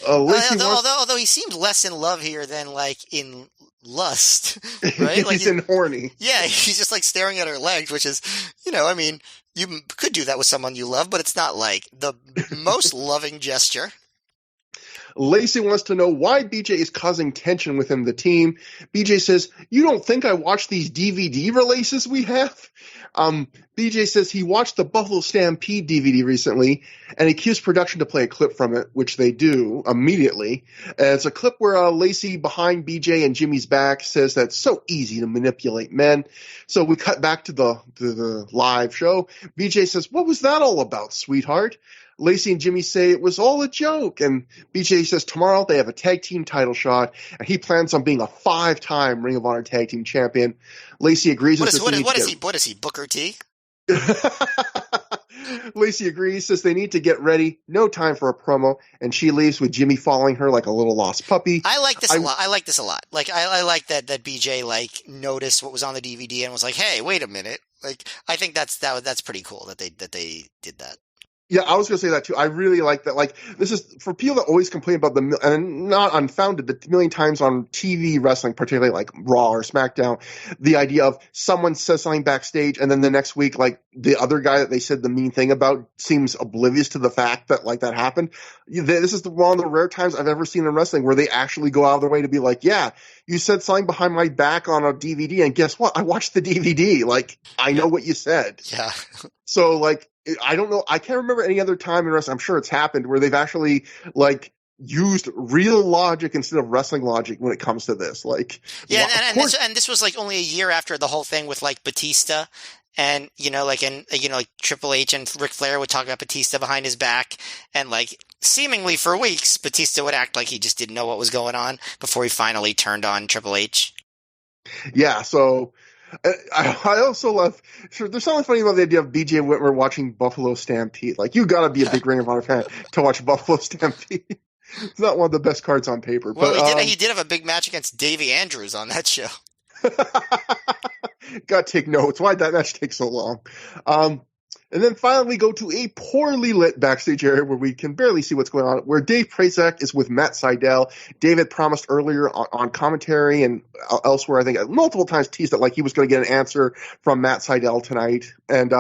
Although he seems less in love here than like in lust, right? Like he's in horny. Yeah, he's just like staring at her legs, which is, I mean, you could do that with someone you love, but it's not like the most loving gesture. Lacey wants to know why BJ is causing tension within the team. BJ says, you don't think I watched these DVD releases we have? BJ says he watched the Buffalo Stampede DVD recently, and he accused production to play a clip from it, which they do immediately. It's a clip where Lacey, behind BJ and Jimmy's back, says that it's so easy to manipulate men. So we cut back to the live show. BJ says, what was that all about, sweetheart? Lacey and Jimmy say it was all a joke, and BJ says tomorrow they have a tag team title shot, and he plans on being a 5-time Ring of Honor tag team champion. Lacey agrees. What is he, Booker T? Lacey agrees, says they need to get ready. No time for a promo, and she leaves with Jimmy following her like a little lost puppy. I like this a lot. Like I like that BJ like noticed what was on the DVD and was like, "Hey, wait a minute!" Like I think that's pretty cool that they did that. Yeah, I was going to say that too. I really like that. Like, this is for people that always complain about and not unfounded, the million times on TV wrestling, particularly like Raw or SmackDown, the idea of someone says something backstage and then the next week, like the other guy that they said the mean thing about seems oblivious to the fact that like that happened. This is one of the rare times I've ever seen in wrestling where they actually go out of their way to be like, yeah, you said something behind my back on a DVD, and guess what? I watched the DVD. Like, I know what you said. Yeah. So like, I don't know. I can't remember any other time in wrestling. I'm sure it's happened where they've actually like used real logic instead of wrestling logic when it comes to this. Like, yeah, and this was like only a year after the whole thing with like Batista And, like Triple H and Ric Flair would talk about Batista behind his back. And like seemingly for weeks, Batista would act like he just didn't know what was going on before he finally turned on Triple H. Yeah, so I also love. Sure, there's something funny about the idea of BJ Whitmer watching Buffalo Stampede. Like, you got to be a big Ring of Honor fan to watch Buffalo Stampede. It's not one of the best cards on paper. Well, but he did have a big match against Davey Andrews on that show. Got to take notes. Why'd that match take so long? And then finally we go to a poorly lit backstage area where we can barely see what's going on, where Dave Prazak is with Matt Sydal. David promised earlier on commentary and elsewhere, I think multiple times teased that like he was going to get an answer from Matt Sydal tonight. And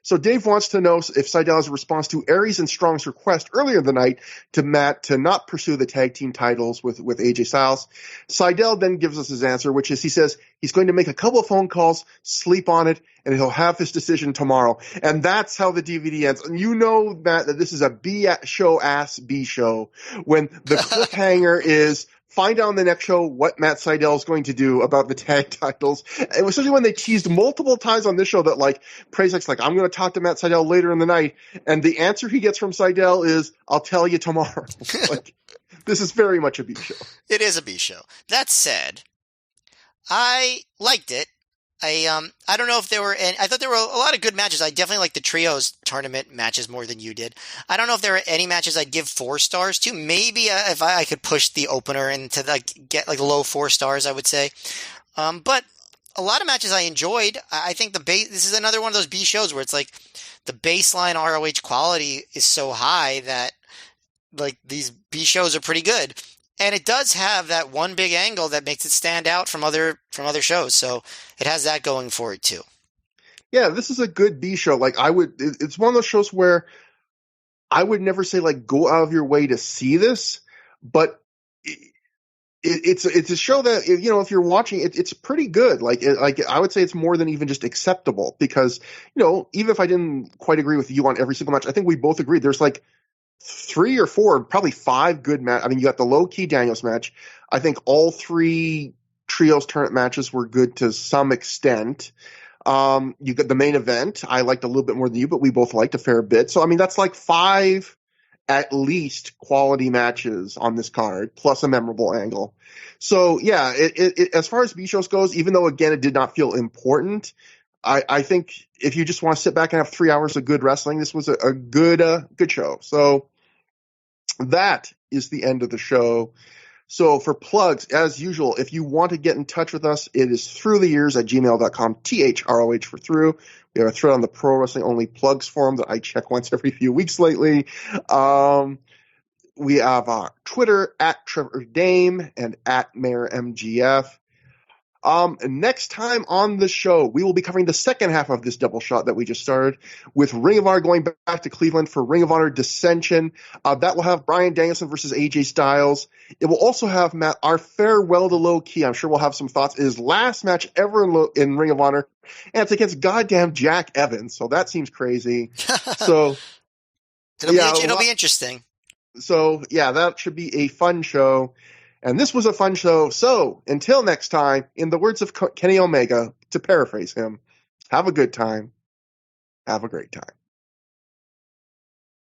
so Dave wants to know if Sydal has a response to Aries and Strong's request earlier in the night to Matt to not pursue the tag team titles with AJ Styles. Sydal then gives us his answer, which is he says he's going to make a couple of phone calls, sleep on it, and he'll have his decision tomorrow. And that's how the DVD ends. And you know, Matt, that this is a B show when the cliffhanger is find out on the next show what Matt Sydal is going to do about the tag titles. It was especially when they teased multiple times on this show that like Prazak's like, I'm going to talk to Matt Sydal later in the night. And the answer he gets from Sydal is, I'll tell you tomorrow. Like, this is very much a B show. It is a B show. That said, I liked it. I don't know if there were any, I thought there were a lot of good matches. I definitely like the trios tournament matches more than you did. I don't know if there were any matches I'd give 4 stars to. Maybe if I could push the opener into like get like low 4 stars, I would say. But a lot of matches I enjoyed. I think this is another one of those B shows where it's like the baseline ROH quality is so high that like these B shows are pretty good. And it does have that one big angle that makes it stand out from other shows. So it has that going for it too. Yeah, this is a good B show. Like it's one of those shows where I would never say like go out of your way to see this, but it's a show that, you know, if you're watching it, it's pretty good. Like I would say it's more than even just acceptable because, you know, even if I didn't quite agree with you on every single match, I think we both agreed there's like 3 or 4, probably 5 good matches. I mean, you got the low-key Daniels match. I think all 3 trios tournament matches were good to some extent. You got the main event. I liked a little bit more than you, but we both liked a fair bit. So, I mean, that's like 5 at least quality matches on this card, plus a memorable angle. So, yeah, it as far as B shows goes, even though, again, it did not feel important, I think if you just want to sit back and have 3 hours of good wrestling, this was a good show. So that is the end of the show. So for plugs, as usual, if you want to get in touch with us, it is throughtheyears@gmail.com, THROH for through. We have a thread on the Pro Wrestling Only Plugs forum that I check once every few weeks lately. We have our Twitter @Trevor Dame and @MayorMGF. Next time on the show, we will be covering the second half of this double shot that we just started with Ring of Honor going back to Cleveland for Ring of Honor Dissension. That will have Bryan Danielson versus AJ Styles. It will also have, Matt, our farewell to Low Key. I'm sure we'll have some thoughts. His last match ever in Ring of Honor, and it's against goddamn Jack Evans. So that seems crazy. So It'll be interesting. So yeah, that should be a fun show. And this was a fun show. So until next time, in the words of Kenny Omega, to paraphrase him, have a good time. Have a great time.